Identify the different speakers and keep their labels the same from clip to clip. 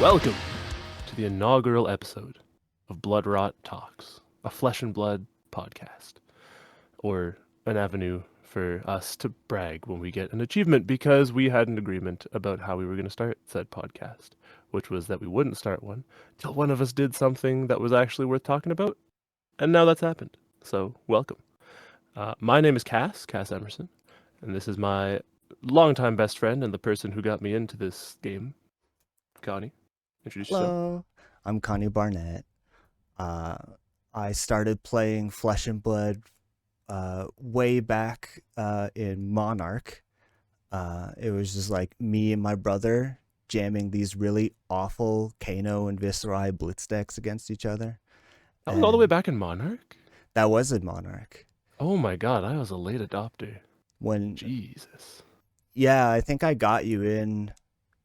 Speaker 1: Welcome to the inaugural episode of Bloodrot Talks, a flesh and blood podcast, or an avenue for us to brag when we get an achievement because we had an agreement about how we were going to start said podcast, which was that we wouldn't start one till one of us did something that was actually worth talking about, and now that's happened. So, welcome. My name is Cass Emerson, and this is my longtime best friend and the person who got me into this game, Connie. Introduce yourself.
Speaker 2: Hello, I'm Connie Barnett. I started playing Flesh and Blood way back in Monarch. It was just like me and my brother jamming these really awful Kano and Viserai blitz decks against each other.
Speaker 1: That was all the way
Speaker 2: And
Speaker 1: back in Monarch?
Speaker 2: that was in Monarch.
Speaker 1: Oh my god, I was a late adopter.
Speaker 2: When,
Speaker 1: Jesus.
Speaker 2: yeah, I think I got you in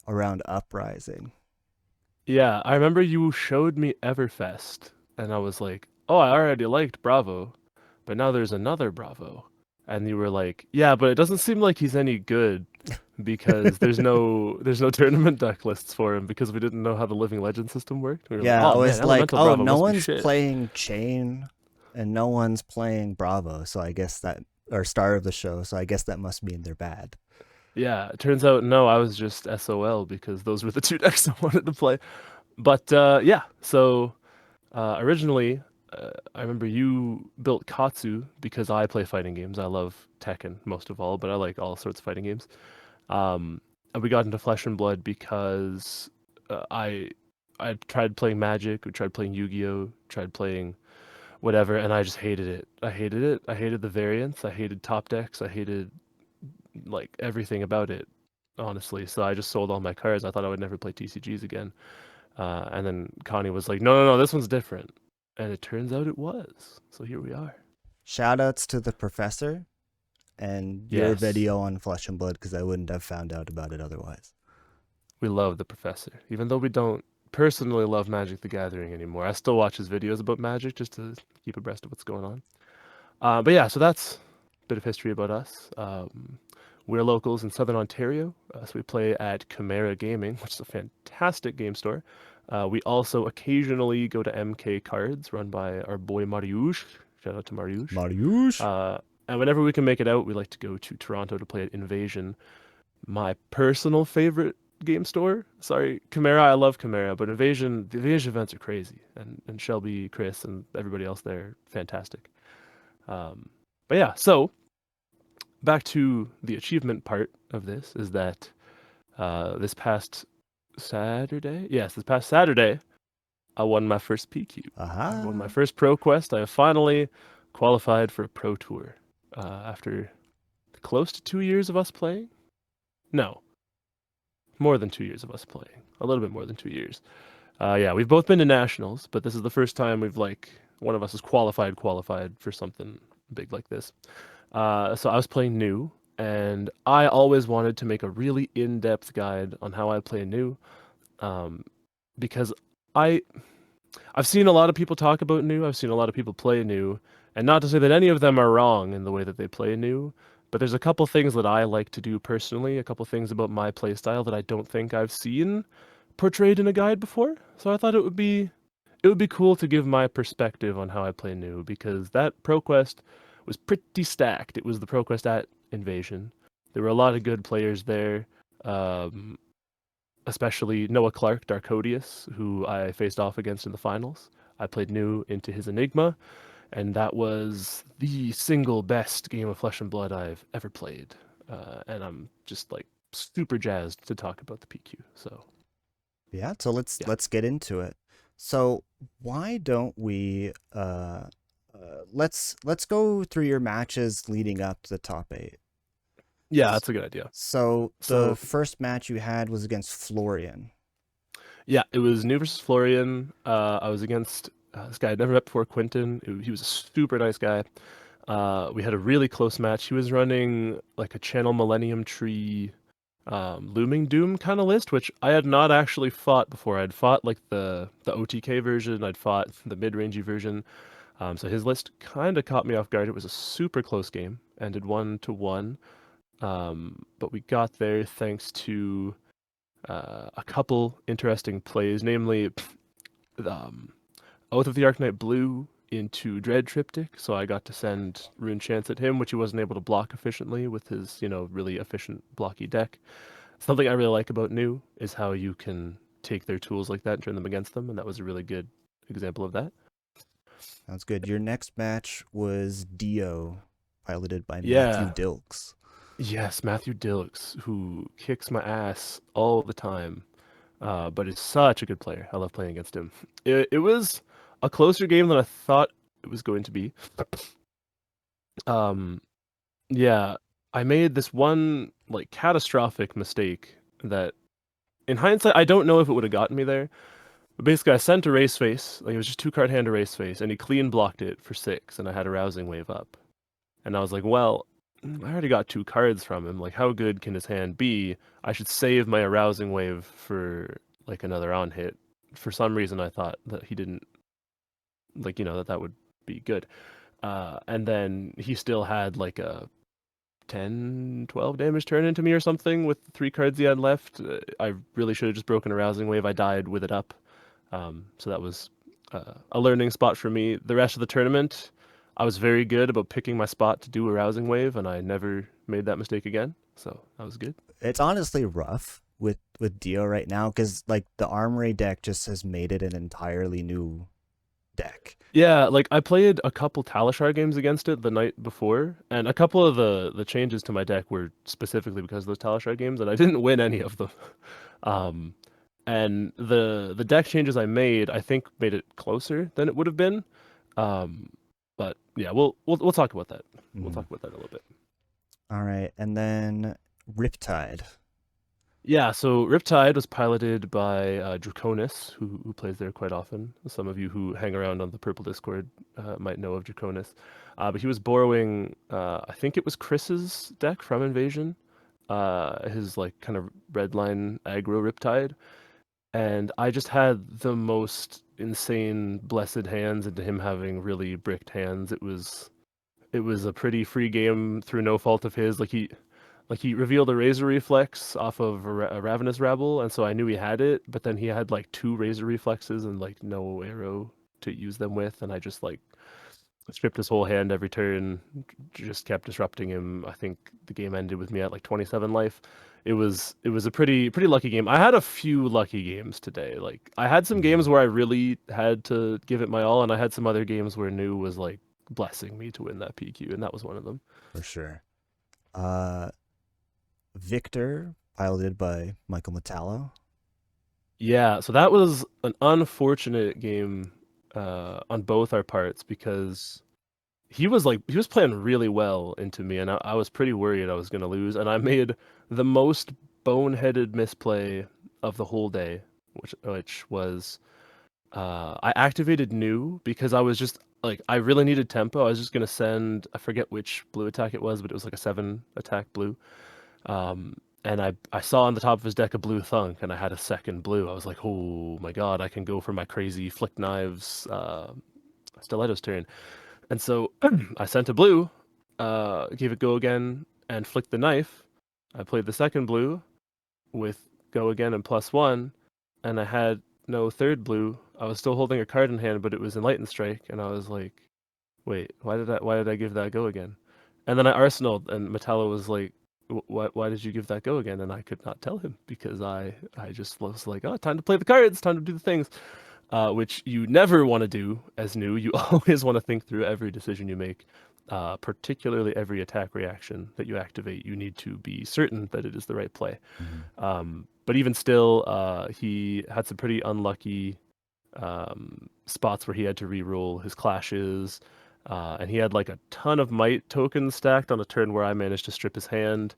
Speaker 2: around Uprising.
Speaker 1: Yeah, I remember you showed me Everfest, and I was like, oh, I already liked Bravo, but now there's another Bravo. And you were like, yeah, but it doesn't seem like he's any good because there's no tournament deck lists for him because we didn't know how the Living Legend system worked. We were like,
Speaker 2: Yeah, I
Speaker 1: oh man,
Speaker 2: was like,
Speaker 1: Elemental
Speaker 2: oh,
Speaker 1: Bravo
Speaker 2: no
Speaker 1: must be
Speaker 2: one's
Speaker 1: shit.
Speaker 2: playing Chain and no one's playing Bravo, so I guess that, or Star of the Show, so I guess that must mean they're bad.
Speaker 1: Yeah, it turns out no, I was just SOL because those were the two decks I wanted to play. But yeah, so originally, I remember you built Katsu because I play fighting games. I love Tekken most of all, but I like all sorts of fighting games. And we got into Flesh and Blood because I tried playing Magic, we tried playing Yu-Gi-Oh, tried playing whatever, and I just hated it. I hated it. I hated the variants. I hated top decks. I hated like everything about it, honestly. So I just sold all my cards. I thought I would never play TCGs again. And then Connie was like, no, this one's different. And it turns out it was. So here we are.
Speaker 2: Shoutouts to the professor and your
Speaker 1: Yes,
Speaker 2: video on Flesh and Blood because I wouldn't have found out about it otherwise.
Speaker 1: we love the professor. Even though we don't personally love Magic the Gathering anymore, I still watch his videos about Magic just to keep abreast of what's going on. But yeah, so that's a bit of history about us. We're locals in Southern Ontario, so we play at Chimera Gaming, which is a fantastic game store. We also occasionally go to MK Cards, run by our boy Mariusz. Shout out to Mariusz.
Speaker 2: Mariusz?
Speaker 1: And whenever we can make it out, we like to go to Toronto to play at Invasion, my personal favorite game store. Sorry, Chimera, I love Chimera, but Invasion, the Invasion events are crazy, and Shelby, Chris, and everybody else there, fantastic. Um, but yeah, so back to the achievement part of this is that this past Saturday, I won my first PQ. I won my
Speaker 2: Aha.
Speaker 1: first ProQuest. I have finally qualified for a Pro Tour after close to 2 years of us playing. No, more than 2 years of us playing. A little bit more than 2 years. Yeah, we've both been to nationals, but this is the first time we've like one of us is qualified for something big like this. So I was playing new, and I always wanted to make a really in-depth guide on how I play new, um, because I I've seen a lot of people talk about new. I've seen a lot of people play new, and not to say that any of them are wrong in the way that they play new, but there's a couple things that I like to do personally, a couple things about my play style that I don't think I've seen portrayed in a guide before. So I thought it would be cool to give my perspective on how I play new because that ProQuest was pretty stacked. It was the ProQuest at Invasion. There were a lot of good players there, um, especially Noah Clark, Darkodius, who I faced off against in the finals. I played new into his Enigma, and that was the single best game of Flesh and Blood I've ever played. And I'm just like super jazzed to talk about the PQ. So
Speaker 2: Yeah, so let's
Speaker 1: yeah,
Speaker 2: let's get into it. So why don't we let's go through your matches leading up to the top 8.
Speaker 1: yeah, that's a good idea.
Speaker 2: So the
Speaker 1: So
Speaker 2: first match you had was against Florian.
Speaker 1: yeah, it was new versus Florian. I was against this guy I'd never met before, Quentin. He was a super nice guy. We had a really close match. He was running like a Channel Millennium Tree Looming Doom kind of list, which I had not actually fought before. I'd fought like the OTK version. I'd fought the mid-rangey version. So his list kind of caught me off guard. It was a super close game, ended 1-1. But we got there thanks to a couple interesting plays, namely um, Oath of the Arcanite Blue into Dread Triptych, so I got to send Rune Chance at him, which he wasn't able to block efficiently with his, really efficient blocky deck. Something I really like about New is how you can take their tools like that and turn them against them, and that was a really good example of that.
Speaker 2: Sounds good. Your next match was Dio, piloted by Matthew
Speaker 1: Yeah.
Speaker 2: Dilks.
Speaker 1: Yes, Matthew Dilks, who kicks my ass all the time, but is such a good player. I love playing against him. It was a closer game than I thought it was going to be. Um, yeah, I made this one like catastrophic mistake that, in hindsight, I don't know if it would have gotten me there. But basically, I sent a race face, like it was just 2-card hand to race face, and he clean blocked it for 6, and I had a rousing wave up. And I was like, well, I already got 2 cards from him. Like, how good can his hand be? I should save my arousing wave for like another on hit. For some reason, I thought that he didn't like, that would be good. And then he still had like a 10, 12 damage turn into me or something with the 3 cards he had left. I really should have just broken a rousing wave. I died with it up. So that was a learning spot for me. The rest of the tournament, I was very good about picking my spot to do a rousing wave, and I never made that mistake again. So that was good.
Speaker 2: It's honestly rough with Dio right now because like the Armory deck just has made it an entirely new deck.
Speaker 1: Yeah, like I played a couple Talishar games against it the night before, and a couple of the changes to my deck were specifically because of those Talishar games, and I didn't win any of them. Um, and the deck changes I made, I think, made it closer than it would have been. But yeah, we'll talk about that. We'll talk about that a little bit.
Speaker 2: All right, and then Riptide.
Speaker 1: Yeah, so Riptide was piloted by Draconis, who plays there quite often. Some of you who hang around on the Purple Discord might know of Draconis. But he was borrowing, I think it was Chris's deck from Invasion, his like kind of redline aggro Riptide. And I just had the most insane blessed hands into him having really bricked hands. It was a pretty free game through no fault of his. Like he revealed a Razor Reflex off of a Ravenous Rabble, and so I knew he had it, but then he had like 2 Razor Reflexes and like no arrow to use them with, and I just like stripped his whole hand every turn, just kept disrupting him. I think the game ended with me at like 27 life. It was a pretty lucky game. I had a few lucky games today. Like I had some games where I really had to give it my all, and I had some other games where New was like blessing me to win that PQ, and that was one of them.
Speaker 2: For sure. Victor, piloted by Michael Metallo.
Speaker 1: Yeah, so that was an unfortunate game on both our parts because he was playing really well into me, and I was pretty worried I was going to lose, and I made the most boneheaded misplay of the whole day, which was I activated New because I was just like I really needed tempo. I was just going to send, I forget which blue attack it was, but it was like a 7 attack blue. And I saw on the top of his deck a blue thunk, and I had a second blue. I was like, oh my god, I can go for my crazy flick knives stiletto's turn. And so I sent a blue, gave it go again, and flicked the knife. I played the second blue with go again and +1, and I had no third blue. I was still holding a card in hand, but it was Enlightened Strike, and I was like, wait, why did I give that go again? And then I arsenaled, and Metallo was like, why did you give that go again? And I could not tell him because I just was like, oh, time to play the cards, time to do the things, which you never want to do as New. You always want to think through every decision you make, particularly every attack reaction that you activate. You need to be certain that it is the right play. But even still, he had some pretty unlucky spots where he had to re-roll his clashes. And he had like a ton of might tokens stacked on a turn where I managed to strip his hand.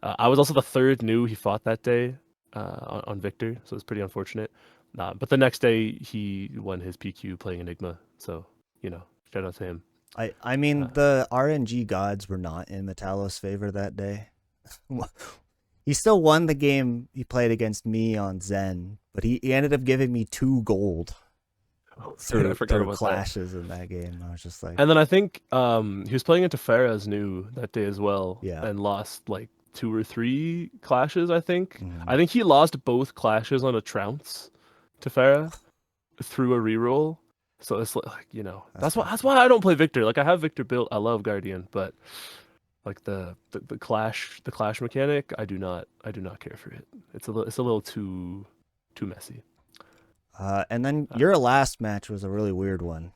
Speaker 1: I was also the third New he fought that day on Victor, so it's pretty unfortunate. But the next day he won his PQ playing Enigma, so shout out to him.
Speaker 2: I mean the RNG gods were not in Metallo's favor that day. He still won the game he played against me on Zen, but he ended up giving me 2 gold.
Speaker 1: I forgot about
Speaker 2: clashes in that game. I was just like,
Speaker 1: and then I think he was playing into Farah's New that day as well,
Speaker 2: Yeah.
Speaker 1: and lost like 2 or 3 clashes, I think.
Speaker 2: Mhm.
Speaker 1: I think he lost both clashes on a trounce to Farah through a reroll. So it's like, you know,
Speaker 2: That's
Speaker 1: that's why I don't play Victor. Like I have Victor built. I love Guardian, but like the clash mechanic, I do not care for it. It's a little too messy.
Speaker 2: And then
Speaker 1: Uh,
Speaker 2: your last match was a really weird one.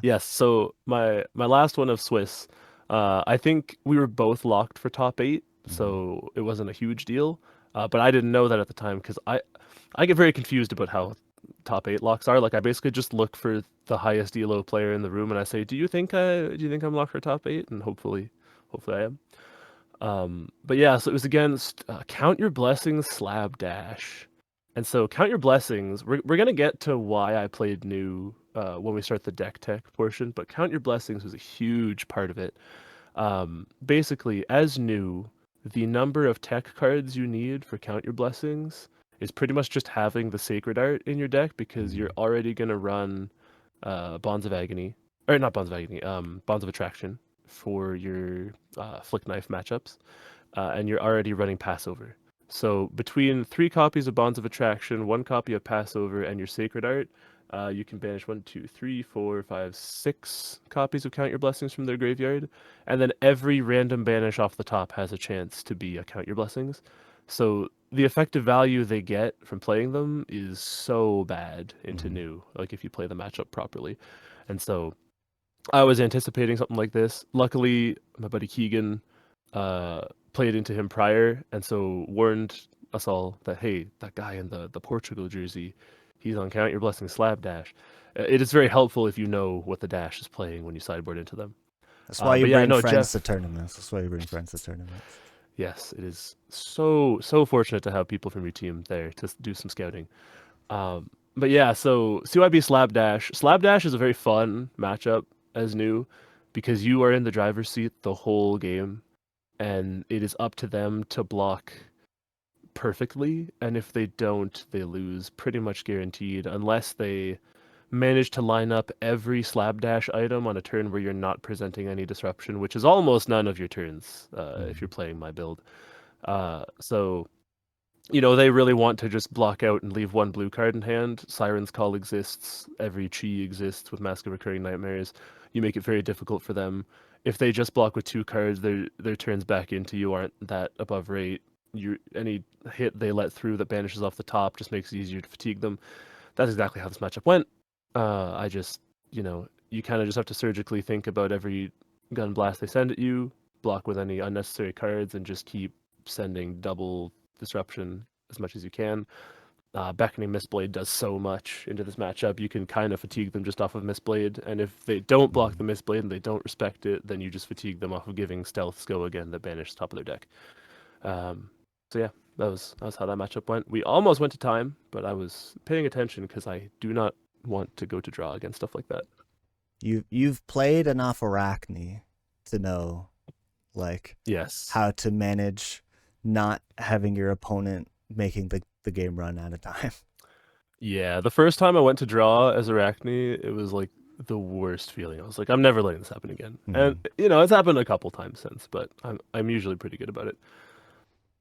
Speaker 1: yes, so my last one of Swiss, I think we were both locked for top 8,
Speaker 2: Mhm.
Speaker 1: so it wasn't a huge deal. But I didn't know that at the time because I get very confused about how top 8 locks are. Like I basically just look for the highest elo player in the room and I say, do you think I'm locked for top 8? And hopefully I am. But yeah, so it was against Count Your Blessings Slab Dash. And so Count Your Blessings, we're going to get to why I played new when we start the deck tech portion, but Count Your Blessings was a huge part of it. Basically, as new, the number of tech cards you need for Count Your Blessings is pretty much just having the Sacred Art in your deck because you're already going to run Bonds of Agony, or not Bonds of Agony, Bonds of Attraction for your Flick Knife matchups, and you're already running Passover. So between 3 copies of Bonds of Attraction, 1 copy of Passover, and your Sacred Art, you can banish 1, 2, 3, 4, 5, 6 copies of Count Your Blessings from their graveyard, and then every random banish off the top has a chance to be a Count Your Blessings. So the effective value they get from playing them is so bad into new, like if you play the matchup properly. And so I was anticipating something like this. Luckily, my buddy Keegan played into him prior, and so warned us all that hey, that guy in the Portugal jersey, he's on Count Your Blessings Slab Dash. It is very helpful if you know what the dash is playing when you sideboard into them.
Speaker 2: That's why you
Speaker 1: But yeah,
Speaker 2: bring
Speaker 1: no,
Speaker 2: friends to
Speaker 1: Jeff.
Speaker 2: tournaments. That's why you bring friends to tournaments.
Speaker 1: Yes, it is so fortunate to have people from your team there to do some scouting. But yeah, so CYB Slab Dash. Slab Dash is a very fun matchup as new because you are in the driver's seat the whole game, and it is up to them to block perfectly. And if they don't, they lose pretty much guaranteed unless they manage to line up every Slab Dash item on a turn where you're not presenting any disruption, which is almost none of your turns if you're playing my build. So you know, they really want to just block out and leave 1 blue card in hand. Siren's Call exists. Every Chi exists with Mask of Recurring Nightmares. You make it very difficult for them. If they just block with 2 cards, their turns back into you aren't that above rate. Any hit they let through that banishes off the top just makes it easier to fatigue them. That's exactly how this matchup went. I just, you know, you kind of just have to surgically think about every gun blast they send at you, block with any unnecessary cards, and just keep sending double disruption as much as you can. Beckoning Mistblade does so much into this matchup. You can kind of fatigue them just off of Mistblade, and if they don't block the Mistblade and they don't respect it, then you just fatigue them off of giving Stealth Go again that banishes top of their deck. So yeah, that was how that matchup went. We almost went to time, but I was paying attention because I do not want to go to draw against stuff like that.
Speaker 2: You've played enough Arachne to know like
Speaker 1: Yes.
Speaker 2: how to manage not having your opponent making the game run out of time.
Speaker 1: Yeah, the first time I went to draw as Arachne, it was like the worst feeling. I was like, I'm never letting this happen again. And you know, it's happened a couple times since, but I'm usually pretty good about it.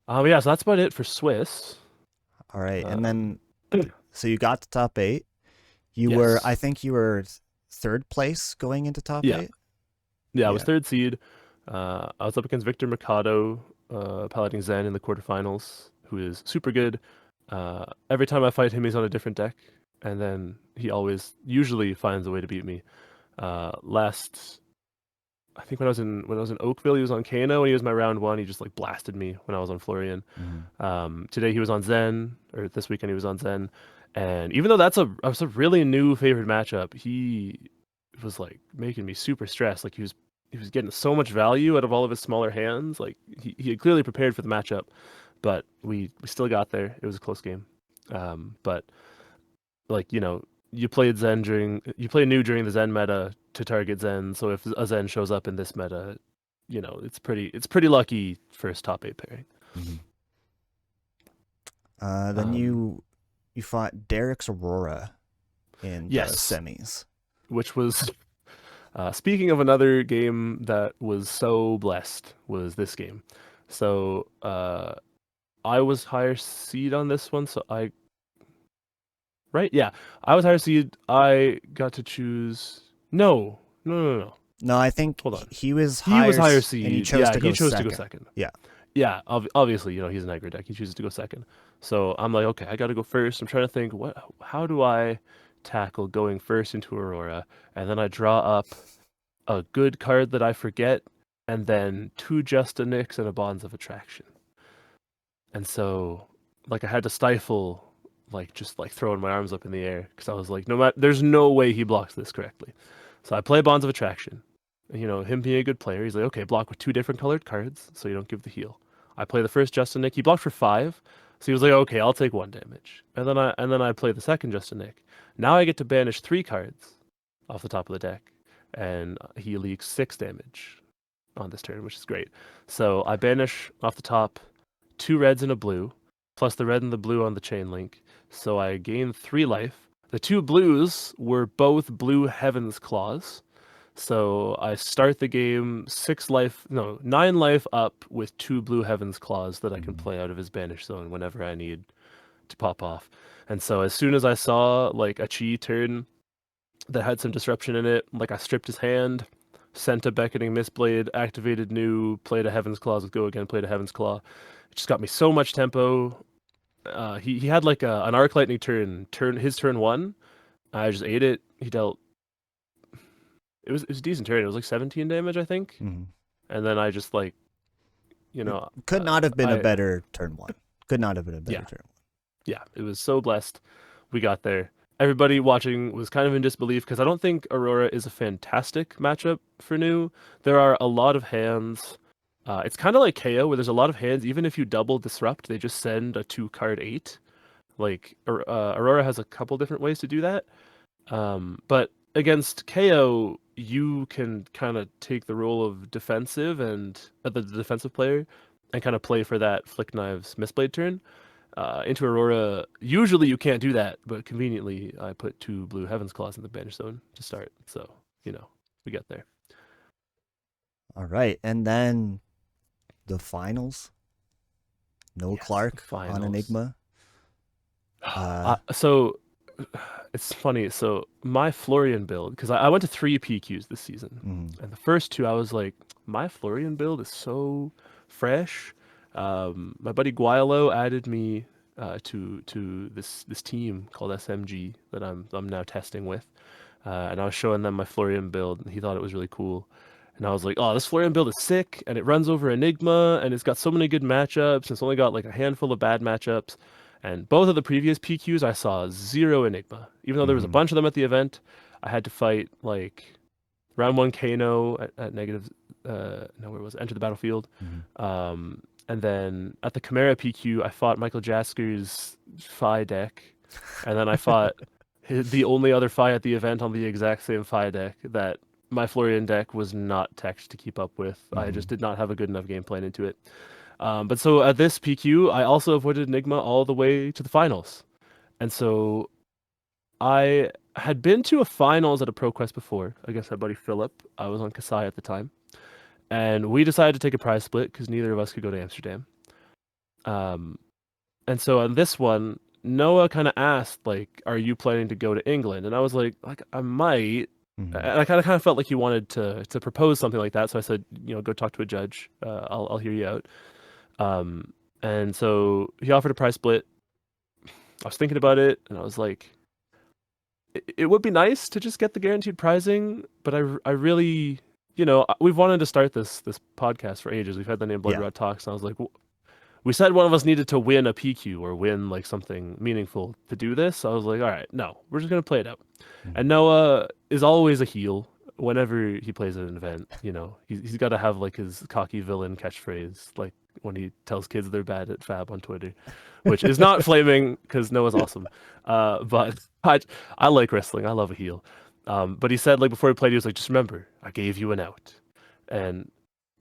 Speaker 1: Yeah, so that's about it for Swiss.
Speaker 2: All right, and
Speaker 1: Um,
Speaker 2: then so you got to top 8. I
Speaker 1: yes.
Speaker 2: think you were third place going into top
Speaker 1: Yeah.
Speaker 2: 8.
Speaker 1: Yeah, I was
Speaker 2: Yeah.
Speaker 1: third seed. I was up against Victor Mercado, piloting Zen in the quarterfinals, who is super good. Every time I fight him, he's on a different deck, and then he always usually finds a way to beat me. Last, I think when I was in Oakville, he was on Kano, and he was my round 1. He just like blasted me when I was on Florian. Today he was on Zen, or this weekend he was on Zen, and even though that's a really new favorite matchup, he was like making me super stressed. Like he was getting so much value out of all of his smaller hands. Like he had clearly prepared for the matchup, but we still got there. It was a close game. But like, you know, you play new during the Zen meta to target Zen. So if a Zen shows up in this meta, you know, it's pretty lucky first top 8 pairing.
Speaker 2: Then you fought Derek's Aurora in the
Speaker 1: Yes,
Speaker 2: semis.
Speaker 1: which was Speaking of another game that was so blessed, was this game. So I was higher seed on this one, so right? Yeah, I was higher seed. I got to choose. No, no, no, no.
Speaker 2: No, I think
Speaker 1: Hold on.
Speaker 2: he was
Speaker 1: He was higher
Speaker 2: and he
Speaker 1: seed.
Speaker 2: chose
Speaker 1: Yeah,
Speaker 2: to
Speaker 1: he
Speaker 2: go
Speaker 1: chose
Speaker 2: second.
Speaker 1: to go second.
Speaker 2: Yeah.
Speaker 1: Yeah, obviously, he's an aggro deck. He chooses to go second. So I'm like, okay, I got to go first. I'm trying to think, how do I tackle going first into Aurora? And then I draw up a good card that I forget, and then 2 Justinics and a Bonds of Attraction. And so, like, I had to stifle, like, just like throwing my arms up in the air because I was like, there's no way he blocks this correctly. So I play Bonds of Attraction. Him being a good player, he's like, okay, block with 2 different colored cards so you don't give the heal. I play the first Justinic. He blocked for 5, so he was like, okay, I'll take 1 damage. And then I play the second Justinic. Now I get to banish 3 cards off the top of the deck, and he leaks 6 damage on this turn, which is great. So I banish off the top 2 reds and a blue, plus the red and the blue on the chain link. So I gain 3 life. The 2 blues were both blue Heaven's Claws. So I start the game 9 life up with 2 blue Heaven's Claws that I can play out of his banish zone whenever I need to pop off. And so as soon as I saw like a Chi turn that had some disruption in it, like I stripped his hand, sent a Beckoning Mistblade, activated new, played a Heaven's Claws with Go Again, played a Heaven's Claw. It just got me so much tempo. He had like an Arc Lightning his turn 1. I just ate it. He dealt. It was a decent turn. It was like 17 damage, I think.
Speaker 2: Mm-hmm.
Speaker 1: And then I just like,
Speaker 2: could not have been a better turn 1. Could not have been a better turn 1.
Speaker 1: Yeah, it was so blessed. We got there. Everybody watching was kind of in disbelief because I don't think Aurora is a fantastic matchup for new. There are a lot of hands. It's kind of like Kayo, where there's a lot of hands. Even if you double disrupt, they just send a 2-card 8. Like Aurora has a couple different ways to do that. But against Kayo, you can kind of take the role of defensive and the defensive player, and kind of play for that Flick Knives Mistblade turn. Into Aurora, usually you can't do that, but conveniently I put 2 blue Heaven's Claws in the banish zone to start. So, we get there.
Speaker 2: All right. And then the finals. No Clark on Enigma.
Speaker 1: So it's funny. So my Florian build, because I went to 3 PQs this season, and the first 2 I was like, my Florian build is so fresh. My buddy Guaylo added me to this team called SMG that I'm now testing with, and I was showing them my Florian build, and he thought it was really cool. And I was like, oh, this Florian build is sick, and it runs over Enigma, and it's got so many good matchups, and it's only got like a handful of bad matchups. And both of the previous PQs, I saw 0 Enigma. Even though there was a bunch of them at the event, I had to fight like round 1 Kano at negative, where was it? Enter the battlefield. And then at the Chimera PQ, I fought Michael Jasker's Phi deck. And then I fought the only other Phi at the event on the exact same Phi deck that my Florian deck was not teched to keep up with. I just did not have a good enough game plan into it. But so at this PQ, I also avoided Enigma all the way to the finals. And so I had been to a finals at a ProQuest before against my buddy Philip. I was on Kasai at the time. And we decided to take a prize split because neither of us could go to Amsterdam. And so on this one, Noah kind of asked, like, are you planning to go to England? And I was like I might. And I kind of felt like he wanted to propose something like that. So I said, go talk to a judge. I'll hear you out. And so he offered a prize split. I was thinking about it, and I was like, it would be nice to just get the guaranteed prizing, but I really, we've wanted to start this podcast for ages. We've had the name Bloodrot Talks, and I was like, we said one of us needed to win a PQ or win like something meaningful to do this. So I was like, all right, no, we're just gonna play it out. And Noah is always a heel whenever he plays at an event. He's got to have like his cocky villain catchphrase, like when he tells kids they're bad at Fab on Twitter, which is not flaming because Noah's awesome. But I like wrestling. I love a heel. But he said, like, before he played, he was like, just remember, I gave you an out. And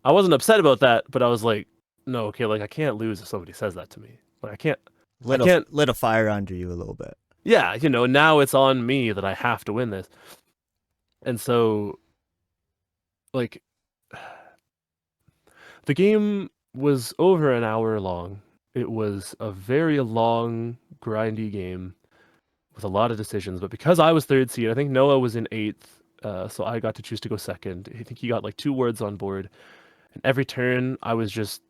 Speaker 1: I wasn't upset about that, but I was like, no, okay, like I can't lose if somebody says that to me. Like I can't
Speaker 2: lit a fire under you a little bit.
Speaker 1: Yeah, now it's on me that I have to win this. And so like the game was over an hour long. It was a very long, grindy game with a lot of decisions. But because I was third seed, I think Noah was in eighth, so I got to choose to go second. I think he got like 2 words on board, and every turn I was just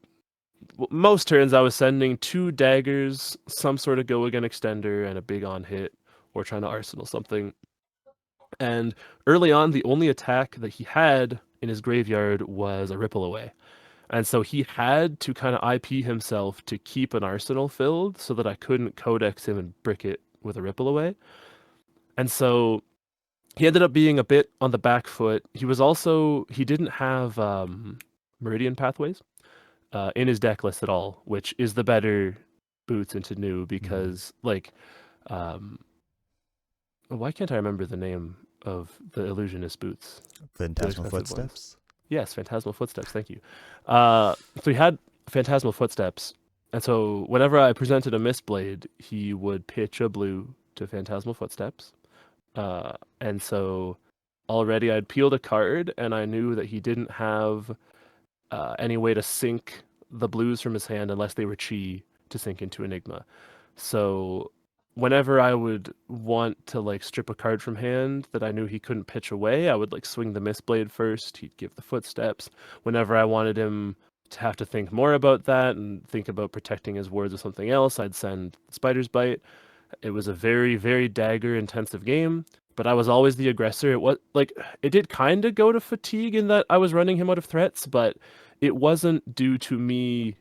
Speaker 1: most turns I was sending 2 daggers, some sort of go again extender, and a big on hit, or trying to arsenal something. And early on, the only attack that he had in his graveyard was a Ripple Away. And so he had to kind of IP himself to keep an arsenal filled so that I couldn't Codex him and brick it with a Ripple Away. And so he ended up being a bit on the back foot. He didn't have Meridian Pathways in his deck list at all, which is the better boots into new because um, why can't I remember the name of the illusionist boots?
Speaker 2: Phantasmal Footsteps.
Speaker 1: Yes, Phantasmal Footsteps. Thank you. So he had Phantasmal Footsteps, and so whenever I presented a Mistblade, he would pitch a blue to Phantasmal Footsteps, and so already I'd peeled a card, and I knew that he didn't have any way to sync the blues from his hand unless they were chi to sync into Enigma. So whenever I would want to like strip a card from hand that I knew he couldn't pitch away, I would like swing the Mistblade first. He'd give the Footsteps. Whenever I wanted him to have to think more about that and think about protecting his wards or something else, I'd send Spider's Bite. It was a very, very dagger intensive game, but I was always the aggressor. It did kind of go to fatigue in that I was running him out of threats, but it wasn't due to me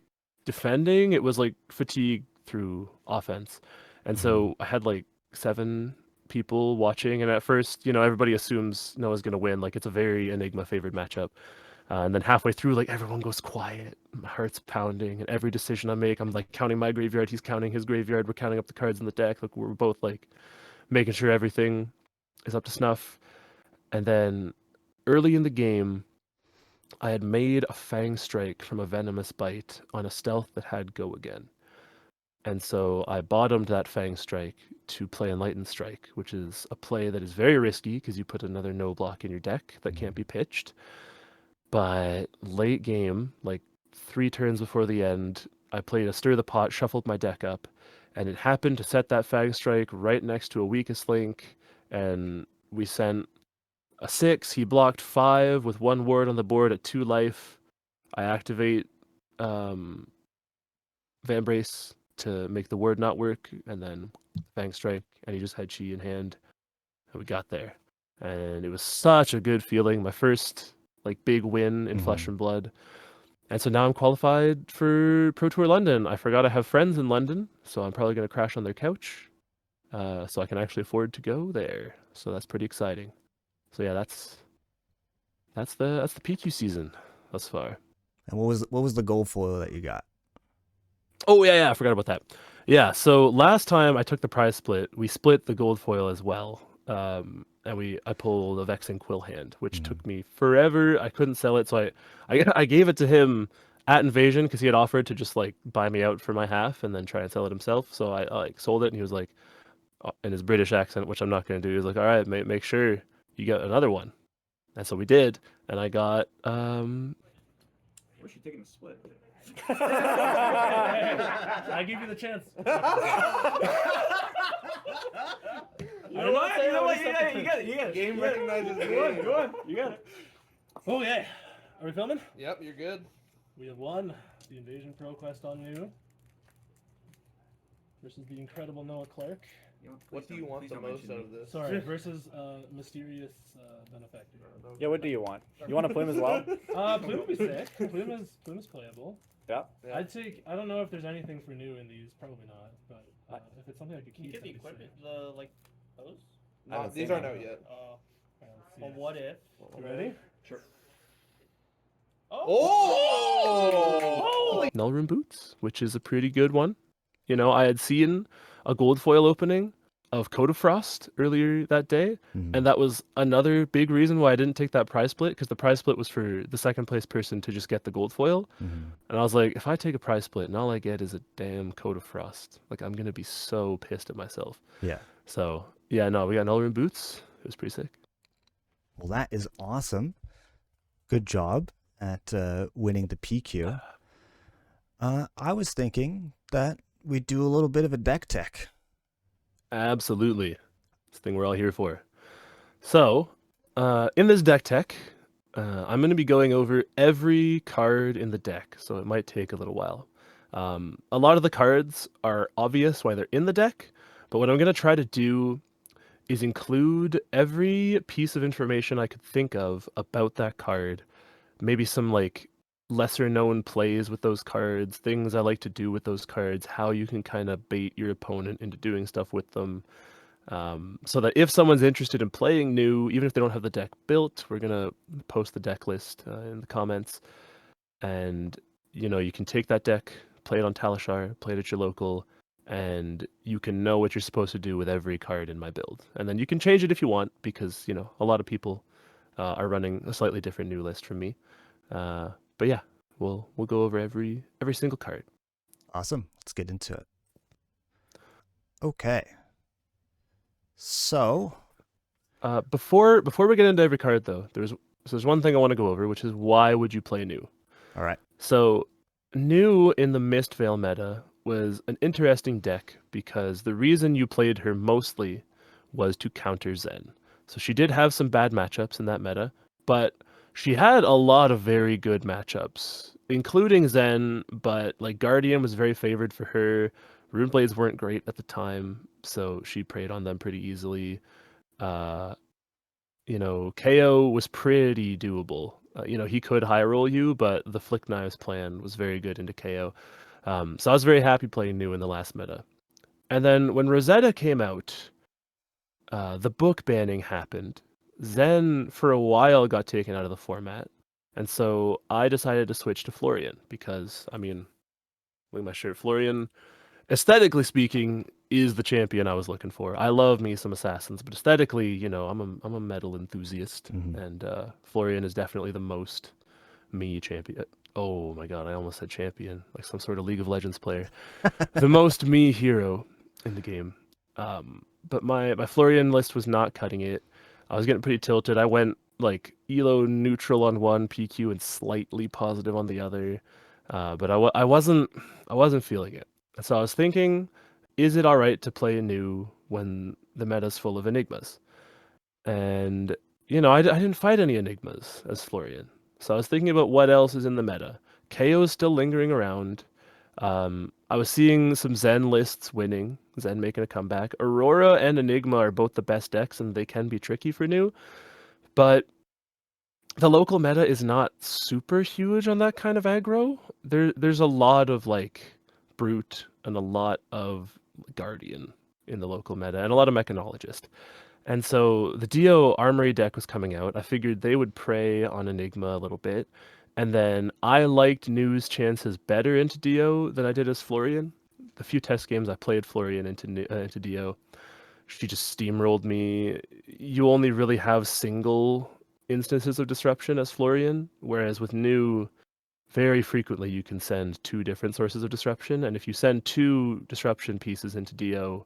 Speaker 1: defending. It was like fatigue through offense. And so I had like 7 people watching, and at first, everybody assumes Noah's going to win. Like it's a very Enigma favored matchup. And then halfway through, like everyone goes quiet. My heart's pounding, and every decision I make, I'm like counting my graveyard. He's counting his graveyard. We're counting up the cards in the deck. Like we're both like making sure everything is up to snuff. And then early in the game, I had made a Fang Strike from a Venomous Bite on a stealth that had Go Again. And so I bottomed that Fang Strike to play Enlightened Strike, which is a play that is very risky because you put another no block in your deck that can't be pitched. But late game, like 3 turns before the end, I played a Stir the Pot, shuffled my deck up, and it happened to set that Fang Strike right next to a Weakest Link, and we sent a 6. He blocked 5 with 1 ward on the board at 2 life. I activate Vambrace to make the word not work, and then Fang Strike, and he just had Chi in hand, and we got there. And it was such a good feeling. My first like big win in Flesh and Blood. And so now I'm qualified for Pro Tour London. I forgot I have friends in London, so I'm probably going to crash on their couch, so I can actually afford to go there. So that's pretty exciting. So yeah, that's the PQ season thus far.
Speaker 2: And what was the gold foil that you got?
Speaker 1: Oh yeah, I forgot about that. Yeah, so last time I took the prize split, we split the gold foil as well. And I pulled a Vexing Quill hand, which took me forever. I couldn't sell it, so I gave it to him at Invasion because he had offered to just like buy me out for my half and then try and sell it himself. So I like sold it, and he was like, in his British accent, which I'm not going to do, he was like, "All right, make sure you get another one." And so we did, and I got
Speaker 3: Where's she taking a split?
Speaker 1: I give you the chance.
Speaker 3: You know what? You got it. Game recognizes game.
Speaker 1: Go on. You got it. Okay. Are we filming?
Speaker 3: Yep, you're good.
Speaker 1: We have won the Invasion ProQuest on new versus the incredible Noah Clark.
Speaker 3: What do you want the most out of this?
Speaker 1: Sorry, versus mysterious benefactor.
Speaker 4: Yeah, what do you want? You want a plume as well?
Speaker 1: Plume would be sick. Plume is playable.
Speaker 4: Yeah.
Speaker 1: I'd take. I don't know if there's anything for new in these. Probably not. But if it's something I could keep,
Speaker 5: You get the equipment, those?
Speaker 3: These aren't out yet.
Speaker 5: Well, what if?
Speaker 1: You ready?
Speaker 3: Sure.
Speaker 5: Oh!
Speaker 1: Null Room Boots, which is a pretty good one. I had seen a gold foil opening of Code of Frost earlier that day, and that was another big reason why I didn't take that prize split, because the prize split was for the second place person to just get the gold foil. And I was like, if I take a prize split and all I get is a damn Code of Frost, like I'm gonna be so pissed at myself.
Speaker 2: Yeah.
Speaker 1: So yeah, no, we got Null Room Boots. It was pretty sick.
Speaker 2: Well, that is awesome. Good job at winning the PQ. I was thinking that we'd do a little bit of a deck tech.
Speaker 1: Absolutely. It's the thing we're all here for. So, in this deck tech, I'm going to be going over every card in the deck, so it might take a little while. A lot of the cards are obvious why they're in the deck, but what I'm going to try to do is include every piece of information I could think of about that card. Maybe some like lesser known plays with those cards, things I like to do with those cards, how you can kind of bait your opponent into doing stuff with them. So that if someone's interested in playing new, even if they don't have the deck built, we're gonna post the deck list in the comments, and you can take that deck, play it on Talishar, play it at your local, and you can know what you're supposed to do with every card in my build, and then you can change it if you want, because a lot of people are running a slightly different new list from me. But yeah, we'll go over every single card.
Speaker 2: Awesome. Let's get into it. Okay. So,
Speaker 1: before we get into every card though, there's one thing I want to go over, which is why would you play new?
Speaker 2: all right.
Speaker 1: So, new in the Mistveil meta was an interesting deck because the reason you played her mostly was to counter Zen. So she did have some bad matchups in that meta, but she had a lot of very good matchups, including Zen, but like Guardian was very favored for her. Runeblades weren't great at the time, so she preyed on them pretty easily. Kayo was pretty doable. He could high roll you, but the Flick Knives plan was very good into Kayo. So I was very happy playing new in the last meta. And then when Rosetta came out, the book banning happened. Zen, for a while, got taken out of the format. And so I decided to switch to Florian because, look at my shirt. Florian, aesthetically speaking, is the champion I was looking for. I love me some assassins, but aesthetically, I'm a metal enthusiast, and Florian is definitely the most me champion. Oh my god, I almost said champion, like some sort of League of Legends player. The most me hero in the game. But my Florian list was not cutting it. I was getting pretty tilted. I went like elo neutral on one, PQ, and slightly positive on the other. But I wasn't feeling it. So I was thinking, is it all right to play new when the meta's full of enigmas? And I didn't fight any enigmas as Florian. So I was thinking about what else is in the meta. KO is still lingering around. I was seeing some Zen lists winning, Zen making a comeback. Aurora and Enigma are both the best decks, and they can be tricky for new. But the local meta is not super huge on that kind of aggro. There's a lot of like Brute and a lot of Guardian in the local meta, and a lot of Mechanologist. And so the Dio Armory deck was coming out. I figured they would prey on Enigma a little bit. And then I liked New's chances better into Dio than I did as Florian. The few test games I played Florian into Dio, she just steamrolled me. You only really have single instances of disruption as Florian, whereas with New, very frequently you can send two different sources of disruption. And if you send two disruption pieces into Dio,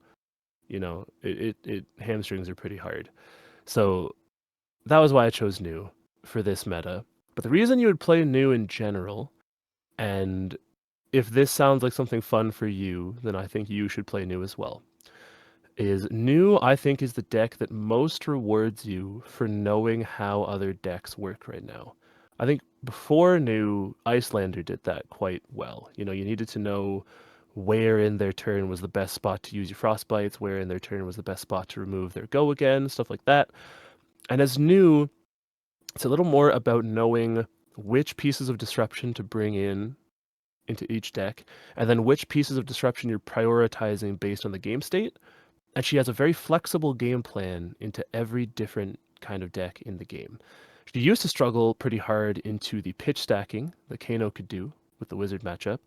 Speaker 1: it hamstrings are pretty hard. So that was why I chose New for this meta. But the reason you would play New in general, and if this sounds like something fun for you, then I think you should play New as well, is New, I think, is the deck that most rewards you for knowing how other decks work right now. I think before New, Icelander did that quite well. You needed to know where in their turn was the best spot to use your Frostbites, where in their turn was the best spot to remove their Go Again, stuff like that. And as New, it's a little more about knowing which pieces of disruption to bring into each deck, and then which pieces of disruption you're prioritizing based on the game state. And she has a very flexible game plan into every different kind of deck in the game. She used to struggle pretty hard into the pitch stacking that Kano could do with the Wizard matchup,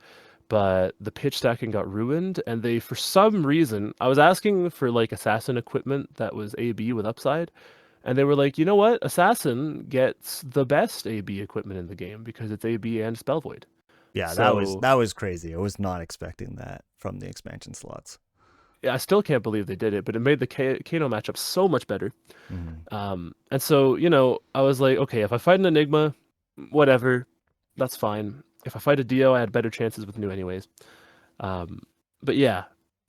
Speaker 1: but the pitch stacking got ruined, and they, for some reason, I was asking for like assassin equipment that was AB with upside, and they were like, you know what? Assassin gets the best AB equipment in the game because it's AB and Spell Void.
Speaker 2: Yeah,
Speaker 1: So-
Speaker 2: that was crazy. I was not expecting that from the expansion slots.
Speaker 1: Yeah, I still can't believe they did it, but it made the Kano matchup so much better. And so, I was like, okay, if I fight an Enigma, whatever, that's fine. If I fight a Dio, I had better chances with New anyways. But yeah,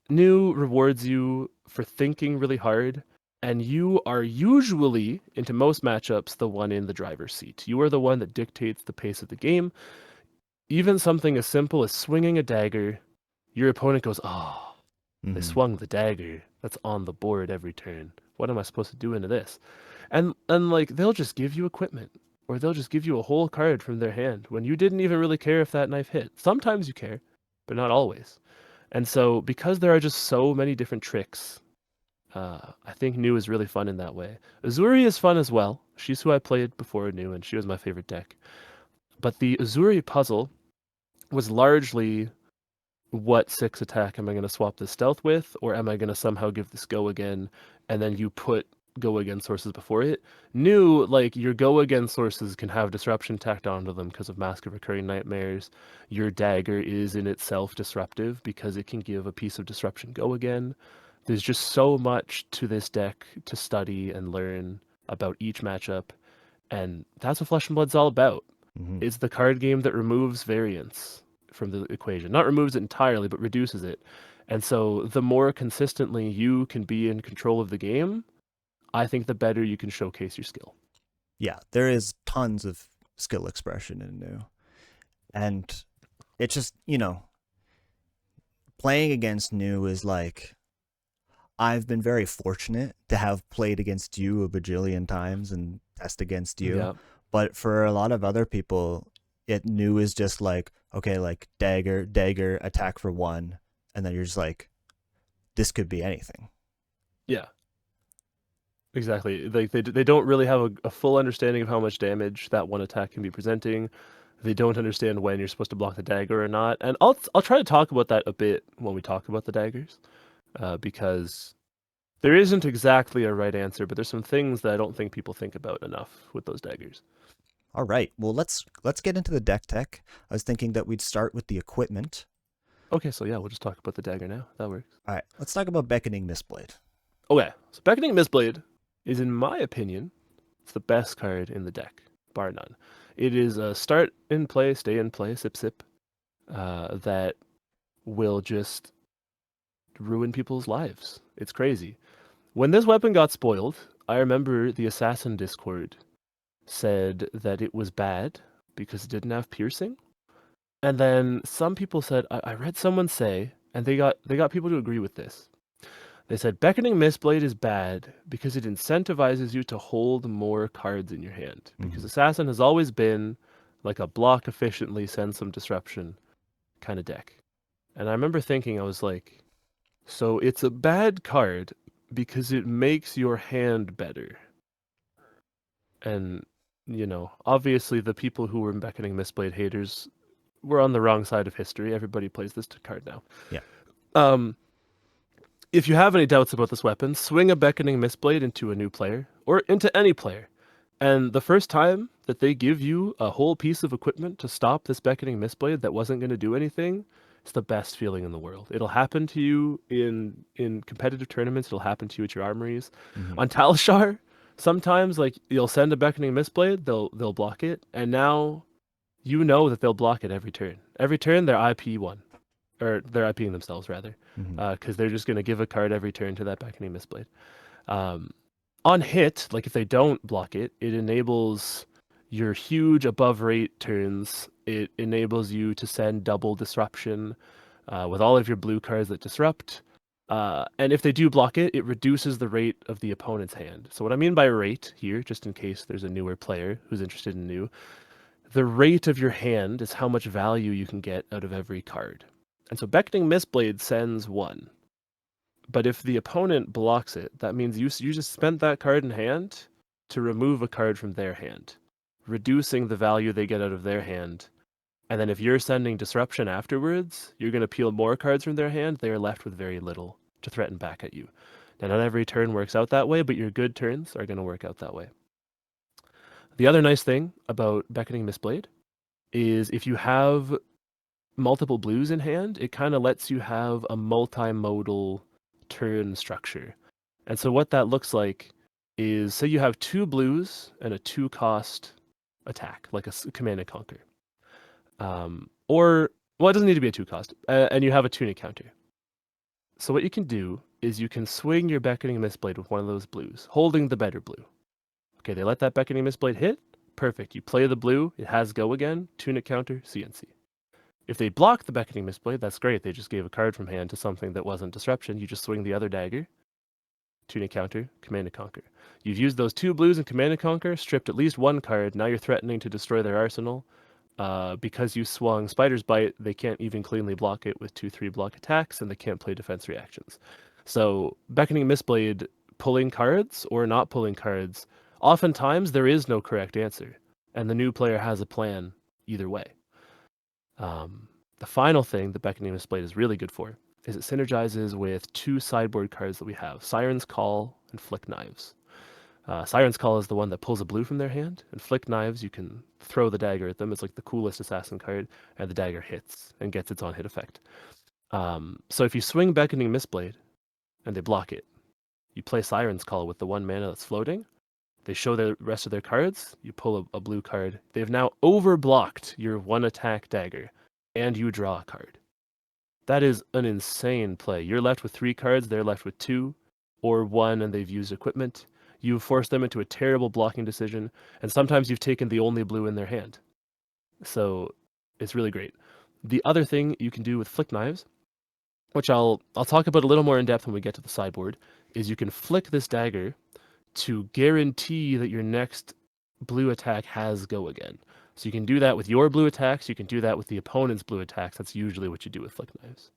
Speaker 1: New rewards you for thinking really hard, and you are usually, into most matchups, the one in the driver's seat. You are the one that dictates the pace of the game. Even something as simple as swinging a dagger, your opponent goes, oh, they swung the dagger. That's on the board every turn. What am I supposed to do into this? And like they'll just give you equipment, or they'll just give you a whole card from their hand when you didn't even really care if that knife hit. Sometimes you care, but not always. And so because there are just so many different tricks, I think New is really fun in that way. Azuri is fun as well. She's who I played before New, and she was my favorite deck. But the Azuri puzzle was largely, what 6 attack am I going to swap this stealth with, or am I going to somehow give this go again, and then you put go again sources before it. New, like, your go again sources can have disruption tacked onto them because of Mask of Recurring Nightmares. Your dagger is in itself disruptive because it can give a piece of disruption go again. There's just so much to this deck to study and learn about each matchup, and that's what Flesh and Blood's all about. It's the card game that removes variance from the equation. Not removes it entirely, but reduces it. And so the more consistently you can be in control of the game, I think the better you can showcase your skill.
Speaker 2: Yeah, there is tons of skill expression in New. And it's just, playing against New is like, I've been very fortunate to have played against you a bajillion times and test against you.
Speaker 1: Yeah.
Speaker 2: But for a lot of other people, New is just like, okay, like dagger, attack for 1. And then you're just like, this could be anything.
Speaker 1: Yeah. Exactly. Like they don't really have a full understanding of how much damage that one attack can be presenting. They don't understand when you're supposed to block the dagger or not. And I'll try to talk about that a bit when we talk about the daggers, because there isn't exactly a right answer, but there's some things that I don't think people think about enough with those daggers.
Speaker 2: All right. Well, let's get into the deck tech. I was thinking that we'd start with the equipment.
Speaker 1: Okay, so yeah, we'll just talk about the dagger now. That works.
Speaker 2: All right. Let's talk about Beckoning Mistblade.
Speaker 1: Okay, so Beckoning Mistblade is, in my opinion, it's the best card in the deck, bar none. It is a start in play, stay in play, sip sip, that will just ruin people's lives. It's crazy. When this weapon got spoiled, I remember the Assassin Discord said that it was bad because it didn't have piercing. And then some people said, I read someone say, and they got people to agree with this. They said Beckoning Mistblade is bad because it incentivizes you to hold more cards in your hand. Because Assassin has always been like a block efficiently, send some disruption kind of deck. And I remember thinking, I was like, so it's a bad card because it makes your hand better. And, obviously the people who were Beckoning Mistblade haters were on the wrong side of history. Everybody plays this card now.
Speaker 2: Yeah.
Speaker 1: If you have any doubts about this weapon, swing a Beckoning Mistblade into a new player, or into any player. And the first time that they give you a whole piece of equipment to stop this Beckoning Mistblade that wasn't going to do anything, it's the best feeling in the world. It'll happen to you in competitive tournaments. It'll happen to you at your armories. On Talishar, sometimes like you'll send a Beckoning Mistblade, they'll block it, and now you know that they'll block it every turn. Every turn they're IP1. Or they're IPing themselves, rather, because they're just going to give a card every turn to that Beckoning Mistblade. On hit, like if they don't block it, it enables your huge above rate turns. It enables you to send double disruption with all of your blue cards that disrupt. And if they do block it, it reduces the rate of the opponent's hand. So what I mean by rate here, just in case there's a newer player who's interested in New, the rate of your hand is how much value you can get out of every card. And so Beckoning Mistblade sends 1. But if the opponent blocks it, that means you just spent that card in hand to remove a card from their hand, reducing the value they get out of their hand. And then if you're sending disruption afterwards, you're going to peel more cards from their hand. They are left with very little to threaten back at you. Now, not every turn works out that way, but your good turns are going to work out that way. The other nice thing about Beckoning Mistblade is if you have multiple blues in hand, it kind of lets you have a multimodal turn structure. And so what that looks like is, say you have 2 blues and a 2-cost attack, like a command and conquer. Or, well, it doesn't need to be a 2-cost, and you have a tunic counter. So what you can do is you can swing your Beckoning Mistblade with one of those blues, holding the better blue. Okay, they let that Beckoning Mistblade hit. Perfect. You play the blue, it has go again, tunic counter, CNC. If they block the Beckoning Mistblade, that's great. They just gave a card from hand to something that wasn't disruption. You just swing the other dagger, tunic counter, command and conquer. You've used those 2 blues in command and conquer, stripped at least 1 card. Now you're threatening to destroy their arsenal. Because you swung Spider's Bite, they can't even cleanly block it with 2/3 block attacks, and they can't play defense reactions. So Beckoning Mistblade pulling cards or not pulling cards, oftentimes there is no correct answer, and the new player has a plan either way. The final thing that Beckoning Mistblade is really good for is it synergizes with 2 sideboard cards that we have, Siren's Call and Flick Knives. Siren's Call is the one that pulls a blue from their hand, and Flick Knives, you can throw the dagger at them. It's like the coolest assassin card, and the dagger hits and gets its on-hit effect. So if you swing Beckoning Mistblade, and they block it, you play Siren's Call with the 1 mana that's floating, they show the rest of their cards, you pull a blue card, they've now overblocked your 1-attack dagger, and you draw a card. That is an insane play. You're left with 3 cards, they're left with 2, or 1, and they've used equipment. You've forced them into a terrible blocking decision, and sometimes you've taken the only blue in their hand. So it's really great. The other thing you can do with Flick Knives, which I'll talk about a little more in depth when we get to the sideboard, is you can flick this dagger to guarantee that your next blue attack has go again. So you can do that with your blue attacks, you can do that with the opponent's blue attacks. That's usually what you do with Flick Knives.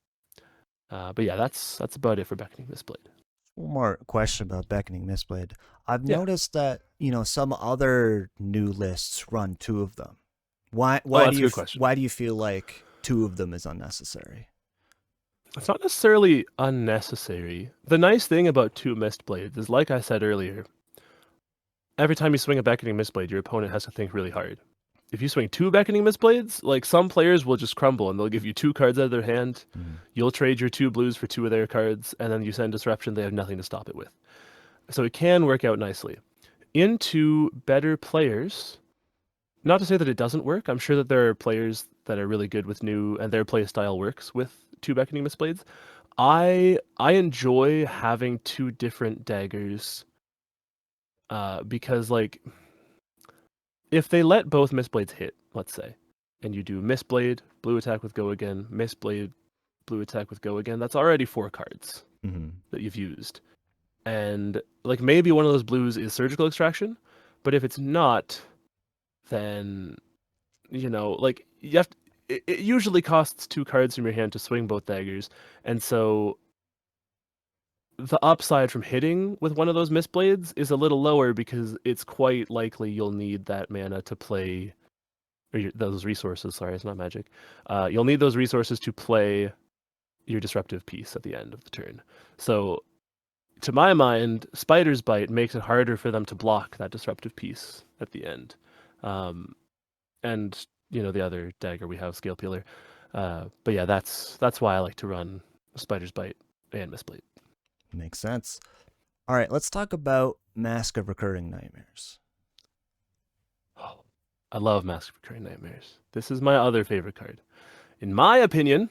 Speaker 1: But yeah, that's about it for Beckoning Mistblade.
Speaker 2: One more question about Beckoning Mistblade. I've
Speaker 1: Yeah.
Speaker 2: noticed that, some other new lists run 2 of them. Why
Speaker 1: that's
Speaker 2: do
Speaker 1: a
Speaker 2: you
Speaker 1: good question.
Speaker 2: why do you feel like 2 of them is unnecessary?
Speaker 1: It's not necessarily unnecessary. The nice thing about 2 Mistblades is, like I said earlier, every time you swing a Beckoning Mistblade, your opponent has to think really hard. If you swing 2 Beckoning Mistblades, like some players will just crumble and they'll give you 2 cards out of their hand. You'll trade your 2 blues for 2 of their cards, and then you send Disruption, they have nothing to stop it with. So it can work out nicely. Into better players, not to say that it doesn't work, I'm sure that there are players that are really good with new, and their play style works with 2 Beckoning Mistblades. I enjoy having 2 different daggers, because, like, if they let both Mistblades hit, let's say, and you do Mistblade, blue attack with go again, Mistblade, blue attack with go again, that's already 4 cards that you've used. And, like, maybe one of those blues is Surgical Extraction, but if it's not, then, like, you have to, it usually costs 2 cards from your hand to swing both daggers, and so the upside from hitting with one of those Mistblades is a little lower because it's quite likely you'll need that mana to play, or those resources, sorry, it's not magic. You'll need those resources to play your disruptive piece at the end of the turn. So, to my mind, Spider's Bite makes it harder for them to block that disruptive piece at the end. And, the other dagger we have, Scale Peeler. But yeah, that's why I like to run Spider's Bite and Mistblade.
Speaker 2: Makes sense. All right, let's talk about Mask of Recurring Nightmares.
Speaker 1: Oh, I love Mask of Recurring Nightmares. This is my other favorite card. In my opinion,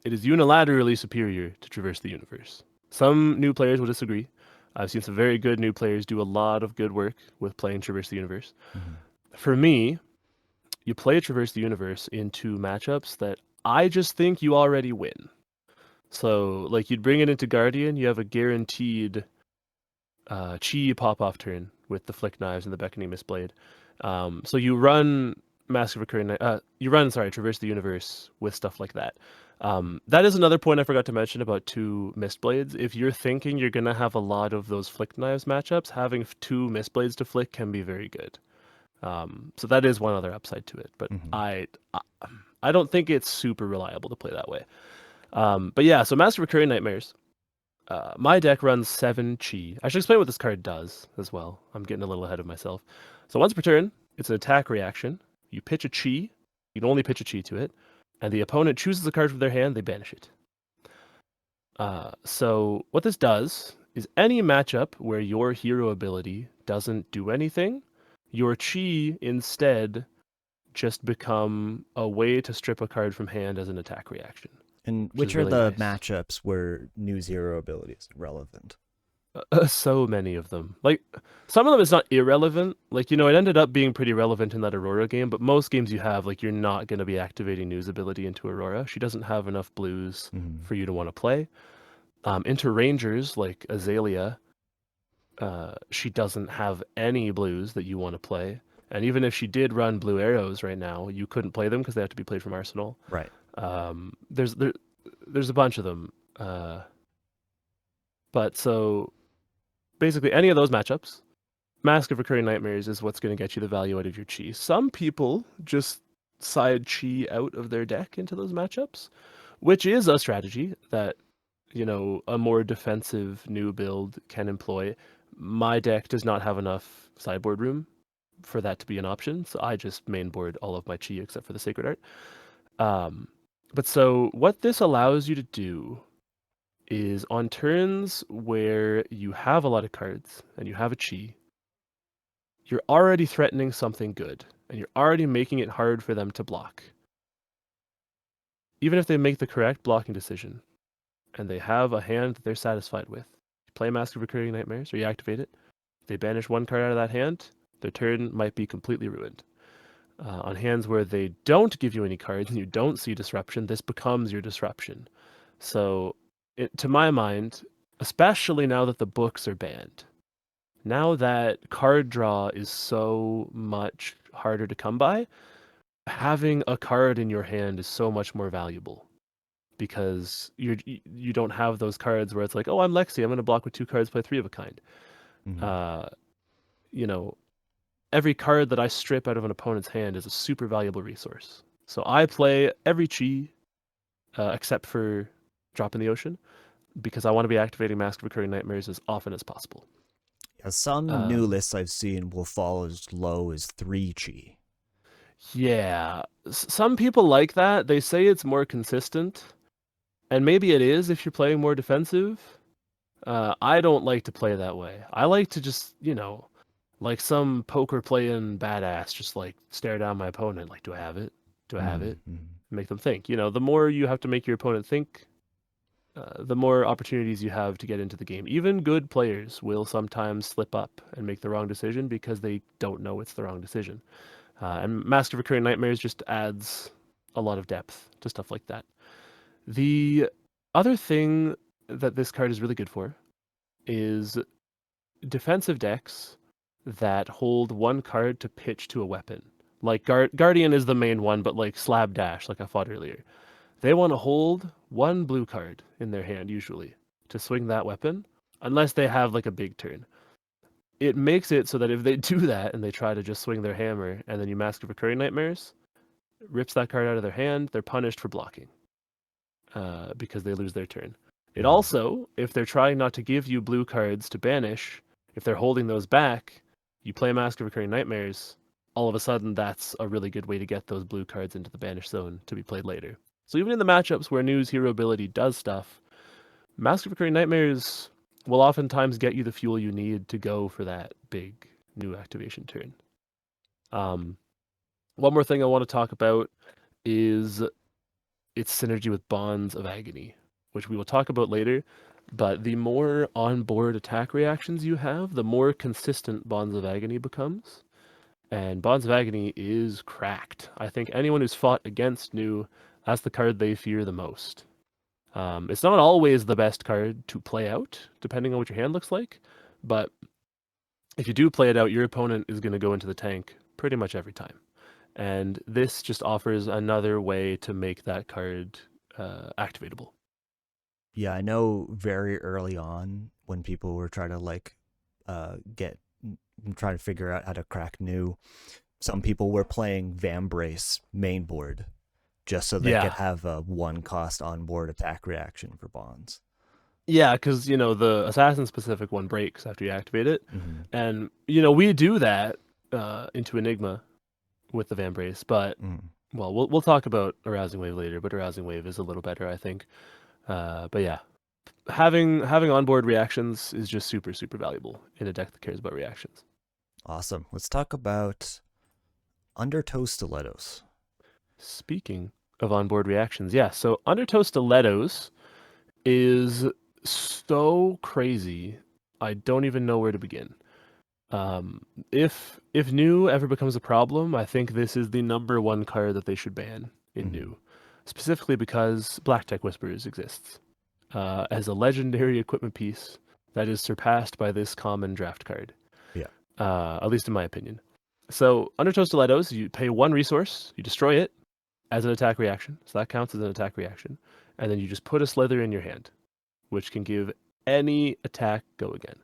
Speaker 1: it is unilaterally superior to Traverse the Universe. Some new players will disagree. I've seen some very good new players do a lot of good work with playing Traverse the Universe. For me, you play Traverse the Universe into matchups that I just think you already win. So, like, you'd bring it into Guardian, you have a guaranteed Chi pop-off turn with the Flick Knives and the Beckoning Mistblade. So you run Traverse the Universe with stuff like that. That is another point I forgot to mention about 2 Mistblades. If you're thinking you're going to have a lot of those Flick Knives matchups, having 2 Mistblades to flick can be very good. So that is one other upside to it, but I don't think it's super reliable to play that way. But yeah, so Mask of Recurring Nightmares. My deck runs 7 Chi. I should explain what this card does as well. I'm getting a little ahead of myself. So once per turn, it's an attack reaction. You pitch a Chi. You can only pitch a Chi to it. And the opponent chooses a card from their hand, they banish it. So what this does is any matchup where your hero ability doesn't do anything, your chi instead just become a way to strip a card from hand as an attack reaction.
Speaker 2: And
Speaker 1: Which
Speaker 2: which
Speaker 1: is
Speaker 2: are
Speaker 1: really
Speaker 2: the
Speaker 1: nice.
Speaker 2: matchups where new zero abilities are relevant?
Speaker 1: So many of them. Like, some of them is not irrelevant. Like, it ended up being pretty relevant in that Aurora game, but most games you have, like, you're not going to be activating News ability into Aurora. She doesn't have enough blues for you to want to play. Into Rangers, like Azalea, she doesn't have any blues that you want to play. And even if she did run blue arrows right now, you couldn't play them because they have to be played from Arsenal.
Speaker 2: Right.
Speaker 1: There's a bunch of them. But so basically any of those matchups, Mask of Recurring Nightmares is what's going to get you the value out of your chi. Some people just side chi out of their deck into those matchups, which is a strategy that, a more defensive new build can employ. My deck does not have enough sideboard room for that to be an option, so I just mainboard all of my chi except for the Sacred Art. But so what this allows you to do is on turns where you have a lot of cards and you have a chi, you're already threatening something good, and you're already making it hard for them to block. Even if they make the correct blocking decision, and they have a hand that they're satisfied with, you play Mask of Recurring Nightmares, or you activate it, they banish one card out of that hand, their turn might be completely ruined. On hands where they don't give you any cards and you don't see disruption, this becomes your disruption. So, to my mind, especially now that the books are banned, now that card draw is so much harder to come by, having a card in your hand is so much more valuable because you don't have those cards where it's like, oh, I'm Lexi, I'm going to block with 2 cards, play 3 of a kind. You know, every card that I strip out of an opponent's hand is a super valuable resource. So I play every chi except for Drop in the Ocean because I want to be activating Mask of Recurring Nightmares as often as possible.
Speaker 2: Yeah, some new lists I've seen will fall as low as 3 chi.
Speaker 1: Yeah, some people like that. They say it's more consistent, and maybe it is if you're playing more defensive. I don't like to play that way. I like to just, like some poker playing badass, just like stare down my opponent. Like, do I have it? Do I have it? Make them think. The more you have to make your opponent think, the more opportunities you have to get into the game. Even good players will sometimes slip up and make the wrong decision because they don't know it's the wrong decision. And Mask of Recurring Nightmares just adds a lot of depth to stuff like that. The other thing that this card is really good for is defensive decks that hold one card to pitch to a weapon. Like Guardian is the main one, but like Slab Dash, like I fought earlier. They want to hold one blue card in their hand, usually, to swing that weapon, unless they have like a big turn. It makes it so that if they do that and they try to just swing their hammer and then you Mask of Recurring Nightmares, rips that card out of their hand, they're punished for blocking because they lose their turn. It also, if they're trying not to give you blue cards to banish, if they're holding those back, you play Mask of Recurring Nightmares, all of a sudden that's a really good way to get those blue cards into the banish zone to be played later. So even in the matchups where News Hero ability does stuff, Mask of Recurring Nightmares will oftentimes get you the fuel you need to go for that big new activation turn. One more thing I want to talk about is its synergy with Bonds of Agony, which we will talk about later. But the more on-board attack reactions you have, the more consistent Bonds of Agony becomes. And Bonds of Agony is cracked. I think anyone who's fought against New, that's the card they fear the most. It's not always the best card to play out, depending on what your hand looks like. But if you do play it out, your opponent is going to go into the tank pretty much every time. And this just offers another way to make that card activatable.
Speaker 2: Yeah, I know very early on when people were trying to trying to figure out how to crack New, some people were playing Vambrace mainboard just so they could have a 1-cost onboard attack reaction for Bonds.
Speaker 1: Yeah, because, the assassin-specific one breaks after you activate it. And, we do that into Enigma with the Vambrace, but, well, we'll talk about Arousing Wave later, but Arousing Wave is a little better, I think. But yeah, having onboard reactions is just super, super valuable in a deck that cares about reactions.
Speaker 2: Awesome. Let's talk about undertow stilettos.
Speaker 1: Speaking of onboard reactions, yeah. So undertow stilettos is so crazy. I don't even know where to begin. If new ever becomes a problem, I think this is the number one card that they should ban in
Speaker 2: Mhm.
Speaker 1: new, specifically because Black Tech Whisperers exists as a legendary equipment piece that is surpassed by this common draft card.
Speaker 2: Yeah.
Speaker 1: At least in my opinion. So Undertow Stilettos, you pay 1 resource, you destroy it as an attack reaction, so that counts as an attack reaction, and then you just put a Slither in your hand, which can give any attack go again.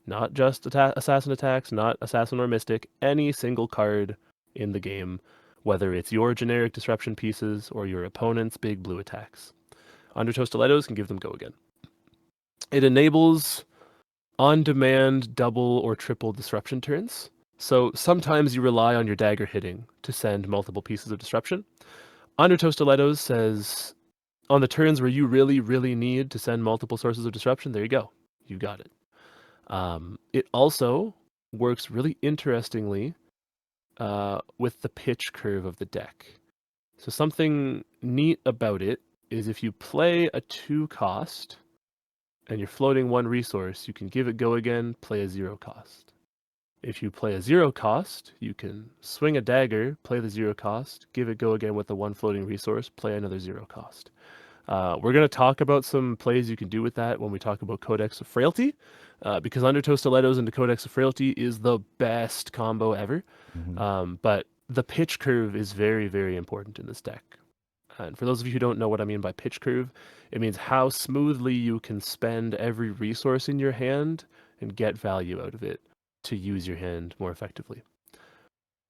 Speaker 1: Not just assassin attacks, not assassin or mystic, any single card in the game, whether it's your generic disruption pieces or your opponent's big blue attacks. Undertow Stilettos can give them go again. It enables on-demand double or triple disruption turns. So sometimes you rely on your dagger hitting to send multiple pieces of disruption. Undertow Stilettos says, on the turns where you really, really need to send multiple sources of disruption, there you go. You got it. It also works really interestingly with the pitch curve of the deck. So something neat about it is if you play a 2-cost and you're floating 1 resource, you can give it go again, play a 0-cost. If you play a 0-cost, you can swing a dagger, play the 0-cost, give it go again with the 1 floating resource, play another 0-cost. We're going to talk about some plays you can do with that when we talk about Codex of Frailty, because Undertow Stilettos into Codex of Frailty is the best combo ever.
Speaker 2: Mhm.
Speaker 1: But the pitch curve is very, very important in this deck. And for those of you who don't know what I mean by pitch curve, it means how smoothly you can spend every resource in your hand and get value out of it to use your hand more effectively.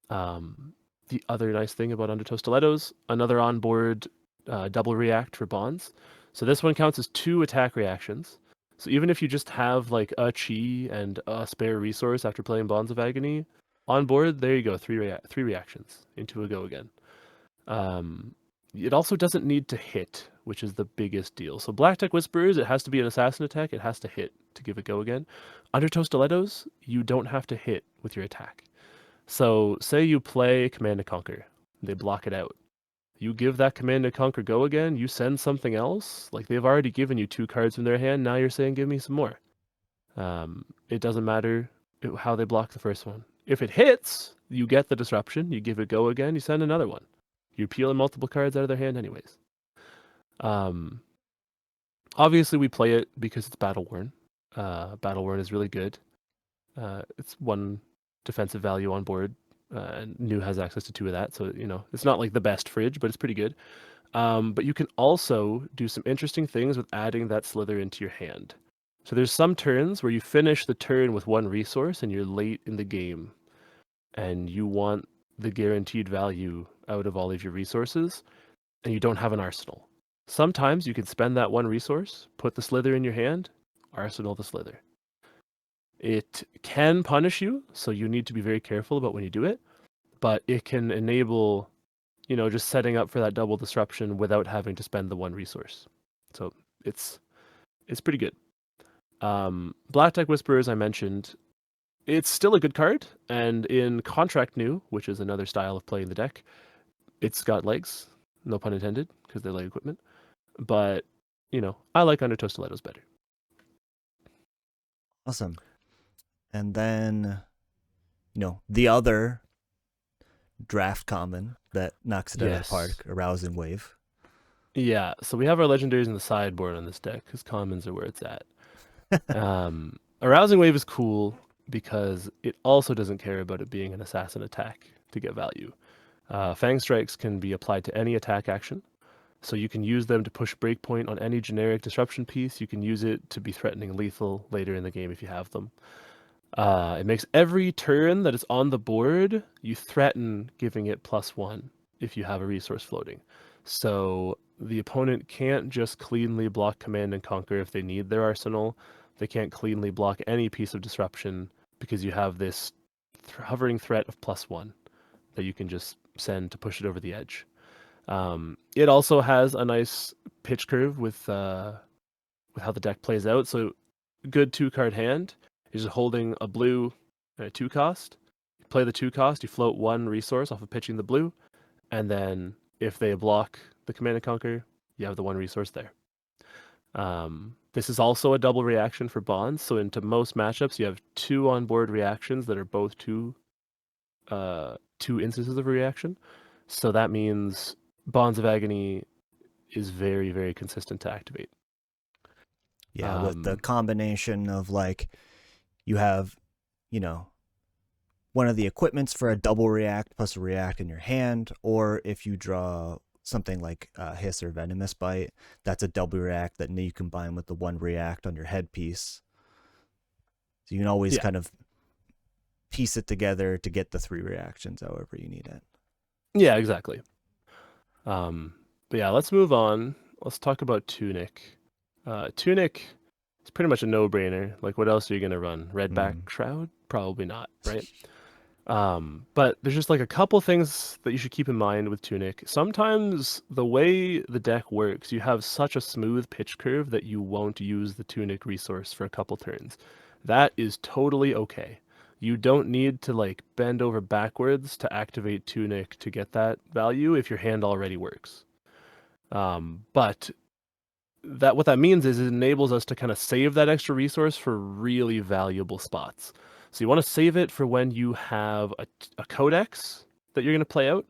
Speaker 1: The other nice thing about Undertow Stilettos, another onboard double react for bonds. So this one counts as 2 attack reactions. So even if you just have like a chi and a spare resource after playing Bonds of Agony on board, there you go, 3 reactions into a go again. It also doesn't need to hit, which is the biggest deal. So Black Tech Whisperers, it has to be an assassin attack. It has to hit to give it go again. Undertow Stilettos, you don't have to hit with your attack. So say you play Command and Conquer. They block it out. You give that Command and Conquer go again, you send something else. Like they've already given you 2 cards from their hand. Now you're saying, give me some more. It doesn't matter how they block the first one. If it hits, you get the disruption. You give it go again. You send another one. You're peeling multiple cards out of their hand anyways. Obviously, we play it because it's Battle Worn. Battle Worn is really good. It's 1 defensive value on board, and new has access to 2 of that. So, it's not like the best fridge, but it's pretty good. But you can also do some interesting things with adding that Slither into your hand. So there's some turns where you finish the turn with 1 resource and you're late in the game and you want the guaranteed value out of all of your resources and you don't have an arsenal. Sometimes you can spend that 1 resource, put the Slither in your hand, arsenal the Slither. It can punish you, so you need to be very careful about when you do it, but it can enable, just setting up for that double disruption without having to spend the 1 resource. So it's pretty good. Black Tech Whisperers, I mentioned, it's still a good card, and in Contract New, which is another style of play in the deck, it's got legs, no pun intended, because they're leg equipment. But, I like Undertow Stilettos better.
Speaker 2: Awesome. And then, the other draft common that knocks it out of the park,
Speaker 1: Yes.
Speaker 2: Arousing Wave.
Speaker 1: Yeah, so we have our legendaries in the sideboard on this deck, because commons are where it's at. Arousing Wave is cool because it also doesn't care about it being an assassin attack to get value. Fang Strikes can be applied to any attack action, so you can use them to push breakpoint on any generic disruption piece. You can use it to be threatening lethal later in the game if you have them. It makes every turn that is on the board, you threaten giving it +1 if you have a resource floating. So the opponent can't just cleanly block Command and Conquer if they need their arsenal. They can't cleanly block any piece of disruption because you have this hovering threat of +1 that you can just send to push it over the edge. It also has a nice pitch curve with how the deck plays out. So good 2-card hand is just holding a blue and a 2-cost. play the 2 cost, you float 1 resource off of pitching the blue, and then if they block the Command and Conquer, you have the 1 resource there. This is also a double reaction for bonds, so into most matchups you have 2 onboard reactions that are both 2 instances of a reaction. So that means Bonds of Agony is very, very consistent to activate.
Speaker 2: Yeah, with the combination of like you have, you know, one of the equipments for a double react plus a react in your hand, or if you draw something like Hiss or Venomous Bite, that's a double react that you combine with the 1 react on your headpiece. So you can always kind of piece it together to get the 3 reactions however you need it.
Speaker 1: Yeah, exactly. But yeah, let's move on. Let's talk about Tunic. Tunic is pretty much a no-brainer. Like, what else are you going to run? Redback Shroud? Probably not, right? But there's just like a couple things that you should keep in mind with Tunic. Sometimes the way the deck works, you have such a smooth pitch curve that you won't use the Tunic resource for a couple turns. That is totally okay. You don't need to like bend over backwards to activate Tunic to get that value if your hand already works. But what that means is it enables us to kind of save that extra resource for really valuable spots. So you want to save it for when you have a Codex that you're going to play out,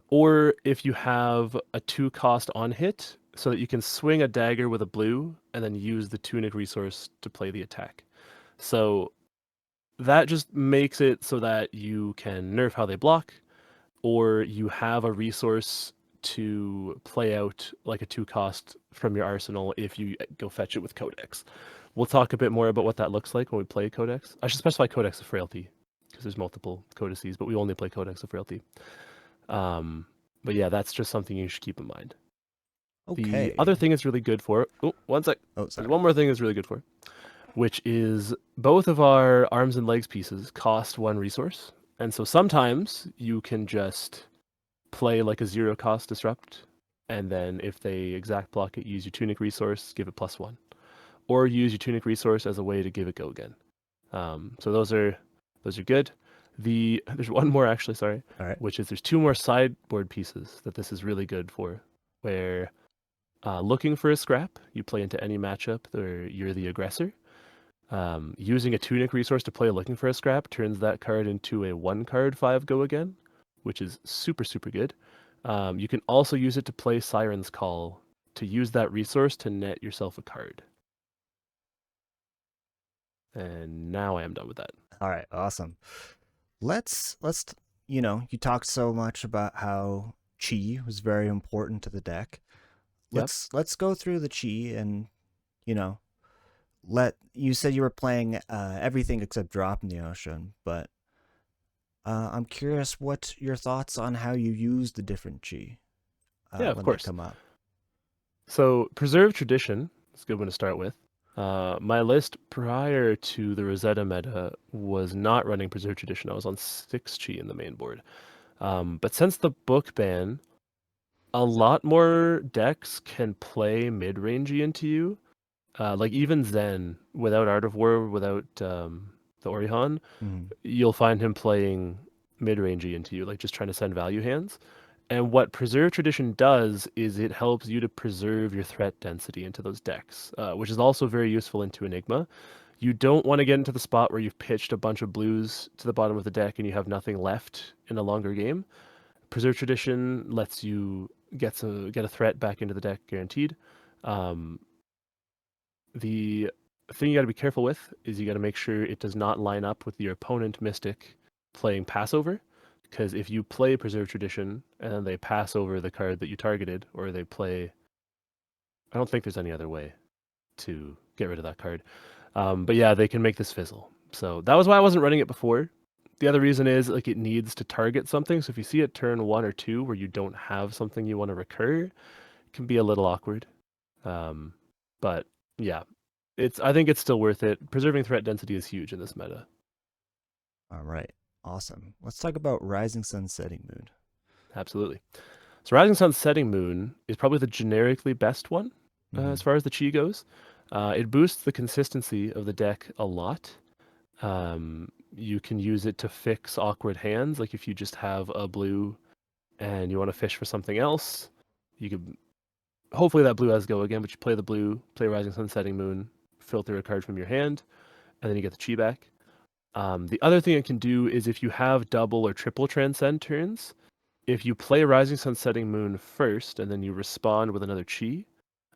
Speaker 1: or if you have a 2 cost on hit, so that you can swing a dagger with a blue and then use the Tunic resource to play the attack. So that just makes it so that you can nerf how they block, or you have a resource to play out like a 2 cost from your arsenal if you go fetch it with Codex. We'll talk a bit more about what that looks like when we play Codex. I should specify Codex of Frailty, because there's multiple codices, but we only play Codex of Frailty. But yeah, that's just something you should keep in mind.
Speaker 2: Okay.
Speaker 1: The other thing is really good for... Oh, one sec.
Speaker 2: Oh, sorry.
Speaker 1: There's one more thing is really good for, which is both of our arms and legs pieces cost 1 resource. And so sometimes you can just play like a 0 cost disrupt, and then if they exact block it, use your Tunic resource, give it +1. Or use your Tunic resource as a way to give it go again. So those are good. There's one more actually, sorry.
Speaker 2: All right.
Speaker 1: Which is there's 2 more sideboard pieces that this is really good for, where looking for a scrap, you play into any matchup where you're the aggressor. Using a Tunic resource to play looking for a scrap turns that card into a 1-card 5 go again, which is super, super good. You can also use it to play Siren's Call, to use that resource to net yourself a card. And now I am done with that.
Speaker 2: All right, awesome. Let's you talked so much about how chi was very important to the deck. Let's go through the chi and you said you were playing everything except Drop in the Ocean, but I'm curious what your thoughts on how you use the different chi
Speaker 1: of course.
Speaker 2: they come up.
Speaker 1: So Preserve Tradition is a good one to start with. My list prior to the Rosetta meta was not running Preserve Tradition. I was on 6 chi in the main board. But since the book ban, a lot more decks can play mid-rangey into you. Like even Zen, without Art of War, without the Orihan, you'll find him playing mid-rangey into you, like just trying to send value hands. And what Preserve Tradition does is it helps you to preserve your threat density into those decks, which is also very useful into Enigma. You don't want to get into the spot where you've pitched a bunch of blues to the bottom of the deck and you have nothing left in a longer game. Preserve Tradition lets you get a threat back into the deck guaranteed. The thing you got to be careful with is you got to make sure it does not line up with your opponent Mystic playing Passover. Because if you play Preserve Tradition and then they pass over the card that you targeted, or they play... I don't think there's any other way to get rid of that card. But yeah, they can make this fizzle. So that was why I wasn't running it before. The other reason is like it needs to target something. So if you see it turn 1 or 2 where you don't have something you want to recur, it can be a little awkward. But yeah, I think it's still worth it. Preserving threat density is huge in this meta.
Speaker 2: All right. Awesome. Let's talk about Rising Sun, Setting Moon.
Speaker 1: Absolutely. So Rising Sun, Setting Moon is probably the generically best one as far as the chi goes. It boosts the consistency of the deck a lot. You can use it to fix awkward hands. Like if you just have a blue and you want to fish for something else, you could. Hopefully that blue has go again, but you play the blue, play Rising Sun, Setting Moon, filter a card from your hand, and then you get the chi back. The other thing it can do is if you have double or triple transcend turns, if you play Rising Sun, Setting Moon first and then you respond with another chi,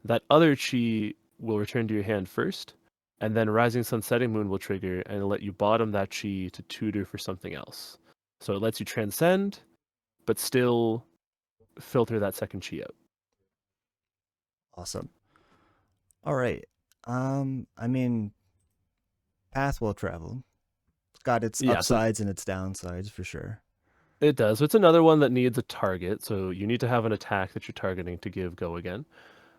Speaker 1: that other chi will return to your hand first, and then Rising Sun, Setting Moon will trigger and it'll let you bottom that chi to tutor for something else. So it lets you transcend, but still filter that second chi out.
Speaker 2: Awesome. All right. I mean, path well traveled. It's got its
Speaker 1: Yeah, so
Speaker 2: upsides and its downsides for sure.
Speaker 1: it does. So it's another one that needs a target. So you need to have an attack that you're targeting to give go again.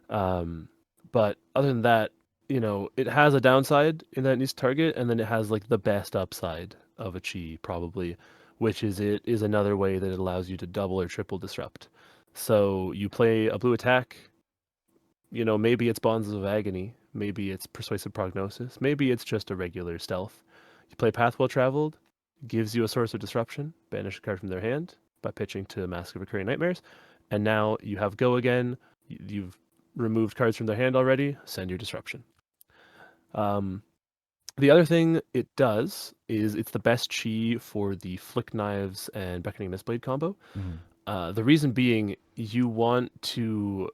Speaker 1: But other than that, it has a downside in that it needs to target, and then it has like the best upside of a chi probably, which is it is another way that it allows you to double or triple disrupt. So you play a blue attack, maybe it's Bonds of Agony, maybe it's Persuasive Prognosis, maybe it's just a regular stealth. You play Path Well Traveled, gives you a source of disruption, banish a card from their hand by pitching to Mask of Recurring Nightmares, and now you have go again. You've removed cards from their hand already, send your disruption. The other thing it does is it's the best chi for the Flick Knives and Beckoning Mistblade combo. The reason being, you want to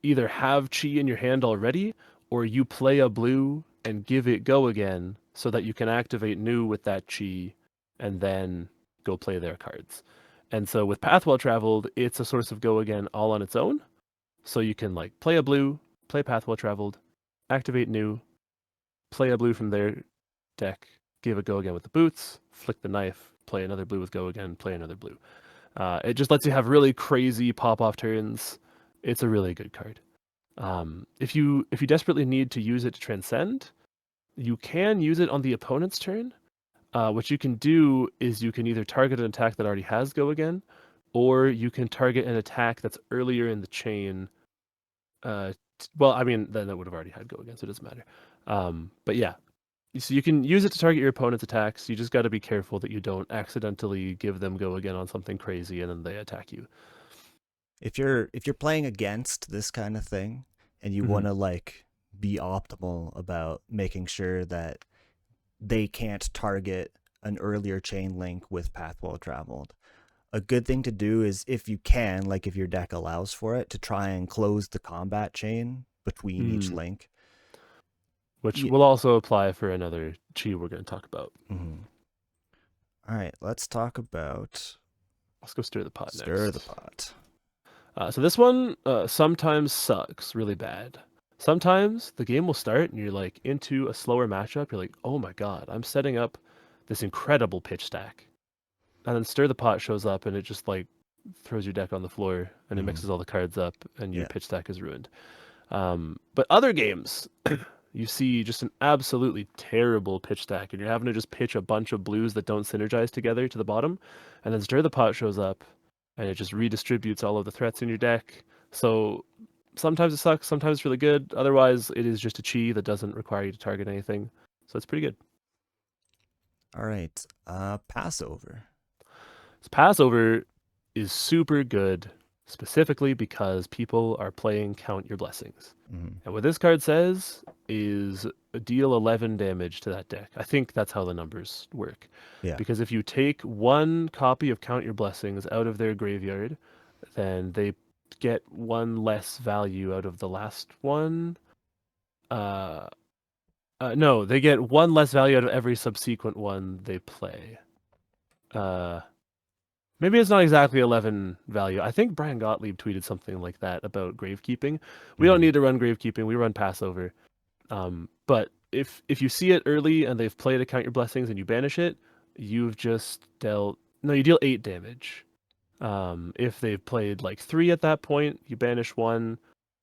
Speaker 1: either have chi in your hand already, or you play a blue and give it go again so that you can activate new with that chi and then go play their cards. And so with Path Well Traveled, it's a source of go again all on its own. So you can like play a blue, play Path Well Traveled, activate new, play a blue from their deck, give it go again with the boots, flick the knife, play another blue with go again, play another blue. It just lets you have really crazy pop-off turns. It's a really good card. If you desperately need to use it to transcend, you can use it on the opponent's turn. What you can do is you can either target an attack that already has go again, or you can target an attack that's earlier in the chain. Well, I mean, then that would have already had go again, so it doesn't matter. But yeah, so you can use it to target your opponent's attacks. You just got to be careful that you don't accidentally give them go again on something crazy and then they attack you.
Speaker 2: If you're playing against this kind of thing and you want to like be optimal about making sure that they can't target an earlier chain link with Path Well Traveled, a good thing to do is, if you can, like if your deck allows for it, to try and close the combat chain between each link.
Speaker 1: Which will also apply for another chi we're going to talk about.
Speaker 2: All right, let's talk about...
Speaker 1: Let's go Stir the Pot next.
Speaker 2: Stir the Pot.
Speaker 1: So this one sometimes sucks really bad. Sometimes the game will start and you're like into a slower matchup. You're like, oh my god, I'm setting up this incredible pitch stack. And then Stir the Pot shows up and it just like throws your deck on the floor and it mixes all the cards up and your pitch stack is ruined. But other games, you see just an absolutely terrible pitch stack and you're having to just pitch a bunch of blues that don't synergize together to the bottom. And then Stir the Pot shows up and it just redistributes all of the threats in your deck. So sometimes it sucks, sometimes it's really good. Otherwise, it is just a chi that doesn't require you to target anything. So it's pretty good.
Speaker 2: All right, Passover.
Speaker 1: So Passover is super good, specifically because people are playing Count Your Blessings. And what this card says is deal 11 damage to that deck. I think that's how the numbers work.
Speaker 2: Yeah.
Speaker 1: Because if you take one copy of Count Your Blessings out of their graveyard, then they get one less value out of the last one. No, they get one less value out of every subsequent one they play. Maybe it's not exactly 11 value. I think Brian Gottlieb tweeted something like that about gravekeeping. We don't need to run gravekeeping. We run Passover. But if you see it early and they've played a Count Your Blessings and you banish it, you've just dealt... No, you deal 8 damage. If they've played like 3 at that point, you banish 1.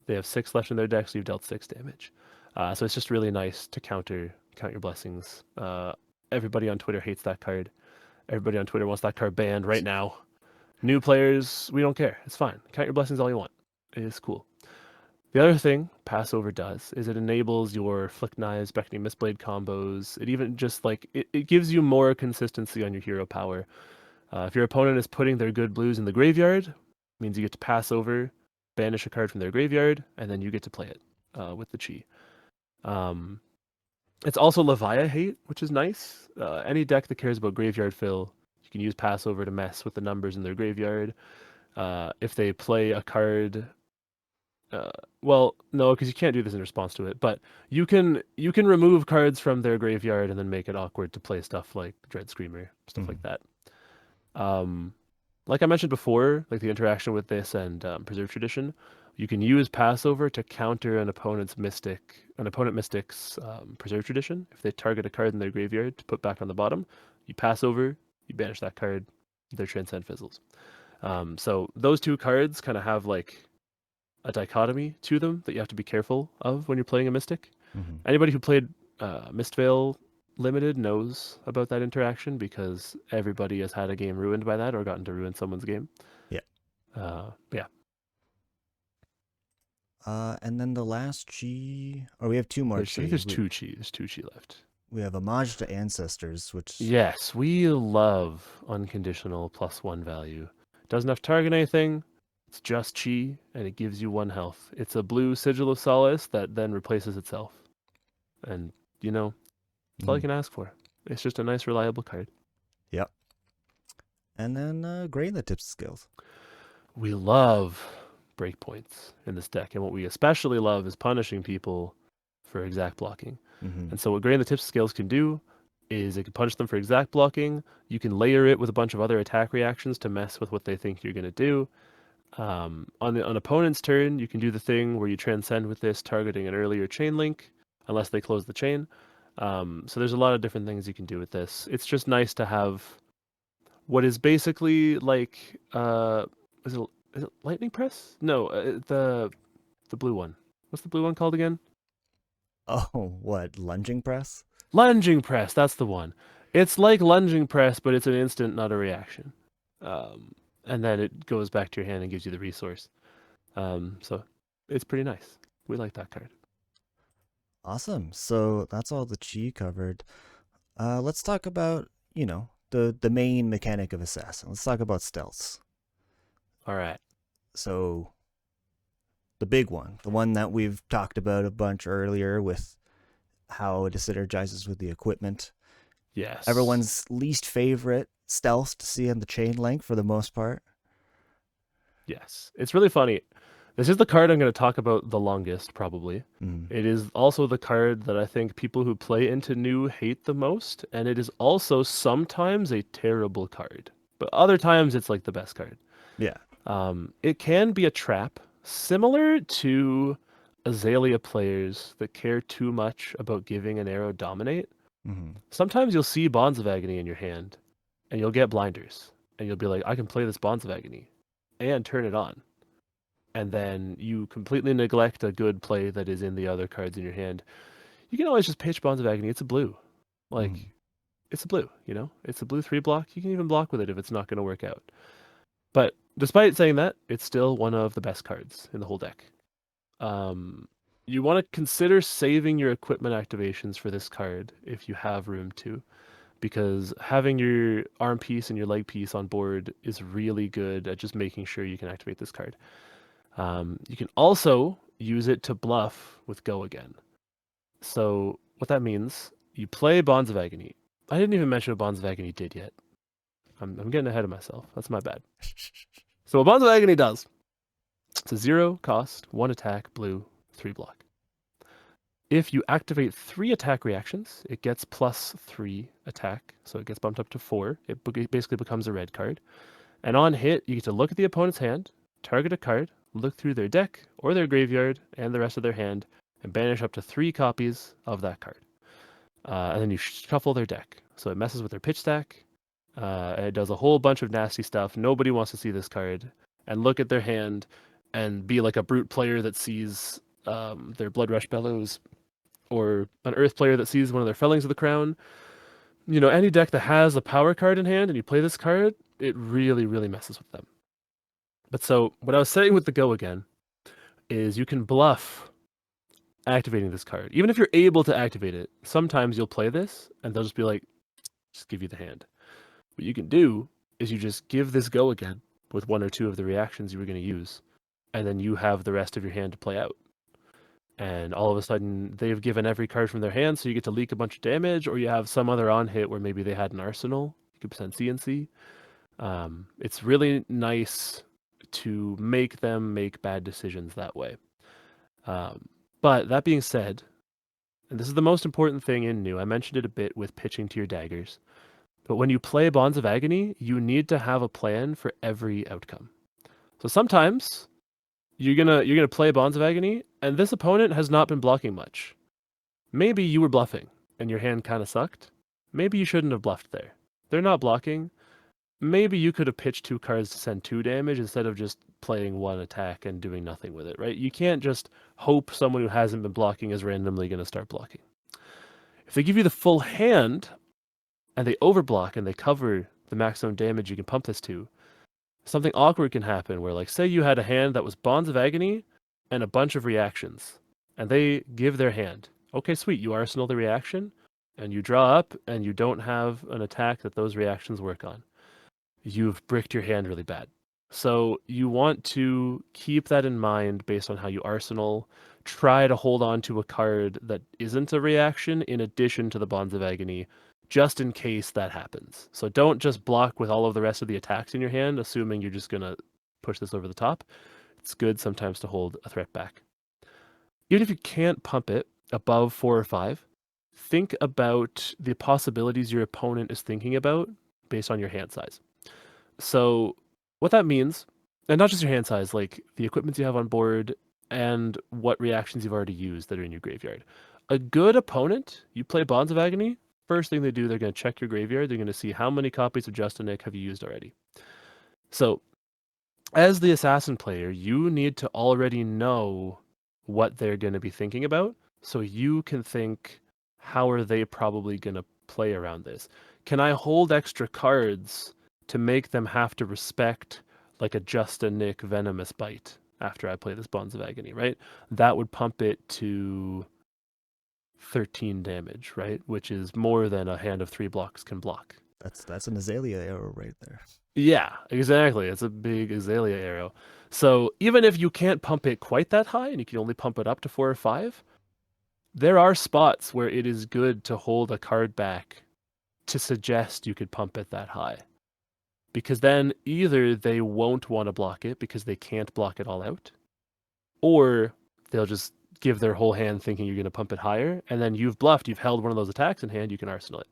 Speaker 1: They have 6 left in their deck, so you've dealt 6 damage. So it's just really nice to Count Your Blessings. Everybody on Twitter hates that card. Everybody on Twitter wants that card banned right now. New players, we don't care. It's fine. Count Your Blessings all you want. It's cool. The other thing Passover does is it enables your Flick Knives, Beckoning Mistblade combos. It even just like it gives you more consistency on your hero power. If your opponent is putting their good blues in the graveyard, it means you get to pass over, banish a card from their graveyard, and then you get to play it with the chi. It's also Levia hate, which is nice. Any deck that cares about graveyard fill, you can use Passover to mess with the numbers in their graveyard. If they play a card, well, no, because you can't do this in response to it. But you can remove cards from their graveyard and then make it awkward to play stuff like Dread Screamer, stuff like that. Like I mentioned before, like the interaction with this and Preserve Tradition, you can use Passover to counter an opponent mystic's Preserve Tradition. If they target a card in their graveyard to put back on the bottom, you pass over, you banish that card, their Transcend fizzles. So those two cards kind of have like a dichotomy to them that you have to be careful of when you're playing a Mystic. Anybody who played Mistveil Limited knows about that interaction because everybody has had a game ruined by that or gotten to ruin someone's game. Yeah.
Speaker 2: And then the last chi, or we have two more
Speaker 1: I
Speaker 2: chi.
Speaker 1: think there's two chi. There's two chi left.
Speaker 2: We have Homage to Ancestors, which
Speaker 1: Yes, we love unconditional +1 value. Doesn't have to target anything. It's just chi, and it gives you 1 health. It's a blue Sigil of Solace that then replaces itself. And, that's all you can ask for. It's just a nice, reliable card.
Speaker 2: Yep. And then Grain that tips the scales.
Speaker 1: We love breakpoints in this deck, and what we especially love is punishing people for exact blocking. And so what Grain the Tips Scales can do is it can punish them for exact blocking. You can layer it with a bunch of other attack reactions to mess with what they think you're going to do. On opponent's turn, you can do the thing where you transcend with this, targeting an earlier chain link, unless they close the chain. So there's a lot of different things you can do with this. It's just nice to have what is basically like, is it Lightning Press? No, the blue one. What's the blue one called again?
Speaker 2: Oh, what? Lunging Press?
Speaker 1: Lunging Press, that's the one. It's like Lunging Press, but it's an instant, not a reaction. And then it goes back to your hand and gives you the resource. So it's pretty nice. We like that card.
Speaker 2: Awesome. So that's all the chi covered. Let's talk about, the main mechanic of Assassin. Let's talk about stealths.
Speaker 1: All right.
Speaker 2: So the big one, the one that we've talked about a bunch earlier with how it synergizes with the equipment.
Speaker 1: Yes.
Speaker 2: Everyone's least favorite stealth to see on the chain link for the most part.
Speaker 1: Yes. It's really funny. This is the card I'm going to talk about the longest, probably. It is also the card that I think people who play into new hate the most, and it is also sometimes a terrible card. But other times it's like the best card.
Speaker 2: Yeah.
Speaker 1: It can be a trap, similar to Azalea players that care too much about giving an arrow dominate. Sometimes you'll see Bonds of Agony in your hand, and you'll get blinders, and you'll be like, I can play this Bonds of Agony, and turn it on. And then you completely neglect a good play that is in the other cards in your hand. You can always just pitch Bonds of Agony. It's a blue. It's a blue, It's a blue 3-block. You can even block with it if it's not going to work out. But despite saying that, it's still one of the best cards in the whole deck. You want to consider saving your equipment activations for this card if you have room to, because having your arm piece and your leg piece on board is really good at just making sure you can activate this card. You can also use it to bluff with Go Again. So what that means, you play Bonds of Agony. I didn't even mention what Bonds of Agony did yet. I'm getting ahead of myself. That's my bad. So what Bonds of Agony does, it's a 0 cost, 1 attack, blue, 3-block. If you activate 3 attack reactions, it gets +3 attack, so it gets bumped up to 4. It basically becomes a red card. And on hit, you get to look at the opponent's hand, target a card, look through their deck or their graveyard and the rest of their hand, and banish up to 3 copies of that card. And then you shuffle their deck. So it messes with their pitch stack. It does a whole bunch of nasty stuff. Nobody wants to see this card. And look at their hand and be like a brute player that sees their Blood Rush Bellows, or an Earth player that sees one of their Fellings of the Crown. Any deck that has a power card in hand and you play this card, it really, really messes with them. But so what I was saying with the Go Again is you can bluff activating this card. Even if you're able to activate it, sometimes you'll play this and they'll just be like, just give you the hand. What you can do is you just give this go again with one or two of the reactions you were going to use, and then you have the rest of your hand to play out. And all of a sudden, they've given every card from their hand, so you get to leak a bunch of damage, or you have some other on hit where maybe they had an arsenal. You could send CNC. It's really nice to make them make bad decisions that way. But that being said, and this is the most important thing in new, I mentioned it a bit with pitching to your daggers, but when you play Bonds of Agony, you need to have a plan for every outcome. So sometimes you're gonna play Bonds of Agony, and this opponent has not been blocking much. Maybe you were bluffing, and your hand kind of sucked. Maybe you shouldn't have bluffed there. They're not blocking. Maybe you could have pitched 2 cards to send 2 damage instead of just playing 1 attack and doing nothing with it, right? You can't just hope someone who hasn't been blocking is randomly going to start blocking. If they give you the full hand, and they overblock and they cover the maximum damage you can pump this to, something awkward can happen where, like, say you had a hand that was Bonds of Agony and a bunch of reactions, and they give their hand. Okay, sweet, you arsenal the reaction, and you draw up, and you don't have an attack that those reactions work on. You've bricked your hand really bad. So you want to keep that in mind based on how you arsenal. Try to hold on to a card that isn't a reaction in addition to the Bonds of Agony, just in case that happens. So don't just block with all of the rest of the attacks in your hand, assuming you're just going to push this over the top. It's good sometimes to hold a threat back. Even if you can't pump it above 4 or 5, think about the possibilities your opponent is thinking about based on your hand size. So what that means, and not just your hand size, like the equipment you have on board and what reactions you've already used that are in your graveyard. A good opponent, you play Bonds of Agony, first thing they do, they're going to check your graveyard. They're going to see how many copies of Just a Nick have you used already. So as the assassin player, you need to already know what they're going to be thinking about, so you can think, how are they probably going to play around this? Can I hold extra cards to make them have to respect like a Just a Nick Venomous Bite after I play this Bonds of Agony, right? That would pump it to 13 damage, right? Which is more than a hand of 3 blocks can block.
Speaker 2: That's an Azalea arrow right there.
Speaker 1: Yeah, exactly. It's a big Azalea arrow. So even if you can't pump it quite that high and you can only pump it up to 4 or 5, there are spots where it is good to hold a card back to suggest you could pump it that high. Because then either they won't want to block it because they can't block it all out, or they'll just give their whole hand thinking you're going to pump it higher, and then you've bluffed, you've held one of those attacks in hand, you can arsenal it.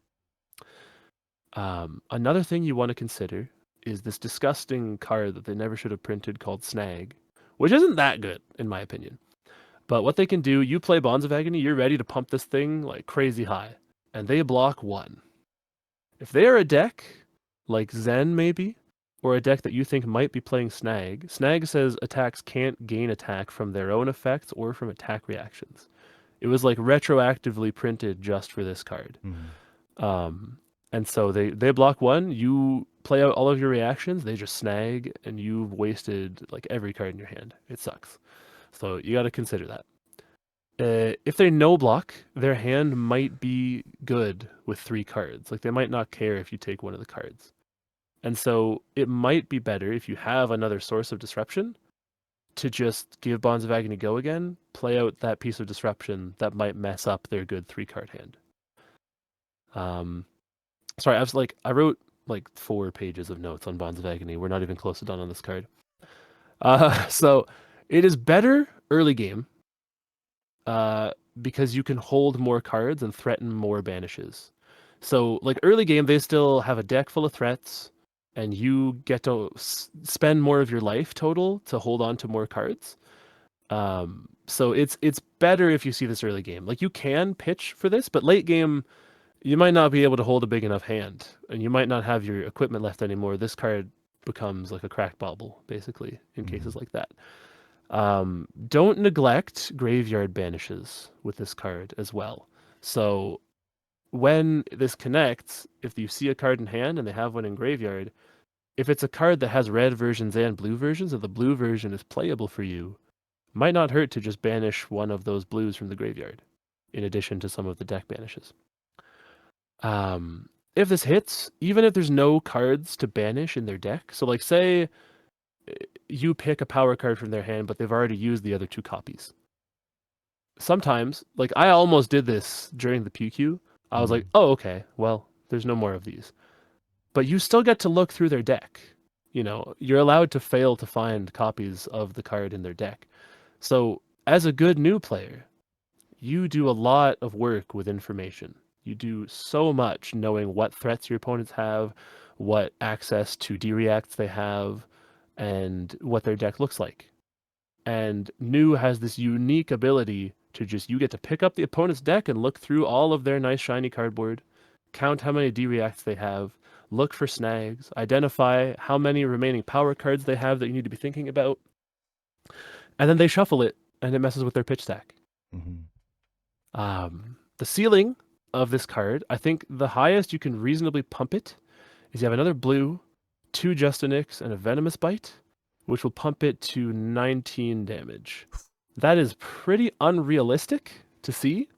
Speaker 1: Another thing you want to consider is this disgusting card that they never should have printed called Snag, which isn't that good, in my opinion. But what they can do, you play Bonds of Agony, you're ready to pump this thing like crazy high, and they block 1. If they are a deck like Zen maybe, or a deck that you think might be playing Snag, Snag says attacks can't gain attack from their own effects or from attack reactions. It was like retroactively printed just for this card.
Speaker 2: Mm-hmm.
Speaker 1: And so they block 1, you play out all of your reactions, they just snag, and you've wasted like every card in your hand. It sucks. So you got to consider that. If they no block, their hand might be good with 3 cards. Like they might not care if you take one of the cards. And so it might be better if you have another source of disruption to just give Bonds of Agony go again, play out that piece of disruption that might mess up their good 3-card hand. Sorry, I wrote like 4 pages of notes on Bonds of Agony. We're not even close to done on this card. So it is better early game because you can hold more cards and threaten more banishes. So like early game, they still have a deck full of threats, and you get to spend more of your life total to hold on to more cards. So it's better if you see this early game. Like you can pitch for this, but late game, you might not be able to hold a big enough hand, and you might not have your equipment left anymore. This card becomes like a crack bauble, basically, in cases like that. Don't neglect graveyard banishes with this card as well. So when this connects, if you see a card in hand and they have one in graveyard, if it's a card that has red versions and blue versions, if the blue version is playable for you, might not hurt to just banish one of those blues from the graveyard, in addition to some of the deck banishes. If this hits, even if there's no cards to banish in their deck, so like say you pick a power card from their hand, but they've already used the other 2 copies. Sometimes, like I almost did this during the PQ. I was like, oh, okay, well, there's no more of these. But you still get to look through their deck. You know, you're allowed to fail to find copies of the card in their deck. So, as a good new player, you do a lot of work with information. You do so much knowing what threats your opponents have, what access to D-reacts they have, and what their deck looks like. And new has this unique ability to just, you get to pick up the opponent's deck and look through all of their nice shiny cardboard, count how many D-reacts they have, look for snags, identify how many remaining power cards they have that you need to be thinking about, and then they shuffle it, and it messes with their pitch stack. The ceiling of this card, I think the highest you can reasonably pump it is you have another blue, 2 Justinics, and a Venomous Bite, which will pump it to 19 damage. That is pretty unrealistic to see,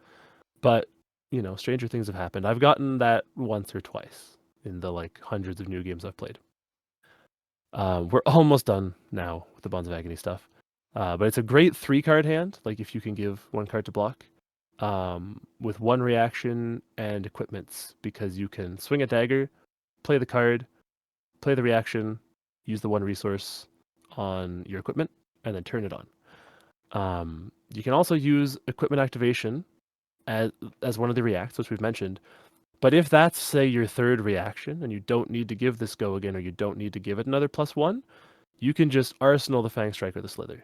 Speaker 1: but, you know, stranger things have happened. I've gotten that once or twice in the, like, hundreds of new games I've played. We're almost done now with the Bonds of Agony stuff. But it's a great 3-card hand, like if you can give 1 card to block, with 1 reaction and equipments, because you can swing a dagger, play the card, play the reaction, use the 1 resource on your equipment, and then turn it on. You can also use equipment activation as one of the reacts, which we've mentioned. But if that's, say, your 3rd reaction, and you don't need to give this go again, or you don't need to give it another +1, you can just arsenal the Fang Strike or the Slither.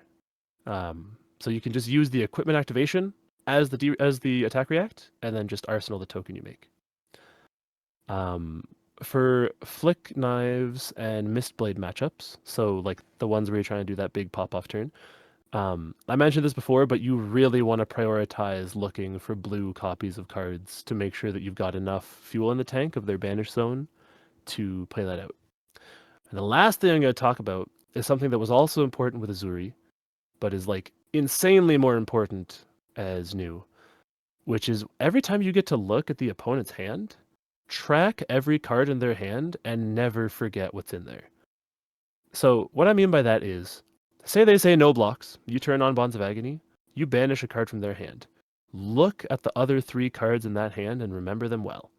Speaker 1: So you can just use the equipment activation as the attack react, and then just arsenal the token you make. For Flick Knives and Mistblade matchups, so like the ones where you're trying to do that big pop-off turn, I mentioned this before, but you really want to prioritize looking for blue copies of cards to make sure that you've got enough fuel in the tank of their banish zone to play that out. And the last thing I'm going to talk about is something that was also important with Azuri, but is like insanely more important as new, which is every time you get to look at the opponent's hand, track every card in their hand and never forget what's in there. So what I mean by that is, say they say no blocks, you turn on Bonds of Agony, you banish a card from their hand. Look at the other 3 cards in that hand and remember them well,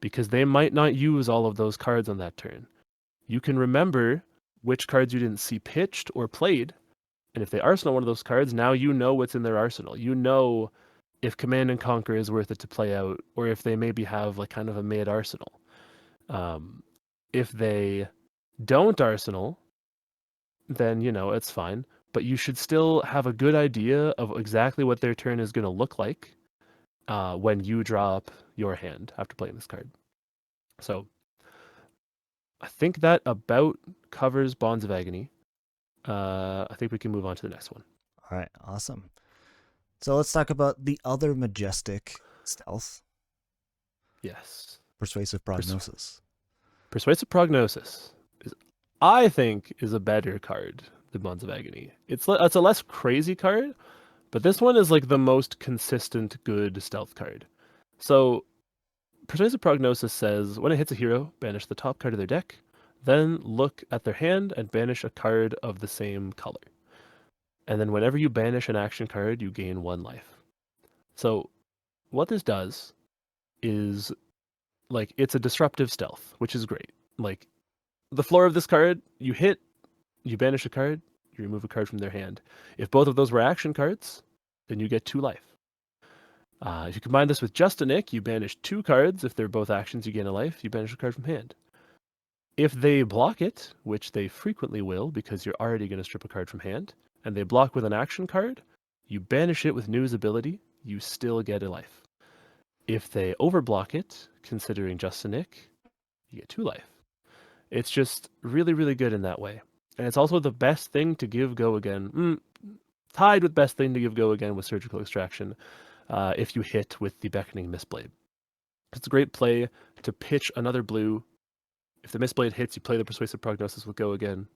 Speaker 1: because they might not use all of those cards on that turn. You can remember which cards you didn't see pitched or played, and if they arsenal one of those cards, now you know what's in their arsenal. You know if Command and Conquer is worth it to play out, or if they maybe have like kind of a mid arsenal. If they don't arsenal, then, you know, it's fine. But you should still have a good idea of exactly what their turn is going to look like when you draw up your hand after playing this card. So I think that about covers Bonds of Agony. I think we can move on to the next one.
Speaker 2: All right, awesome. So let's talk about the other majestic stealth.
Speaker 1: Yes.
Speaker 2: Persuasive Prognosis.
Speaker 1: Persuasive Prognosis I think is a better card than Bonds of Agony. It's a less crazy card, but this one is like the most consistent good stealth card. So Persuasive Prognosis says, when it hits a hero, banish the top card of their deck, then look at their hand and banish a card of the same color. And then whenever you banish an action card, you gain 1 life. So what this does is, like, it's a disruptive stealth, which is great. Like, the floor of this card, you hit, you banish a card, you remove a card from their hand. If both of those were action cards, then you get 2 life. If you combine this with Just a Nick, you banish 2 cards. If they're both actions, you gain a life. You banish a card from hand. If they block it, which they frequently will because you're already going to strip a card from hand, and they block with an action card, you banish it with New's ability, you still get a life. If they overblock it, considering Just a Nick, you get 2 life. It's just really, really good in that way. And it's also the best thing to give go again. Tied with best thing to give go again with Surgical Extraction. If you hit with the Beckoning Mistblade. It's a great play to pitch another blue. If the Mistblade hits, you play the Persuasive Prognosis with go again.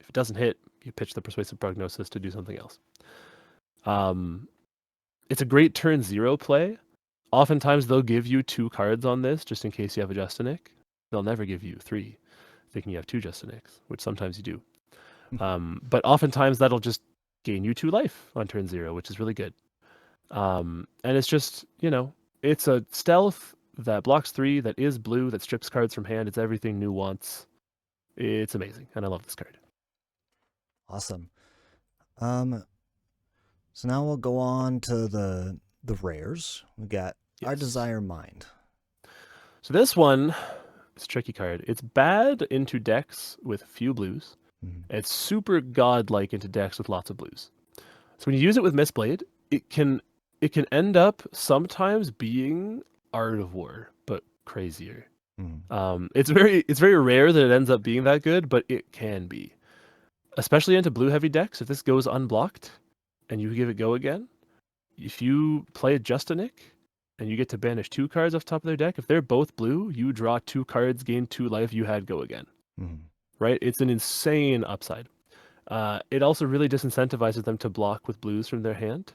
Speaker 1: If it doesn't hit, you pitch the Persuasive Prognosis to do something else. It's a great turn 0 play. Oftentimes they'll give you 2 cards on this just in case you have a Justinic. They'll never give you 3, thinking you have 2 Justinics, which sometimes you do. But oftentimes that'll just gain you 2 life on turn 0, which is really good. And it's just, it's a stealth that blocks 3, that is blue, that strips cards from hand. It's everything New wants. It's amazing, and I love this card.
Speaker 2: Awesome. So now we'll go on to the rares. We got Our Desire Mind.
Speaker 1: So this one is a tricky card. It's bad into decks with few blues. It's super godlike into decks with lots of blues. So when you use it with Mistblade, it can end up sometimes being Art of War, but crazier. It's very rare that it ends up being that good, but it can be. Especially into blue heavy decks, if this goes unblocked and you give it go again, if you play a Justinic and you get to banish 2 cards off top of their deck, if they're both blue, you draw 2 cards, gain 2 life, you had go again. Right? It's an insane upside. It also really disincentivizes them to block with blues from their hand,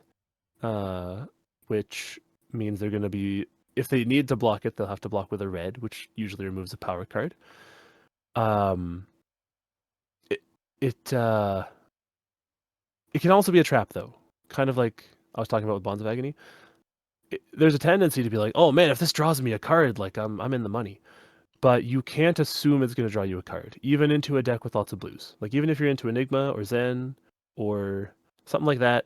Speaker 1: which means they're going to be, if they need to block it, they'll have to block with a red, which usually removes a power card. It can also be a trap, though. Kind of like I was talking about with Bonds of Agony. There's a tendency to be like, oh man, if this draws me a card, like I'm in the money. But you can't assume it's going to draw you a card, even into a deck with lots of blues. Like even if you're into Enigma or Zen or something like that,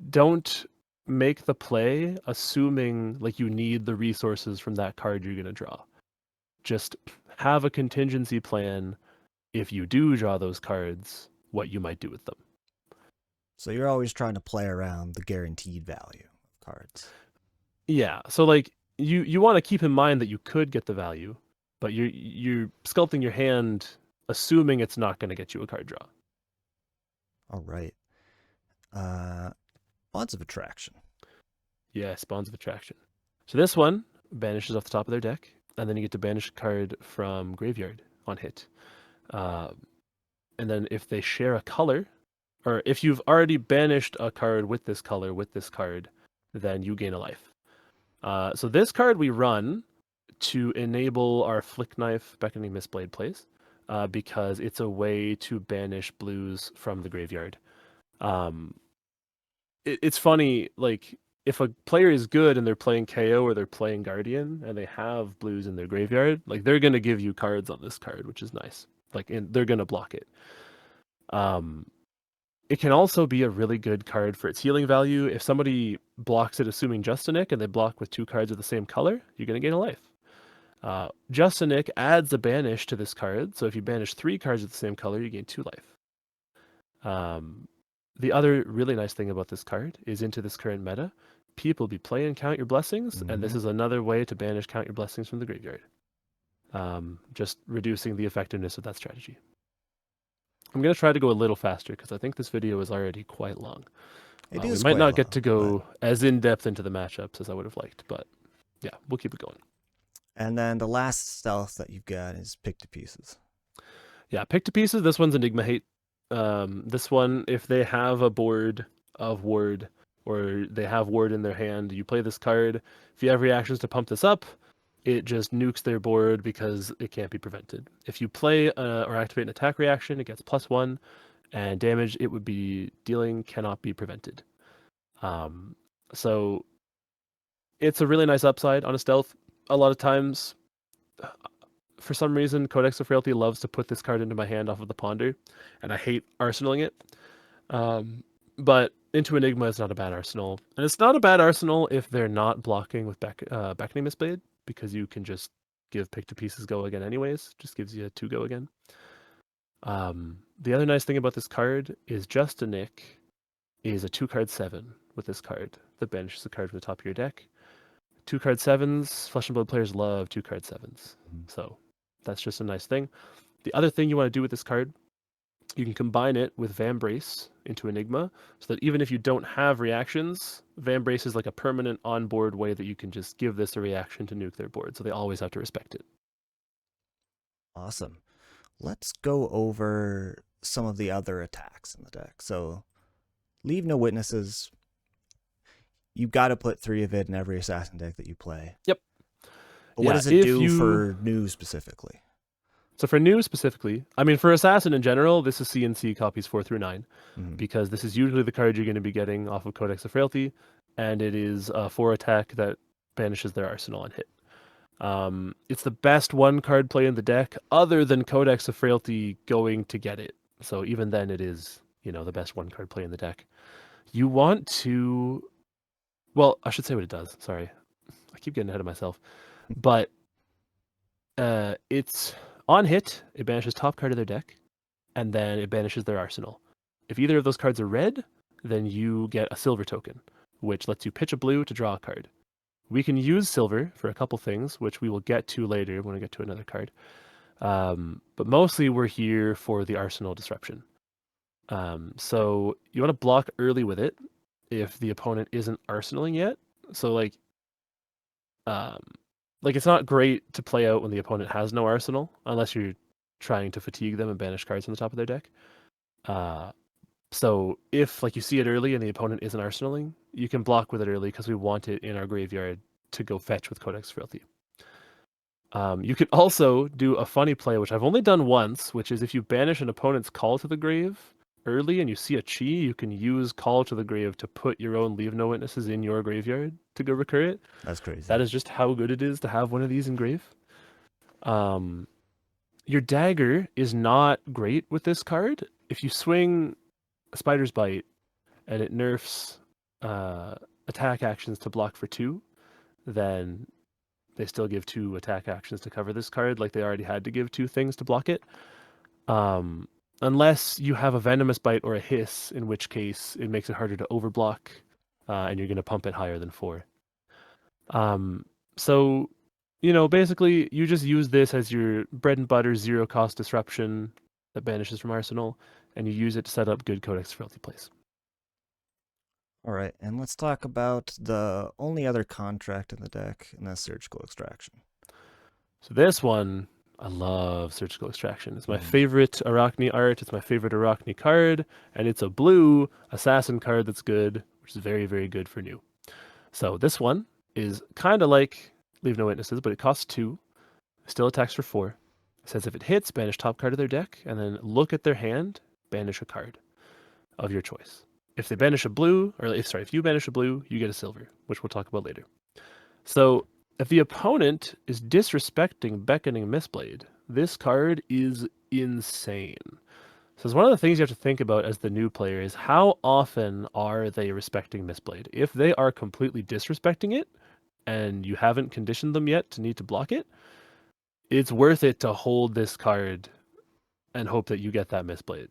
Speaker 1: don't make the play assuming like you need the resources from that card you're going to draw. Just have a contingency plan if you do draw those cards, what you might do with them.
Speaker 2: So you're always trying to play around the guaranteed value of cards.
Speaker 1: Yeah, so like you want to keep in mind that you could get the value, but you're sculpting your hand assuming it's not going to get you a card draw.
Speaker 2: All right. Bonds of Attraction.
Speaker 1: Yes, Bonds of Attraction. So this one banishes off the top of their deck, and then you get to banish a card from graveyard on hit. And then if they share a color, or if you've already banished a card with this color with this card, then you gain a life. So this card we run to enable our Flick Knife Beckoning Mistblade plays, because it's a way to banish blues from the graveyard. It's funny, like, if a player is good and they're playing KO or they're playing Guardian and they have blues in their graveyard, like, they're going to give you cards on this card, which is nice. Like, and they're going to block it. It can also be a really good card for its healing value. If somebody blocks it assuming Justinic and they block with 2 cards of the same color, you're going to gain a life. Justinic adds a banish to this card, so if you banish 3 cards of the same color, you gain 2 life. The other really nice thing about this card is into this current meta, people be playing Count Your Blessings, and this is another way to banish Count Your Blessings from the graveyard. Just reducing the effectiveness of that strategy. I'm going to try to go a little faster because I think this video is already quite long.
Speaker 2: It
Speaker 1: We
Speaker 2: is
Speaker 1: might
Speaker 2: quite
Speaker 1: not get
Speaker 2: long,
Speaker 1: to go as in-depth into the matchups as I would have liked, but yeah, we'll keep it going.
Speaker 2: And then the last stealth that you've got is Pick to Pieces.
Speaker 1: Yeah, Pick to Pieces. This one's Enigma hate. This one, if they have a board of Ward or they have Ward in their hand, you play this card. If you have reactions to pump this up, it just nukes their board because it can't be prevented. If you play or activate an attack reaction, it gets +1, and damage it would be dealing cannot be prevented. So it's a really nice upside on a stealth. A lot of times, for some reason, Codex of Frailty loves to put this card into my hand off of the Ponder, and I hate arsenaling it. But into Enigma is not a bad arsenal. And it's not a bad arsenal if they're not blocking with Beckoning Mistblade, because you can just give Pick to Pieces go again anyways. Just gives you a 2 go again. The other nice thing about this card is Justinic is a 2-card 7 with this card that banishes the card from the top of your deck. 2-card 7s, Flesh and Blood players love 2-card 7s. So that's just a nice thing. The other thing you want to do with this card, you can combine it with Vambrace into Enigma, so that even if you don't have reactions, Vambrace is like a permanent on-board way that you can just give this a reaction to nuke their board, so they always have to respect it.
Speaker 2: Awesome. Let's go over some of the other attacks in the deck. So Leave No Witnesses, you got to put 3 of it in every assassin deck that you play.
Speaker 1: Yep.
Speaker 2: But
Speaker 1: Yeah,
Speaker 2: what does it
Speaker 1: if
Speaker 2: do
Speaker 1: you-
Speaker 2: for new specifically?
Speaker 1: So for new specifically, I mean, for Assassin in general, this is CNC copies 4 through 9, because this is usually the card you're going to be getting off of Codex of Frailty, and it is a 4 attack that banishes their arsenal on hit. It's the best 1 card play in the deck, other than Codex of Frailty going to get it. So even then, it is, the best 1 card play in the deck. You want to, well, I should say what it does. Sorry, I keep getting ahead of myself, but it's on hit, it banishes top card of their deck, and then it banishes their arsenal. If either of those cards are red, then you get a silver token, which lets you pitch a blue to draw a card. We can use silver for a couple things, which we will get to later when we get to another card. But mostly we're here for the arsenal disruption. So you want to block early with it if the opponent isn't arsenaling yet. So it's not great to play out when the opponent has no arsenal, unless you're trying to fatigue them and banish cards from the top of their deck. So if you see it early and the opponent isn't arsenaling, you can block with it early because we want it in our graveyard to go fetch with Codex Frailty. You could also do a funny play, which I've only done once, which is if you banish an opponent's Call to the Grave early and you see a chi, you can use Call to the Grave to put your own Leave No Witnesses in your graveyard to go recur it.
Speaker 2: That's crazy.
Speaker 1: That is just how good it is to have one of these engrave. Your dagger is not great with this card. If you swing a Spider's Bite and it nerfs attack actions to block for 2, then they still give 2 attack actions to cover this card, like they already had to give 2 things to block it. Unless you have a Venomous Bite or a Hiss, in which case it makes it harder to overblock, and you're going to pump it higher than 4. So, basically you just use this as your bread and butter 0-cost disruption that banishes from Arsenal, and you use it to set up good Codex Frailty plays.
Speaker 2: All right, and let's talk about the only other contract in the deck, and that's Surgical Extraction.
Speaker 1: So this one, I love Surgical Extraction. It's my favorite Arachne art. It's my favorite Arachne card, and it's a blue assassin card that's good, which is very, very good for new. So this one is kind of like Leave No Witnesses, but it costs 2. Still attacks for 4. It says if it hits, banish top card of their deck, and then look at their hand, banish a card of your choice. If they banish a blue, if you banish a blue, you get a silver, which we'll talk about later. So if the opponent is disrespecting Beckoning Mistblade, this card is insane. So it's one of the things you have to think about as the new player is how often are they respecting Mistblade? If they are completely disrespecting it, and you haven't conditioned them yet to need to block it, it's worth it to hold this card and hope that you get that Mistblade.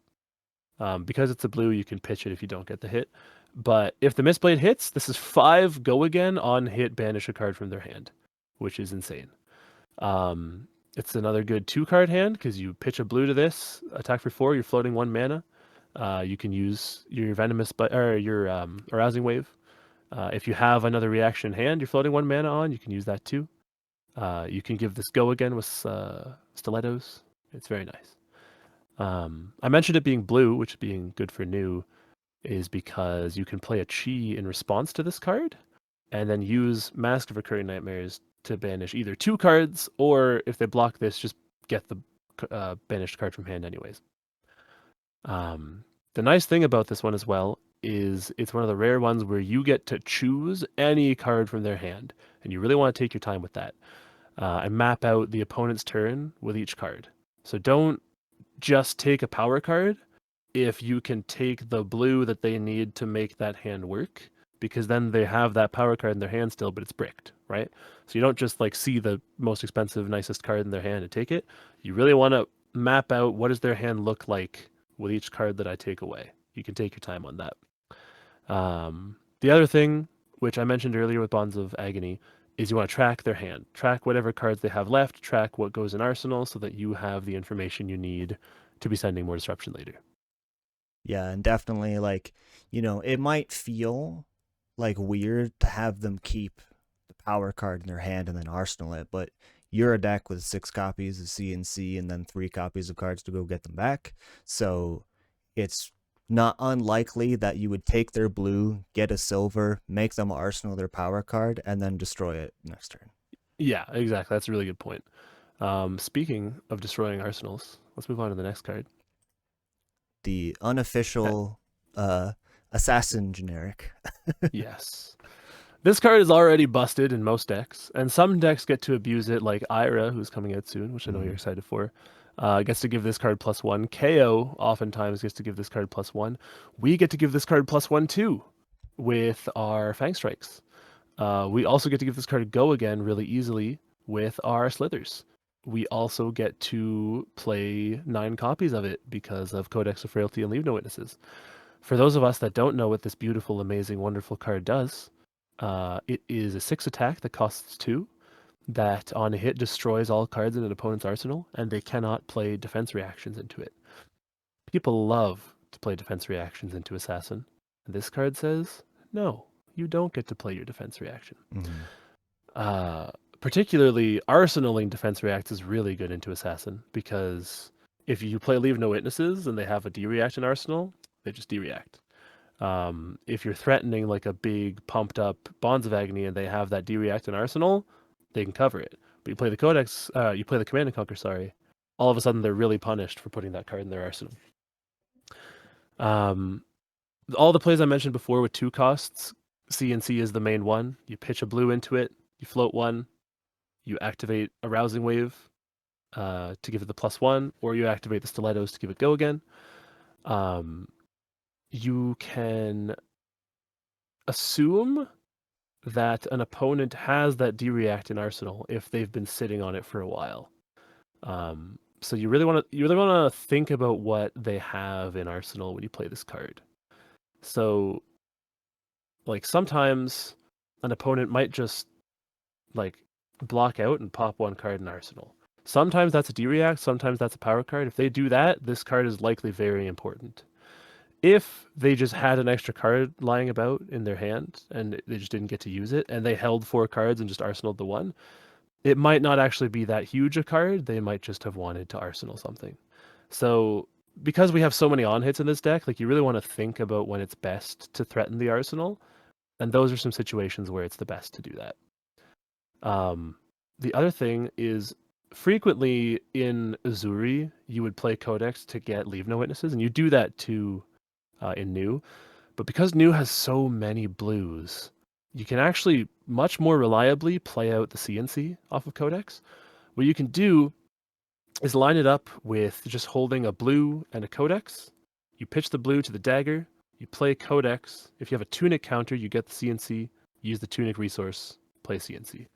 Speaker 1: Because it's a blue, you can pitch it if you don't get the hit. But if the Mistblade hits, this is 5 go again on hit, banish a card from their hand, which is insane. It's another good 2-card hand because you pitch a blue to this, attack for 4, you're floating 1 mana. You can use your your Arousing Wave. If you have another reaction hand you're floating 1 mana on, you can use that too. You can give this go again with Stilettos. It's very nice. I mentioned it being blue, which being good for new, is because you can play a chi in response to this card, and then use Mask of Recurring Nightmares to banish either 2 cards, or if they block this, just get the banished card from hand anyways. The nice thing about this one as well is it's one of the rare ones where you get to choose any card from their hand, and you really want to take your time with that. And map out the opponent's turn with each card. So don't just take a power card if you can take the blue that they need to make that hand work, because then they have that power card in their hand still, but it's bricked, right? So you don't just see the most expensive, nicest card in their hand and take it. You really want to map out what does their hand look like with each card that I take away. You can take your time on that. The other thing, which I mentioned earlier with Bonds of Agony, is you want to track their hand. Track whatever cards they have left, track what goes in Arsenal so that you have the information you need to be sending more disruption later.
Speaker 2: Yeah, and definitely, it might feel weird to have them keep the power card in their hand and then arsenal it, but you're a deck with 6 copies of CNC and then 3 copies of cards to go get them back. So it's not unlikely that you would take their blue, get a silver, make them arsenal their power card, and then destroy it next turn.
Speaker 1: Yeah, exactly. That's a really good point. Speaking of destroying arsenals, let's move on to the next card.
Speaker 2: The unofficial assassin generic.
Speaker 1: Yes. This card is already busted in most decks, and some decks get to abuse it, like Ira, who's coming out soon, which I know you're excited for. Gets to give this card +1. Kayo oftentimes gets to give this card +1. We get to give this card +1 too with our Fang Strikes. We also get to give this card Go Again really easily with our Slithers. We also get to play 9 copies of it because of Codex of Frailty and Leave No Witnesses. For those of us that don't know what this beautiful, amazing, wonderful card does, it is a 6 attack that costs 2, that on a hit destroys all cards in an opponent's arsenal, and they cannot play defense reactions into it. People love to play defense reactions into Assassin, and this card says, no, you don't get to play your defense reaction. Particularly, arsenaling defense reacts is really good into Assassin, because if you play Leave No Witnesses and they have a D-react in arsenal, they just D-react. If you're threatening like a big pumped up Bonds of Agony and they have that D-react in arsenal, they can cover it. But you play the Codex, you play the Command and Conquer, sorry, all of a sudden they're really punished for putting that card in their arsenal. All the plays I mentioned before with 2 costs, CNC is the main one. You pitch a blue into it, you float 1, you activate a Rousing Wave to give it the +1, or you activate the Stilettos to give it Go Again. You can assume that an opponent has that D-react in arsenal if they've been sitting on it for a while. So you really want to think about what they have in arsenal when you play this card. So, like, sometimes an opponent might just like block out and pop 1 card in arsenal. Sometimes that's a D-react, sometimes that's a power card. If they do that, this card is likely very important. If they just had an extra card lying about in their hand and they just didn't get to use it, and they held 4 cards and just arsenaled the 1, it might not actually be that huge a card. They might just have wanted to arsenal something. So because we have so many on-hits in this deck, like, you really want to think about when it's best to threaten the arsenal, and those are some situations where it's the best to do that. The other thing is, frequently in Uzuri, you would play Codex to get Leave No Witnesses, and you do that too in New. But because New has so many blues, you can actually much more reliably play out the CNC off of Codex. What you can do is line it up with just holding a blue and a Codex. You pitch the blue to the dagger, you play Codex. If you have a Tunic counter, you get the CNC, use the Tunic resource, play CNC.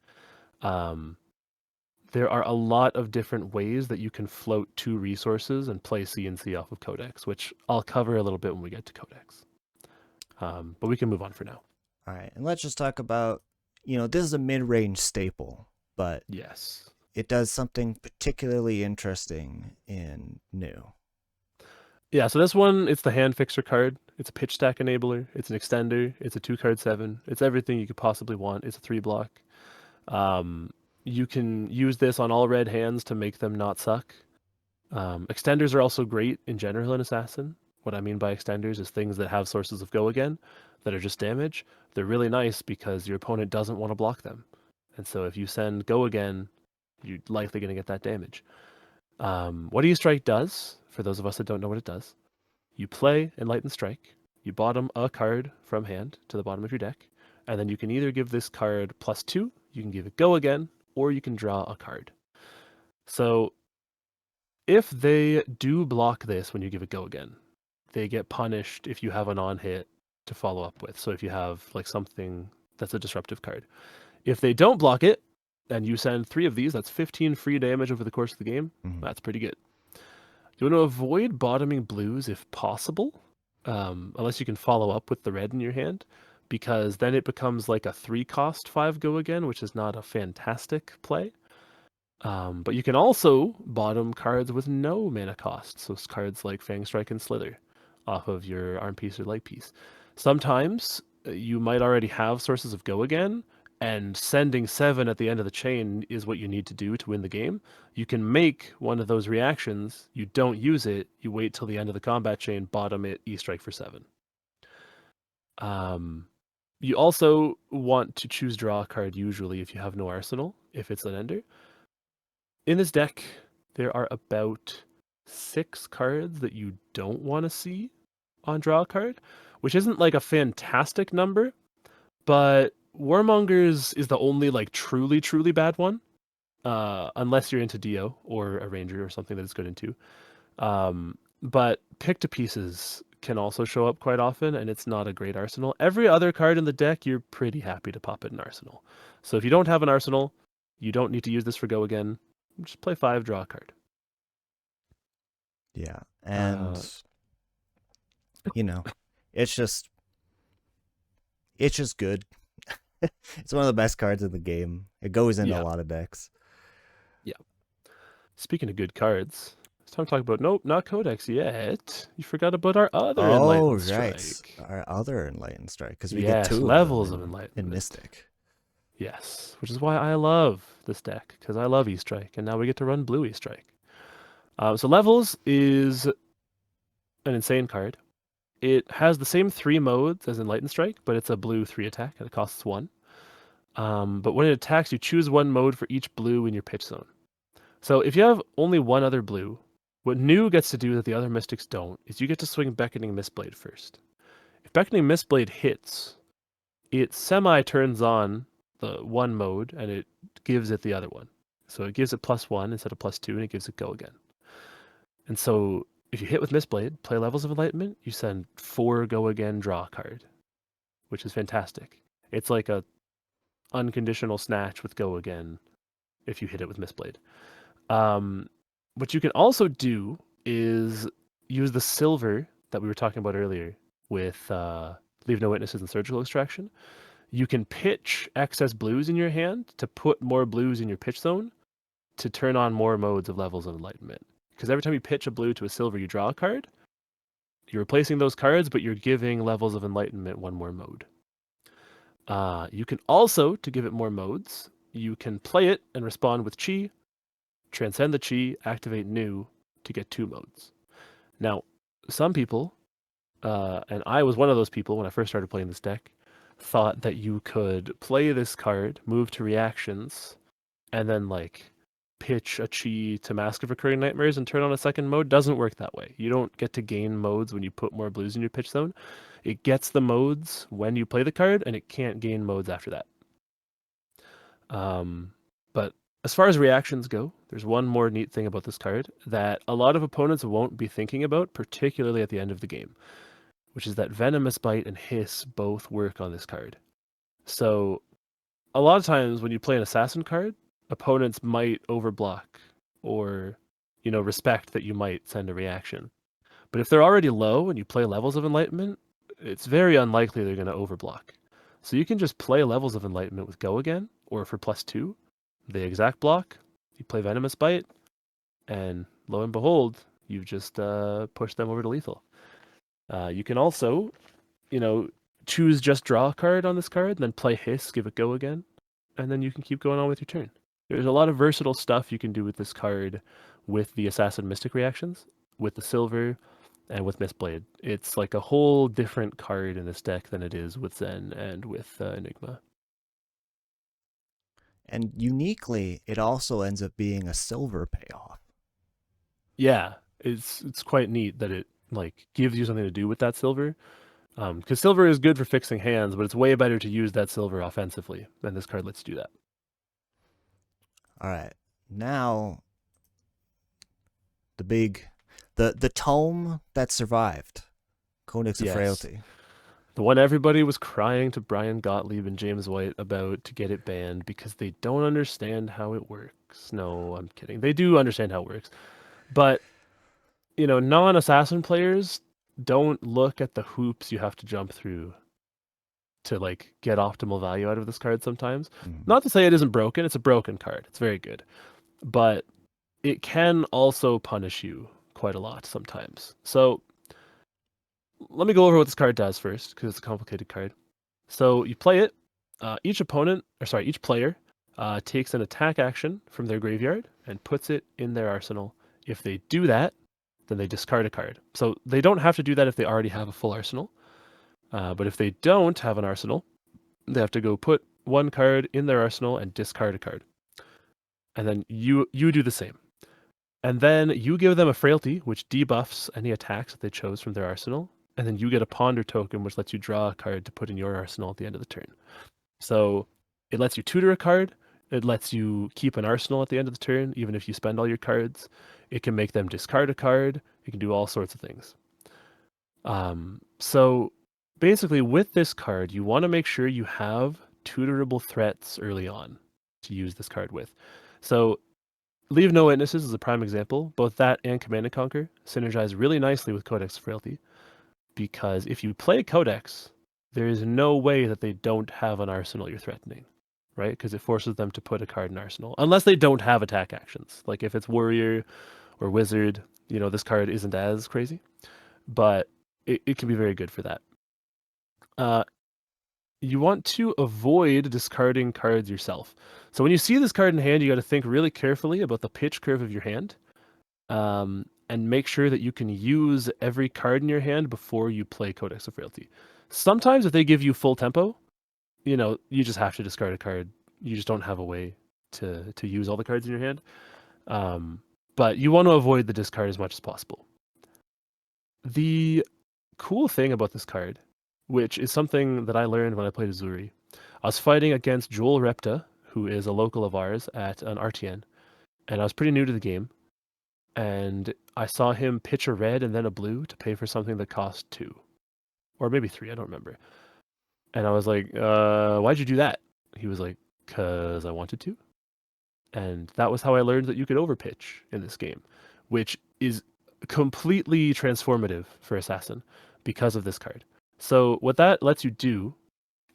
Speaker 1: There are a lot of different ways that you can float 2 resources and play CNC off of Codex, which I'll cover a little bit when we get to Codex. But we can move on for now.
Speaker 2: All right, and let's just talk about, this is a mid-range staple, but
Speaker 1: Yes.
Speaker 2: it does something particularly interesting in New.
Speaker 1: Yeah, so this one, it's the Hand Fixer card. It's a pitch stack enabler. It's an extender. It's a 2-card 7. It's everything you could possibly want. It's a 3-block. You can use this on all red hands to make them not suck. Extenders are also great in general in Assassin. What I mean by extenders is things that have sources of Go Again that are just damage. They're really nice because your opponent doesn't want to block them. And so if you send Go Again, you're likely going to get that damage. What Do You Strike does, for those of us that don't know what it does, you play Enlighten Strike, you bottom a card from hand to the bottom of your deck, and then you can either give this card +2, you can give it Go Again, or you can draw a card. So if they do block this when you give it Go Again, they get punished if you have an on-hit to follow up with. So if you have like something that's a disruptive card. If they don't block it, and you send 3 of these, that's 15 free damage over the course of the game. That's pretty good. You want to avoid bottoming blues if possible, unless you can follow up with the red in your hand, because then it becomes like a 3-cost 5 Go Again, which is not a fantastic play. But you can also bottom cards with no mana cost, so cards like Fang Strike and Slither off of your arm piece or leg piece. Sometimes you might already have sources of Go Again, and sending 7 at the end of the chain is what you need to do to win the game, you can make one of those reactions, you don't use it, you wait till the end of the combat chain, bottom it, E-strike for 7. You also want to choose draw a card usually if you have no arsenal, if it's an ender. In this deck, there are about 6 cards that you don't want to see on draw a card, which isn't like a fantastic number, but Warmongers is the only like truly, truly bad one, unless you're into Dio or a Ranger or something that it's good into. But pick to pieces can also show up quite often, and it's not a great arsenal. Every other card in the deck, you're pretty happy to pop it in arsenal. So if you don't have an arsenal, you don't need to use this for go again. Just play 5, draw a card.
Speaker 2: Yeah, and you know, it's just good. It's one of the best cards in the game. It goes into a lot of decks.
Speaker 1: Yeah. Speaking of good cards, it's time to talk about not Codex yet. You forgot about our other Enlightened Strike.
Speaker 2: Our other Enlightened Strike, because we
Speaker 1: Yes,
Speaker 2: get 2
Speaker 1: levels
Speaker 2: of
Speaker 1: of
Speaker 2: them
Speaker 1: Enlightenment
Speaker 2: in Mystic.
Speaker 1: Yes, which is why I love this deck, because I love E-Strike, and now we get to run blue E-Strike. So Levels is an insane card. It has the same 3 modes as Enlightened Strike, but it's a blue 3 attack, and it costs 1. But when it attacks, you choose 1 mode for each blue in your pitch zone. So if you have only 1 other blue, what New gets to do that the other Mystics don't is you get to swing Beckoning Mistblade first. If Beckoning Mistblade hits, it semi-turns on the 1 mode, and it gives it the other one. So it gives it +1 instead of +2, and it gives it go again. And so if you hit with Mistblade, play Levels of Enlightenment, you send 4 go again, draw a card, which is fantastic. It's like a unconditional snatch with go again if you hit it with Mistblade. What you can also do is use the silver that we were talking about earlier with Leave No Witnesses and Surgical Extraction. You can pitch excess blues in your hand to put more blues in your pitch zone to turn on more modes of Levels of Enlightenment. Because every time you pitch a blue to a silver, you draw a card. You're replacing those cards, but you're giving Levels of Enlightenment 1 more mode. You can also, to give it more modes, you can play it and respond with Chi, transcend the Chi, activate New to get 2 modes. Now, some people, and I was one of those people when I first started playing this deck, thought that you could play this card, move to reactions, and then like pitch a Chi to Mask of Recurring Nightmares and turn on a second mode. Doesn't work that way. You don't get to gain modes when you put more blues in your pitch zone. It gets the modes when you play the card, and it can't gain modes after that. But as far as reactions go, there's one more neat thing about this card that a lot of opponents won't be thinking about, particularly at the end of the game, which is that Venomous Bite and Hiss both work on this card. So a lot of times when you play an Assassin card, opponents might overblock or, respect that you might send a reaction. But if they're already low and you play Levels of Enlightenment, it's very unlikely they're going to overblock. So you can just play Levels of Enlightenment with Go Again, or for +2, the exact block, you play Venomous Bite, and lo and behold, you've just pushed them over to lethal. You can also, choose just draw a card on this card, then play Hiss, give it Go Again, and then you can keep going on with your turn. There's a lot of versatile stuff you can do with this card with the Assassin Mystic reactions, with the silver, and with Mistblade. It's like a whole different card in this deck than it is with Zen and with Enigma.
Speaker 2: And uniquely, it also ends up being a silver payoff.
Speaker 1: Yeah, it's quite neat that it gives you something to do with that silver. Because silver is good for fixing hands, but it's way better to use that silver offensively, and this card lets you do that.
Speaker 2: All right, now the tome that survived, Codex of Frailty.
Speaker 1: The one everybody was crying to Brian Gottlieb and James White about to get it banned because they don't understand how it works. No, I'm kidding. They do understand how it works. But, non-assassin players don't look at the hoops you have to jump through to get optimal value out of this card sometimes. Not to say it isn't broken. It's a broken card. It's very good. But it can also punish you quite a lot sometimes. So let me go over what this card does first, because it's a complicated card. So you play it. each player takes an attack action from their graveyard and puts it in their arsenal. If they do that, then they discard a card. So they don't have to do that if they already have a full arsenal. But if they don't have an arsenal, they have to go put one card in their arsenal and discard a card. And then you do the same. And then you give them a frailty, which debuffs any attacks that they chose from their arsenal. And then you get a ponder token, which lets you draw a card to put in your arsenal at the end of the turn. So it lets you tutor a card. It lets you keep an arsenal at the end of the turn, even if you spend all your cards. It can make them discard a card. It can do all sorts of things. So basically, with this card, you want to make sure you have tutorable threats early on to use this card with. So Leave No Witnesses is a prime example. Both that and Command and Conquer synergize really nicely with Codex Frailty, because if you play Codex, there is no way that they don't have an arsenal you're threatening, right? Because it forces them to put a card in arsenal, unless they don't have attack actions. Like if it's Warrior or Wizard, this card isn't as crazy, but it can be very good for that. You want to avoid discarding cards yourself. So when you see this card in hand, you got to think really carefully about the pitch curve of your hand, and make sure that you can use every card in your hand before you play Codex of Frailty. Sometimes if they give you full tempo, you just have to discard a card. You just don't have a way to use all the cards in your hand. But you want to avoid the discard as much as possible. The cool thing about this card, which is something that I learned when I played Azuri, I was fighting against Joel Repta, who is a local of ours at an RTN, and I was pretty new to the game, and I saw him pitch a red and then a blue to pay for something that cost 2. Or maybe 3, I don't remember. And I was like, why'd you do that? He was like, 'cause I wanted to. And that was how I learned that you could overpitch in this game, which is completely transformative for Assassin because of this card. So what that lets you do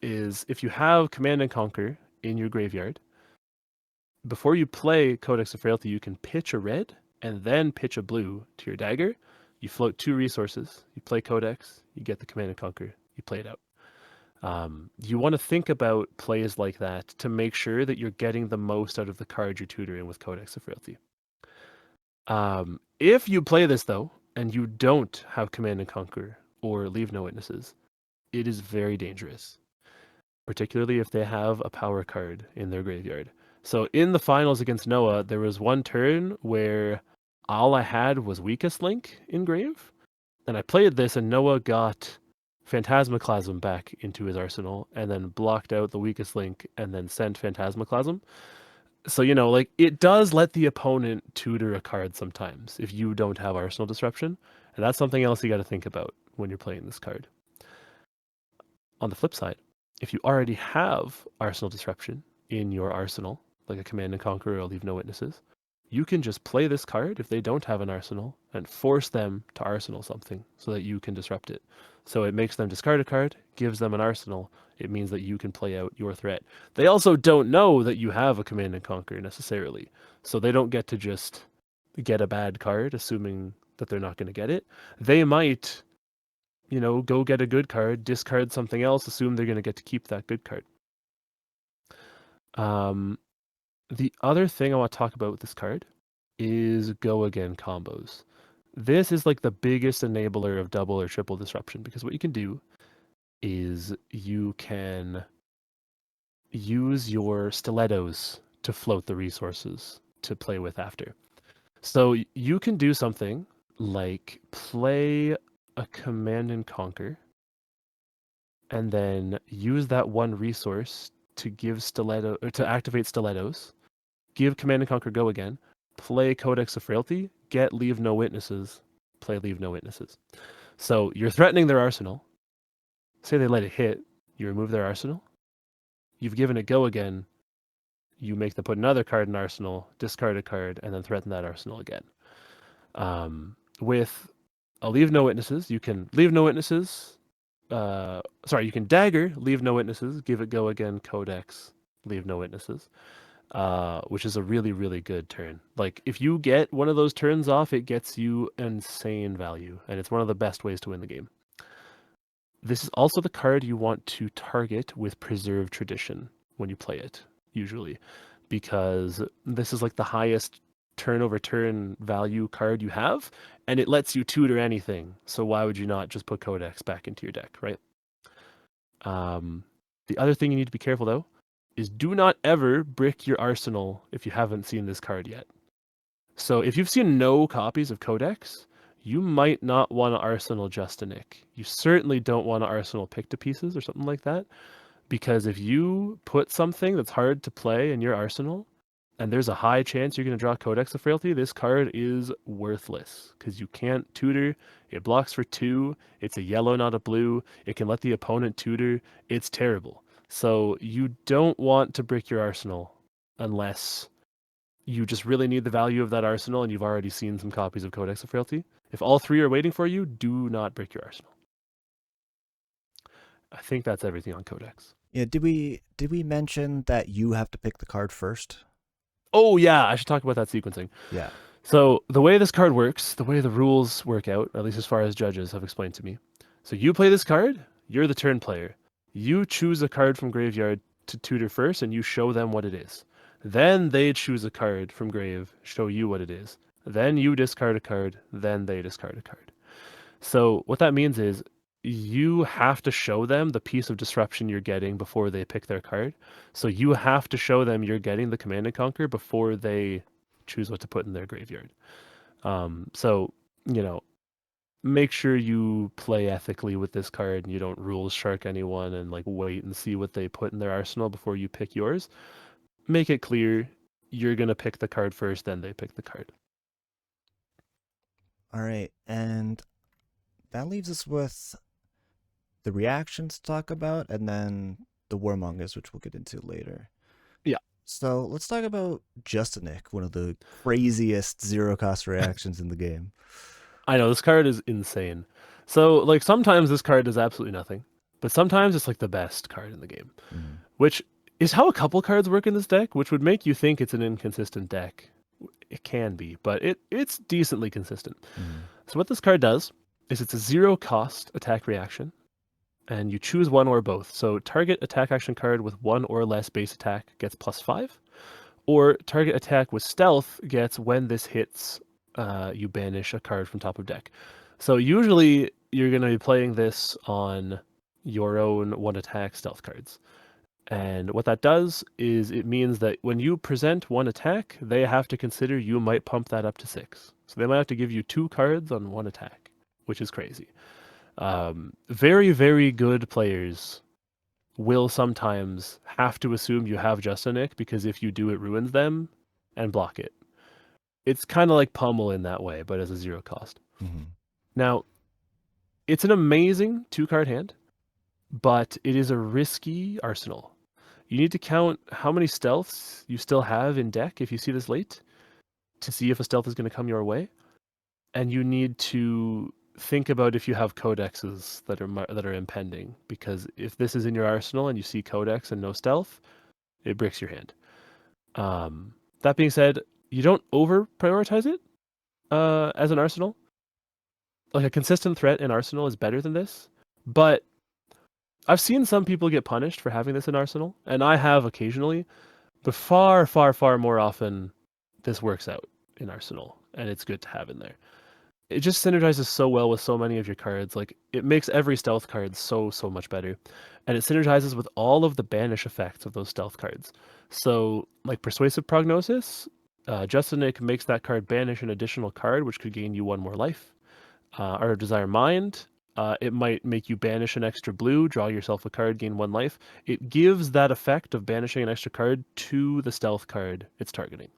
Speaker 1: is, if you have Command and Conquer in your graveyard, before you play Codex of Frailty, you can pitch a red and then pitch a blue to your dagger. You float 2 resources, you play Codex, you get the Command and Conquer, you play it out. You want to think about plays like that to make sure that you're getting the most out of the card you're tutoring with Codex of Frailty. If you play this, though, and you don't have Command and Conquer or Leave No Witnesses, it is very dangerous, particularly if they have a power card in their graveyard. So in the finals against Noah, there was one turn where all I had was Weakest Link in grave, and I played this, and Noah got Phantasmaclasm back into his arsenal, and then blocked out the Weakest Link, and then sent Phantasmaclasm. So, it does let the opponent tutor a card sometimes if you don't have Arsenal Disruption, and that's something else you got to think about when you're playing this card. On the flip side, if you already have Arsenal Disruption in your arsenal, like a Command and Conquer or Leave No Witnesses, you can just play this card if they don't have an arsenal and force them to arsenal something so that you can disrupt it. So it makes them discard a card, gives them an arsenal. It means that you can play out your threat. They also don't know that you have a Command and Conquer necessarily, so they don't get to just get a bad card assuming that they're not going to get it. They might, go get a good card, discard something else, assume they're going to get to keep that good card. The other thing I want to talk about with this card is Go Again combos. This is like the biggest enabler of double or triple disruption, because what you can do is you can use your stilettos to float the resources to play with after. So you can do something like play a Command and Conquer and then use that one resource to give to activate stilettos, give Command and Conquer Go Again, play Codex of Frailty, get Leave No Witnesses, play Leave No Witnesses. So you're threatening their arsenal. Say they let it hit, you remove their arsenal. You've given it Go Again, you make them put another card in arsenal, discard a card, and then threaten that arsenal again. With a Leave No Witnesses, you can Leave No Witnesses. You can dagger, Leave No Witnesses, give it Go Again, Codex, Leave No Witnesses, which is a really, really good turn. Like, if you get one of those turns off, it gets you insane value, and it's one of the best ways to win the game. This is also the card you want to target with Preserve Tradition when you play it, usually, because this is like the highest turn over turn value card you have, and it lets you tutor anything. So why would you not just put Codex back into your deck, right? The other thing you need to be careful though is do not ever brick your arsenal if you haven't seen this card yet. So if you've seen no copies of Codex, you might not want to arsenal Justinic. You certainly don't want to arsenal Pick to Pieces or something like that, because if you put something that's hard to play in your arsenal, and there's a high chance you're going to draw Codex of Frailty, this card is worthless because you can't tutor. It blocks for 2. It's a yellow, not a blue. It can let the opponent tutor. It's terrible. So you don't want to brick your arsenal unless you just really need the value of that arsenal and you've already seen some copies of Codex of Frailty. If all 3 are waiting for you, do not brick your arsenal. I think that's everything on Codex.
Speaker 2: Yeah, did we mention that you have to pick the card first?
Speaker 1: Oh yeah, I should talk about that sequencing.
Speaker 2: Yeah.
Speaker 1: So the way this card works, the way the rules work out, at least as far as judges have explained to me. So you play this card, you're the turn player. You choose a card from graveyard to tutor first, and you show them what it is. Then they choose a card from grave, show you what it is. Then you discard a card, then they discard a card. So what that means is you have to show them the piece of disruption you're getting before they pick their card. So you have to show them you're getting the Command and Conquer before they choose what to put in their graveyard. So, make sure you play ethically with this card and you don't rules shark anyone and like wait and see what they put in their arsenal before you pick yours. Make it clear you're going to pick the card first, then they pick the card.
Speaker 2: All right, and that leaves us with the reactions to talk about, and then the Warmongers, which we'll get into later.
Speaker 1: Yeah.
Speaker 2: So let's talk about Justinic, one of the craziest zero-cost reactions in the game.
Speaker 1: I know, this card is insane. So, like, sometimes this card does absolutely nothing, but sometimes it's like the best card in the game, which is how a couple cards work in this deck, which would make you think it's an inconsistent deck. It can be, but it's decently consistent. So what this card does is it's a 0-cost attack reaction, and you choose one or both. So target attack action card with 1 or less base attack gets +5, or target attack with stealth gets, when this hits, you banish a card from top of deck. So usually you're going to be playing this on your own 1-attack stealth cards. And what that does is it means that when you present 1 attack, they have to consider you might pump that up to 6. So they might have to give you 2 cards on 1 attack, which is crazy. Very, very good players will sometimes have to assume you have Justinic, because if you do, it ruins them, and block it. It's kind of like Pummel in that way, but as a 0-cost. Now, it's an amazing 2-card hand, but it is a risky arsenal. You need to count how many stealths you still have in deck if you see this late to see if a stealth is going to come your way. And you need to think about if you have codexes that are impending, because if this is in your arsenal and you see codex and no stealth, it bricks your hand. That being said, you don't over prioritize it as an arsenal. Like, a consistent threat in arsenal is better than this, but I've seen some people get punished for having this in arsenal, and I have occasionally, but far, far, far more often, this works out in arsenal, and it's good to have in there. It just synergizes so well with so many of your cards. Like, it makes every stealth card so much better, and it synergizes with all of the banish effects of those stealth cards. So, like Persuasive Prognosis, Justinic makes that card banish an additional card, which could gain you 1 more life. Art of Desire Mind, it might make you banish an extra blue, draw yourself a card, gain 1 life. It gives that effect of banishing an extra card to the stealth card it's targeting.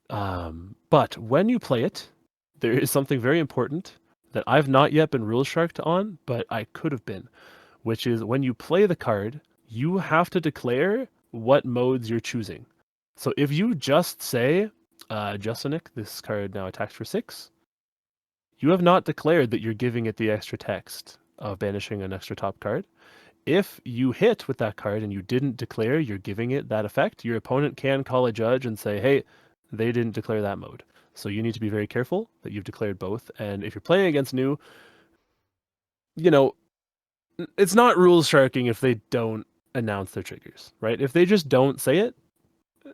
Speaker 1: But when you play it, there is something very important that I've not yet been rule sharked on, but I could have been, which is when you play the card, you have to declare what modes you're choosing. So if you just say, Justinic, this card now attacks for 6, you have not declared that you're giving it the extra text of banishing an extra top card. If you hit with that card and you didn't declare you're giving it that effect, your opponent can call a judge and say, hey, they didn't declare that mode. So you need to be very careful that you've declared both. And if you're playing against new, it's not rules sharking if they don't announce their triggers, right? If they just don't say it,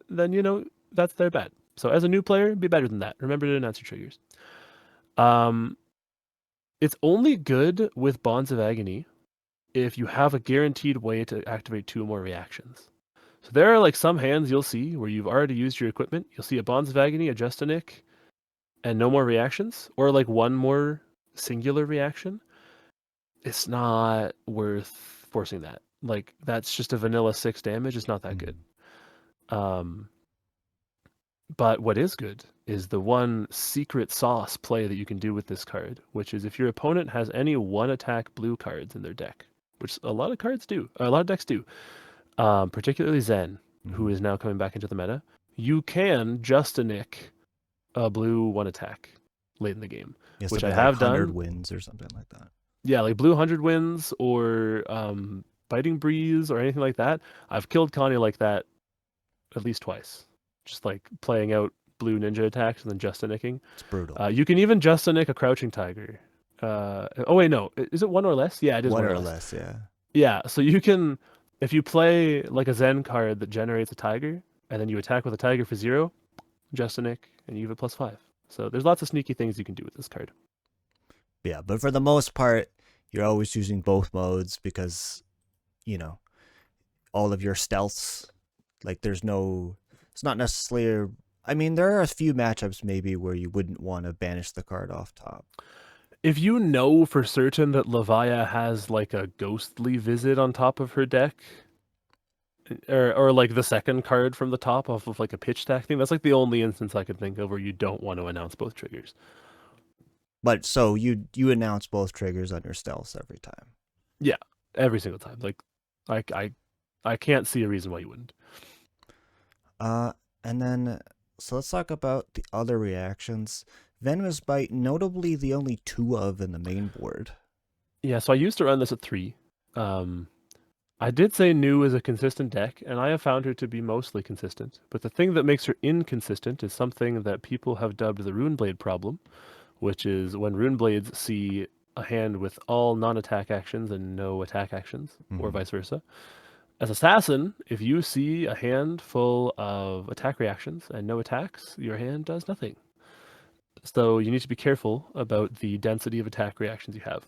Speaker 1: then that's their bad. So as a new player, be better than that. Remember to announce your triggers. It's only good with Bonds of Agony if you have a guaranteed way to activate 2 more reactions. So there are like some hands you'll see where you've already used your equipment. You'll see a Bonds of Agony, a Justinic, and no more reactions, or like 1 more singular reaction. It's not worth forcing that. Like that's just a vanilla 6 damage. It's not that good. But what is good is the one secret sauce play that you can do with this card, which is if your opponent has any 1-attack blue cards in their deck, which a lot of cards do, a lot of decks do, particularly Zen, who is now coming back into the meta, you can Justinic a blue 1-attack late in the game, which I have done.
Speaker 2: 100 wins or something like that.
Speaker 1: Yeah, like blue 100 wins or Biting Breeze or anything like that. I've killed Connie like that at least twice. Just like playing out blue ninja attacks and then Justinicking.
Speaker 2: It's brutal.
Speaker 1: You can even Justinic a Crouching Tiger. Oh wait, no. Is it 1 or less? Yeah, it is
Speaker 2: 1
Speaker 1: 1
Speaker 2: or
Speaker 1: or less.
Speaker 2: less, yeah.
Speaker 1: Yeah, so you can, if you play like a Zen card that generates a tiger, and then you attack with a tiger for 0, Justinic, and you have a +5. So there's lots of sneaky things you can do with this card.
Speaker 2: Yeah, but for the most part, you're always using both modes because, all of your stealths, like it's not necessarily, there are a few matchups maybe where you wouldn't want to banish the card off top.
Speaker 1: If you know for certain that Levia has like a ghostly visit on top of her deck, or like the second card from the top off of like a pitch stack thing, that's like the only instance I could think of where you don't want to announce both triggers.
Speaker 2: But so you announce both triggers on your stealths every time.
Speaker 1: Yeah, every single time. Like I can't see a reason why you wouldn't.
Speaker 2: And then so let's talk about the other reactions. Venomous Bite, notably the only 2 of in the main board.
Speaker 1: Yeah, so I used to run this at 3. I did say New is a consistent deck, and I have found her to be mostly consistent. But the thing that makes her inconsistent is something that people have dubbed the Runeblade problem, which is when Runeblades see a hand with all non-attack actions and no attack actions, or vice versa. As Assassin, if you see a hand full of attack reactions and no attacks, your hand does nothing. So you need to be careful about the density of attack reactions you have.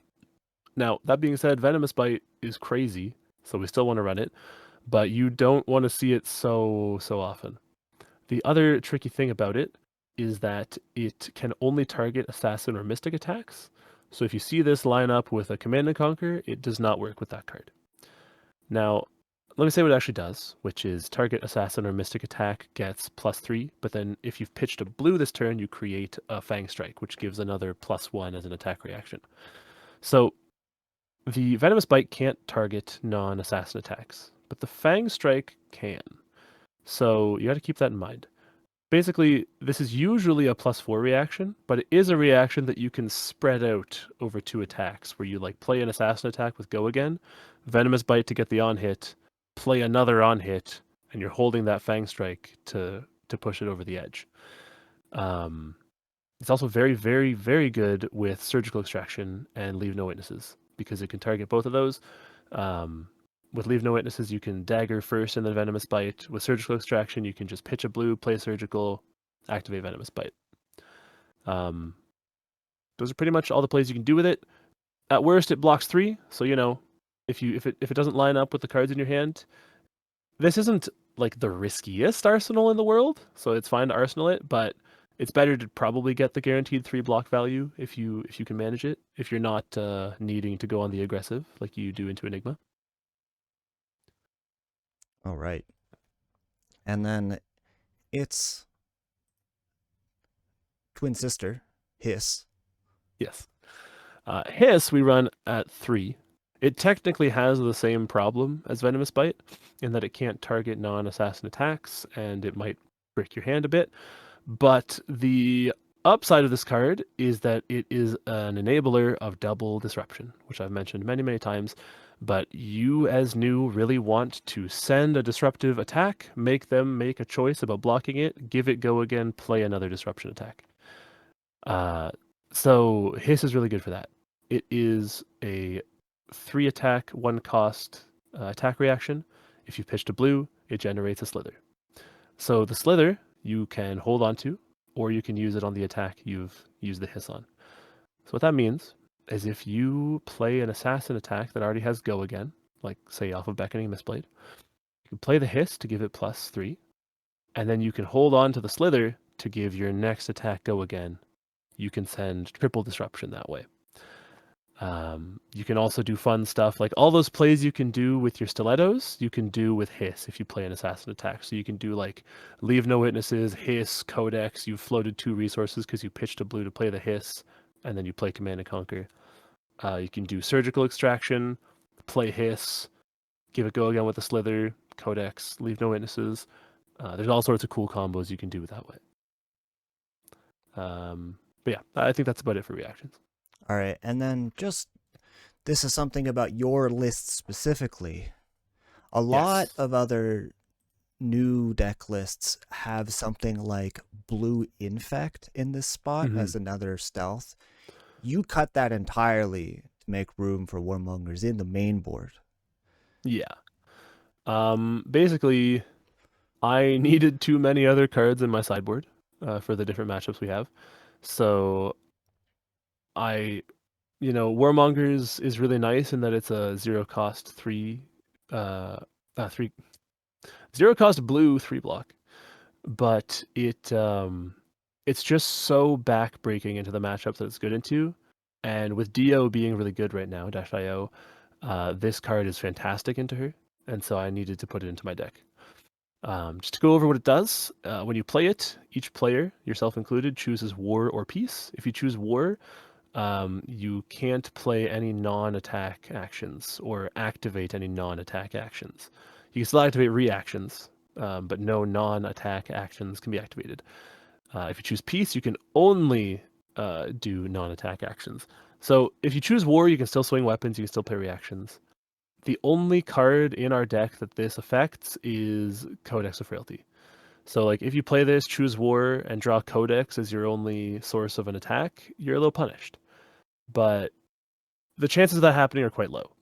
Speaker 1: Now, that being said, Venomous Bite is crazy, so we still want to run it, but you don't want to see it so often. The other tricky thing about it is that it can only target Assassin or Mystic attacks. So if you see this line up with a Command and Conquer, it does not work with that card. Now, let me say what it actually does, which is target Assassin or Mystic attack gets +3, but then if you've pitched a blue this turn, you create a Fang Strike, which gives another +1 as an attack reaction. So the Venomous Bite can't target non-Assassin attacks, but the Fang Strike can. So you got to keep that in mind. Basically, this is usually a +4 reaction, but it is a reaction that you can spread out over 2 attacks, where you like play an Assassin attack with Go Again, Venomous Bite to get the on-hit, play another on-hit, and you're holding that Fang Strike to push it over the edge. It's also very, very, very good with Surgical Extraction and Leave No Witnesses, because it can target both of those. With Leave No Witnesses, you can dagger first and then Venomous Bite. With Surgical Extraction, you can just pitch a blue, play Surgical, activate Venomous Bite. Those are pretty much all the plays you can do with it. At worst, it blocks 3, so if it doesn't line up with the cards in your hand, this isn't like the riskiest arsenal in the world, so it's fine to arsenal it, but it's better to probably get the guaranteed 3 block value if you can manage it, if you're not needing to go on the aggressive like you do into Enigma.
Speaker 2: All right. And then its twin sister, Hiss.
Speaker 1: Yes. Hiss we run at 3. It technically has the same problem as Venomous Bite in that it can't target non-assassin attacks and it might break your hand a bit. But the upside of this card is that it is an enabler of double disruption, which I've mentioned many, many times. But you, as new, really want to send a disruptive attack, make them make a choice about blocking it, give it Go Again, play another disruption attack. So Hiss is really good for that. It is a 3 attack, 1 cost attack reaction. If you pitched a blue, it generates a slither. So the slither you can hold on to, or you can use it on the attack you've used the hiss on. So what that means is if you play an assassin attack that already has go again, like say off of Beckoning Mistblade, you play the hiss to give it +3, and then you can hold on to the slither to give your next attack go again. You can send triple disruption that way. You can also do fun stuff like all those plays you can do with your stilettos, you can do with hiss if you play an assassin attack. So you can do like leave no witnesses, hiss, codex. You've floated 2 resources because you pitched a blue to play the hiss, and then you play command and conquer. You can do surgical extraction, play hiss, give it go again with the slither, codex, leave no witnesses. There's all sorts of cool combos you can do that way. But yeah, I think that's about it for reactions.
Speaker 2: All right, and then just this is something about your list specifically. A lot of other new deck lists have something like blue infect in this spot as another stealth. You cut that entirely to make room for Warmongers in the main board.
Speaker 1: Yeah. Basically, I needed too many other cards in my sideboard for the different matchups we have. So Warmongers is really nice in that it's a 0 cost 3 0 cost blue 3 block. But it's just so back-breaking into the matchups that it's good into. And with Dio being really good right now, -IO, this card is fantastic into her. And so I needed to put it into my deck. Just to go over what it does, when you play it, each player, yourself included, chooses War or Peace. If you choose War, you can't play any non-attack actions or activate any non-attack actions. You can still activate reactions, but no non-attack actions can be activated. If you choose Peace, you can only do non-attack actions. So if you choose War, you can still swing weapons, you can still play reactions. The only card in our deck that this affects is Codex of Frailty. So like if you play this, choose War, and draw Codex as your only source of an attack, you're a little punished. But the chances of that happening are quite low.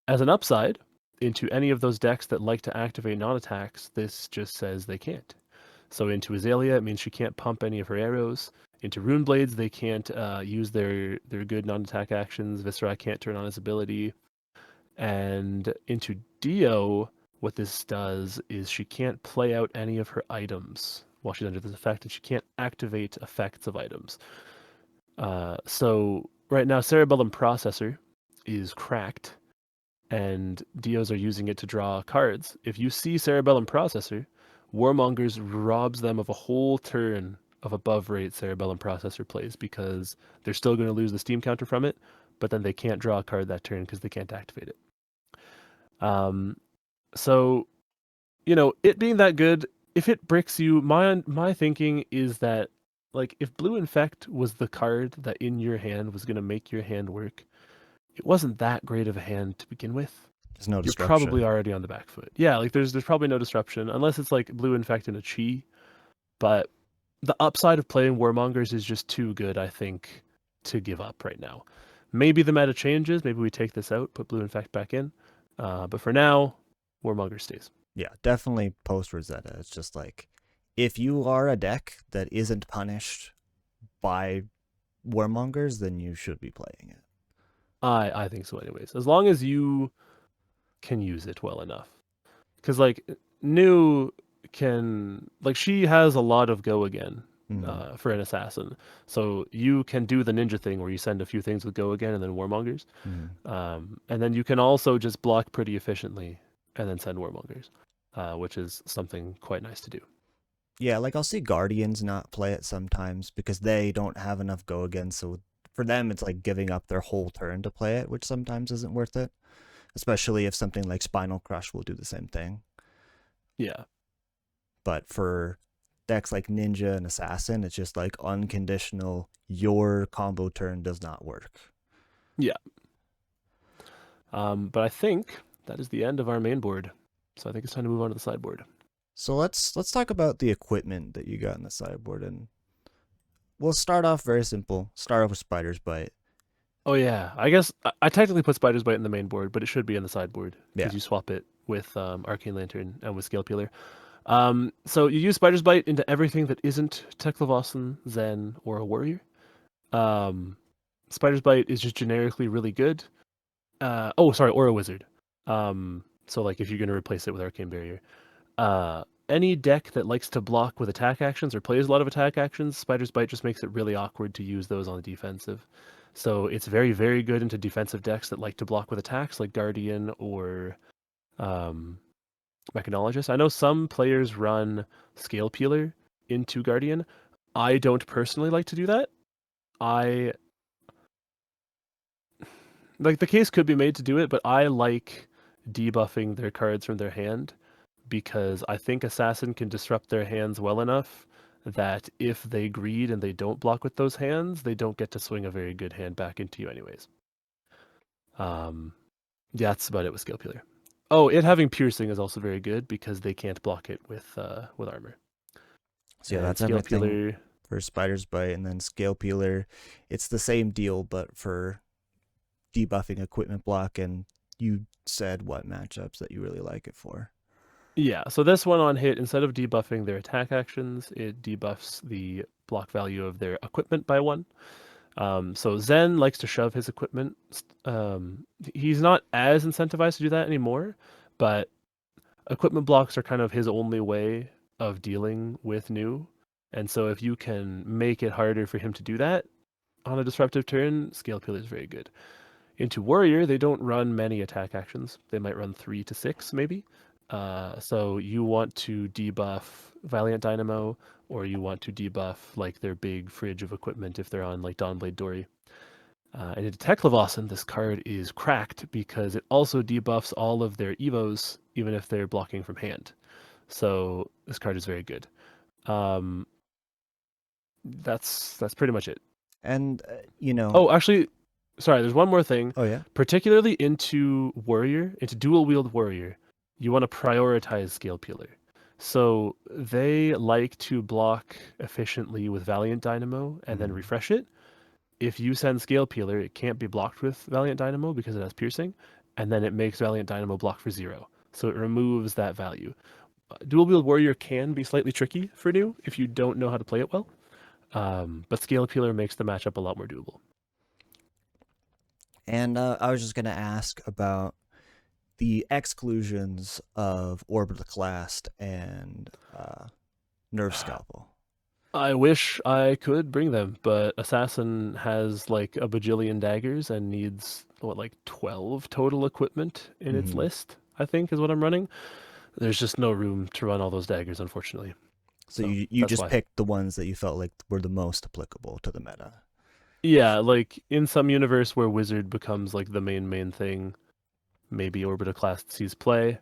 Speaker 1: As an upside, into any of those decks that like to activate non-attacks, this just says they can't. So into Azalea, it means she can't pump any of her arrows. Into Runeblades, they can't use their good non-attack actions. Viserai can't turn on his ability. And into Dio, what this does is she can't play out any of her items while she's under this effect, and she can't activate effects of items. So right now, Cerebellum Processor is cracked, and Dios are using it to draw cards. If you see Cerebellum Processor, Warmongers robs them of a whole turn of above rate Cerebellum Processor plays because they're still going to lose the Steam counter from it, but then they can't draw a card that turn because they can't activate it. So, it being that good, if it bricks you, my thinking is that, like, if Blue Infect was the card that in your hand was going to make your hand work, it wasn't that great of a hand to begin with.
Speaker 2: There's no
Speaker 1: You're
Speaker 2: disruption.
Speaker 1: probably already on the back foot. Yeah, like there's probably no disruption unless it's like Blue Infect and a Chi. But the upside of playing Warmongers is just too good, I think, to give up right now. Maybe the meta changes. Maybe we take this out, put Blue Infect back in. But for now, Warmonger stays.
Speaker 2: Yeah, definitely post Rosetta. It's just like, if you are a deck that isn't punished by Warmongers, then you should be playing it.
Speaker 1: I think so anyways. As long as you can use it well enough. Because, like, New can... Like, she has a lot of go again for an assassin. So you can do the ninja thing where you send a few things with go again and then Warmongers. And then you can also just block pretty efficiently and then send Warmongers, which is something quite nice to do.
Speaker 2: Yeah, like I'll see Guardians not play it sometimes because they don't have enough go again. So for them, it's like giving up their whole turn to play it, which sometimes isn't worth it. Especially if something like Spinal Crush will do the same thing.
Speaker 1: Yeah.
Speaker 2: But for decks like Ninja and Assassin, it's just like unconditional, your combo turn does not work.
Speaker 1: Yeah. But I think that is the end of our main board. So I think it's time to move on to the sideboard.
Speaker 2: So let's talk about the equipment that you got in the sideboard, and we'll start off very simple. Start off with Spider's Bite.
Speaker 1: Oh yeah, I guess I technically put Spider's Bite in the main board, but it should be in the sideboard because
Speaker 2: Yeah.
Speaker 1: you swap it with Arcane Lantern and with Scale Peeler. So you use Spider's Bite into everything that isn't Teklevossen, Zen, or a Warrior. Spider's Bite is just generically really good. Or a Wizard. So like if you're going to replace it with Arcane Barrier. Any deck that likes to block with attack actions or plays a lot of attack actions, Spider's Bite just makes it really awkward to use those on the defensive. So it's very, very good into defensive decks that like to block with attacks, like Guardian or Mechanologist. I know some players run Scale Peeler into Guardian. I don't personally like to do that. I like the case could be made to do it, but I like debuffing their cards from their hand because I think Assassin can disrupt their hands well enough that if they greed and they don't block with those hands, they don't get to swing a very good hand back into you anyways. Yeah, that's about it with Scale Peeler. Oh, it having piercing is also very good because they can't block it with armor.
Speaker 2: So yeah,
Speaker 1: And
Speaker 2: that's
Speaker 1: Scale
Speaker 2: everything
Speaker 1: Peeler.
Speaker 2: for Spider's Bite, and then Scale Peeler. It's the same deal, but for debuffing equipment block. And you said what matchups that you really like it for.
Speaker 1: Yeah, so this one on hit, instead of debuffing their attack actions, it debuffs the block value of their equipment by 1. So Zen likes to shove his equipment. He's not as incentivized to do that anymore, but equipment blocks are kind of his only way of dealing with new. And so if you can make it harder for him to do that on a disruptive turn, Scale Peeler is very good. Into Warrior, they don't run many attack actions. They might run 3 to 6 maybe. So you want to debuff Valiant Dynamo, or you want to debuff like their big fridge of equipment if they're on like Dawnblade Dory. And into Teklevossen, this card is cracked because it also debuffs all of their Evos, even if they're blocking from hand. So this card is very good. That's pretty much it.
Speaker 2: And you know.
Speaker 1: Oh, actually, sorry. There's one more thing.
Speaker 2: Oh yeah.
Speaker 1: Particularly into Warrior, into dual wield Warrior, you want to prioritize Scale Peeler. So they like to block efficiently with Valiant Dynamo and then refresh it. If you send Scale Peeler, it can't be blocked with Valiant Dynamo because it has piercing, and then it makes Valiant Dynamo block for 0. So it removes that value. Dual wield Warrior can be slightly tricky for new if you don't know how to play it well, but Scale Peeler makes the matchup a lot more doable.
Speaker 2: And I was just going to ask about the exclusions of Orbitoclast and Nerve Scalpel.
Speaker 1: I wish I could bring them, but Assassin has like a bajillion daggers and needs, 12 total equipment in its list, I think, is what I'm running. There's just no room to run all those daggers, unfortunately.
Speaker 2: So you just picked the ones that you felt like were the most applicable to the meta.
Speaker 1: Yeah, like in some universe where Wizard becomes like the main thing, maybe Orbitoclast sees play.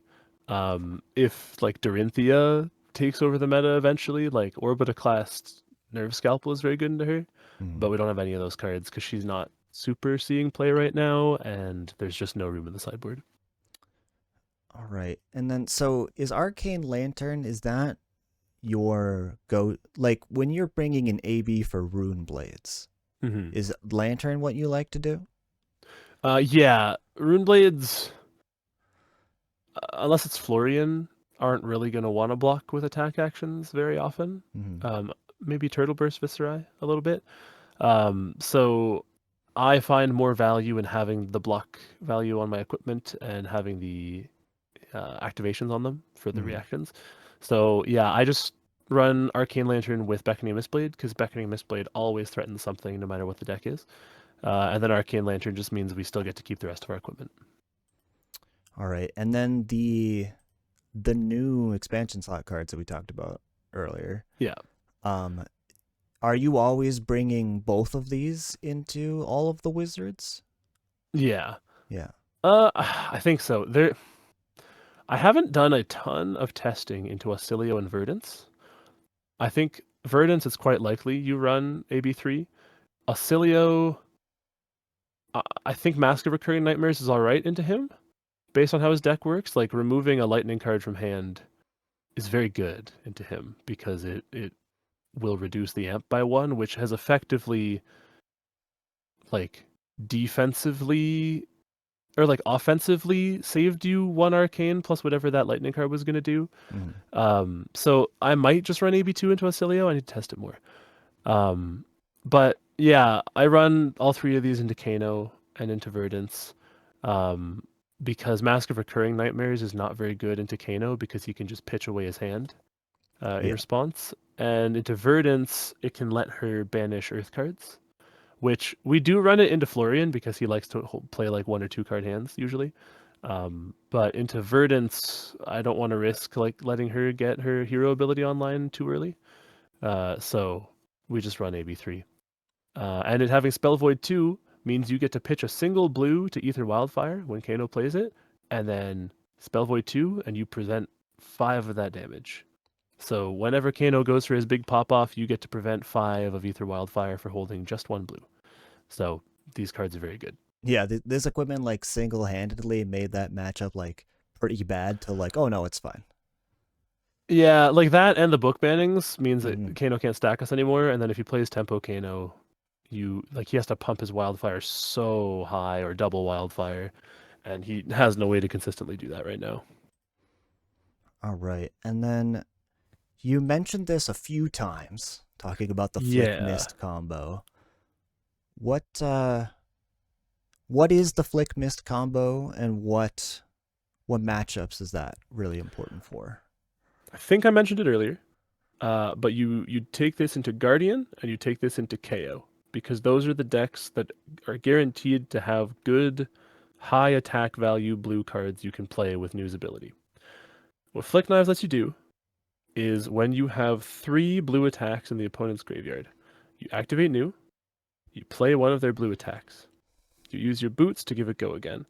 Speaker 1: If like Dorinthia takes over the meta eventually, like Orbitoclast Nerve Scalpel is very good into her, but we don't have any of those cards because she's not super seeing play right now, and there's just no room in the sideboard.
Speaker 2: All right, and then so is Arcane Lantern? Is that your go? Like when you're bringing an AB for Rune Blades, is Lantern what you like to do?
Speaker 1: Yeah, Rune Blades, unless it's Florian, aren't really going to want to block with attack actions very often. Maybe Turtle Burst Viserai a little bit. So I find more value in having the block value on my equipment and having the activations on them for the reactions. So yeah, I just run Arcane Lantern with Beckoning Mistblade because Beckoning Mistblade always threatens something no matter what the deck is. And then Arcane Lantern just means we still get to keep the rest of our equipment.
Speaker 2: All right, and then the new expansion slot cards that we talked about earlier.
Speaker 1: Yeah.
Speaker 2: Are you always bringing both of these into all of the wizards?
Speaker 1: Yeah.
Speaker 2: Yeah.
Speaker 1: I think so. I haven't done a ton of testing into Oscillio and Verdance. I think Verdance is quite likely you run AB3. Oscillio, I think Mask of Recurring Nightmares is alright into him, based on how his deck works. Like, removing a lightning card from hand is very good into him, because it will reduce the amp by 1, which has effectively, like, defensively or like offensively saved you 1 arcane plus whatever that lightning card was going to do. So I might just run AB2 into Acilio. I need to test it more. But yeah, I run all 3 of these into Kano and into Verdance. Because Mask of Recurring Nightmares is not very good into Kano because he can just pitch away his hand in
Speaker 2: Yeah.
Speaker 1: response. And into Verdance, it can let her banish Earth cards, which we do run it into Florian because he likes to play like 1 or 2 card hands usually. But into Verdance, I don't want to risk like letting her get her hero ability online too early. So we just run AB3. And it having Spell Void 2 means you get to pitch a single blue to Ether Wildfire when Kano plays it, and then Spell Void 2, and you present 5 of that damage. So whenever Kano goes for his big pop-off, you get to prevent 5 of Ether Wildfire for holding just 1 blue. So these cards are very good.
Speaker 2: Yeah, this equipment like single-handedly made that matchup like pretty bad to like, oh no, it's fine.
Speaker 1: Yeah, like that and the book bannings means that
Speaker 2: Mhm.
Speaker 1: Kano can't stack us anymore, and then if he plays Tempo Kano, he has to pump his Wildfire so high or double Wildfire, and he has no way to consistently do that right now.
Speaker 2: All right. And then you mentioned this a few times, talking about the Flick Mist combo. What is the Flick Mist combo, and what matchups is that really important for?
Speaker 1: I think I mentioned it earlier, but you take this into Guardian and you take this into KO because those are the decks that are guaranteed to have good, high attack value blue cards you can play with New's ability. What Flick Knives lets you do is when you have 3 blue attacks in the opponent's graveyard, you activate New, you play one of their blue attacks, you use your boots to give it go again,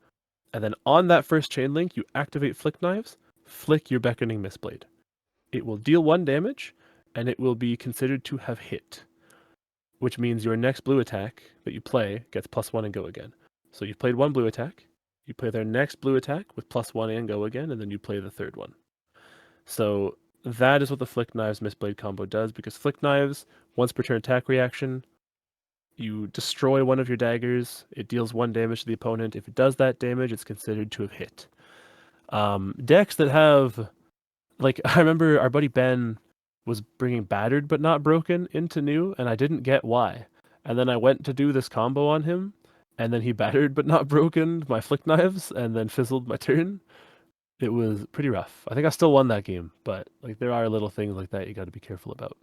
Speaker 1: and then on that first chain link, you activate Flick Knives, flick your Beckoning Mistblade. It will deal 1 damage, and it will be considered to have hit, which means your next blue attack that you play gets +1 and go again. So you've played 1 blue attack, you play their next blue attack with +1 and go again, and then you play the third one. So that is what the Flick Knives Mistblade combo does, because Flick Knives, once per turn attack reaction, you destroy one of your daggers, it deals 1 damage to the opponent. If it does that damage, it's considered to have hit. Decks that have, like, I remember our buddy Ben was bringing Battered but Not Broken into New, and I didn't get why. And then I went to do this combo on him, and then he Battered but Not Broken my Flick Knives, and then fizzled my turn. It was pretty rough. I think I still won that game, but like there are little things like that you got to be careful about.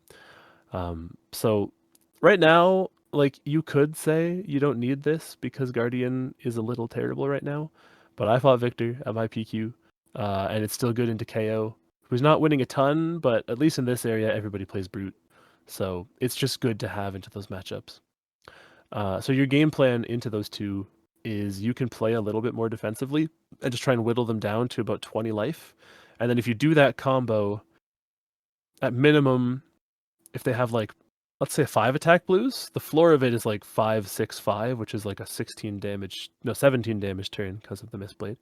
Speaker 1: So right now, like you could say you don't need this because Guardian is a little terrible right now, but I fought Victor at my PQ, and it's still good into KO, who's not winning a ton, but at least in this area, everybody plays Brute. So it's just good to have into those matchups. So your game plan into those 2 is you can play a little bit more defensively and just try and whittle them down to about 20 life. And then if you do that combo, at minimum, if they have like, let's say 5 attack blues, the floor of it is like 5, 6, 5, which is like a 17 damage turn because of the Mistblade.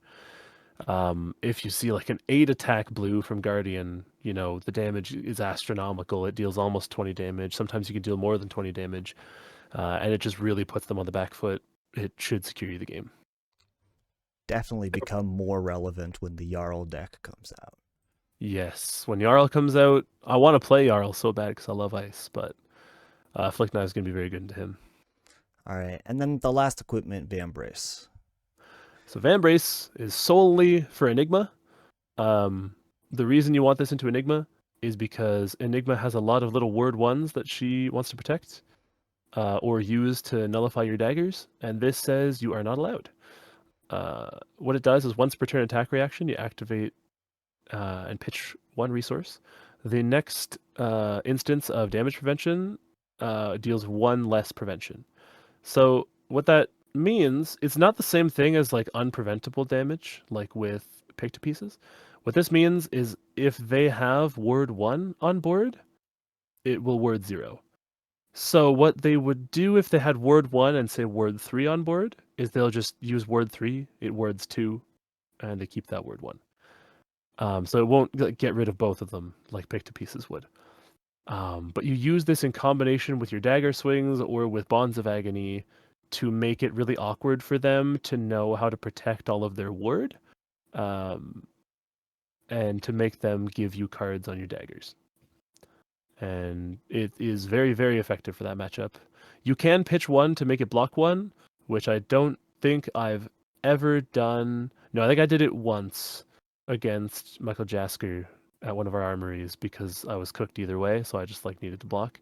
Speaker 1: If you see like an 8 attack blue from Guardian, the damage is astronomical. It deals almost 20 damage. Sometimes you can deal more than 20 damage. And it just really puts them on the back foot. It should secure you the game.
Speaker 2: Definitely become more relevant when the Jarl deck comes out.
Speaker 1: Yes, when Jarl comes out, I want to play Jarl so bad because I love ice, but Flick Knife is going to be very good into him.
Speaker 2: All right, and then the last equipment, Vambrace.
Speaker 1: So Vambrace is solely for Enigma. The reason you want this into Enigma is because Enigma has a lot of little word 1s that she wants to protect. Or use to nullify your daggers, and this says you are not allowed. What it does is once per turn attack reaction, you activate and pitch 1 resource. The next instance of damage prevention deals 1 less prevention. So what that means, it's not the same thing as like unpreventable damage, like with pick to pieces. What this means is if they have word 1 on board, it will word 0. So what they would do if they had word 1 and say word 3 on board is they'll just use word 3, it words 2, and they keep that word 1. So it won't get rid of both of them like pick to pieces would. But you use this in combination with your dagger swings or with Bonds of Agony to make it really awkward for them to know how to protect all of their ward, and to make them give you cards on your daggers. And it is very, very effective for that matchup. You can pitch one to make it block one, which I don't think I've ever done. No, I think I did it once against Michael Jasker at one of our armories because I was cooked either way, so I just like needed to block.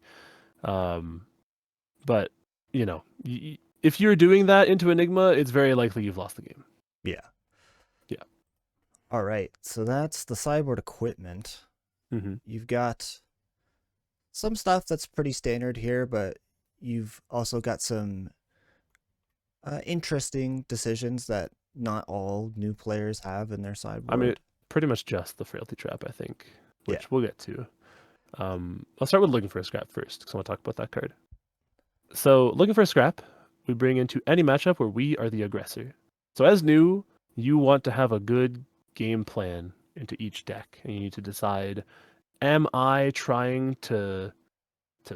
Speaker 1: But you know, if you're doing that into Enigma, it's very likely you've lost the game.
Speaker 2: Yeah.
Speaker 1: Yeah.
Speaker 2: All right. So that's the sideboard equipment.
Speaker 1: Mm-hmm.
Speaker 2: You've got some stuff that's pretty standard here, but you've also got some interesting decisions that not all new players have in their sideboard.
Speaker 1: I mean, pretty much just the Frailty Trap, I think, which
Speaker 2: Yeah.
Speaker 1: we'll get to. I'll start with looking for a scrap first, because I want to talk about that card. So, looking for a scrap, we bring into any matchup where we are the aggressor. So, as new, you want to have a good game plan into each deck, and you need to decide: am I trying to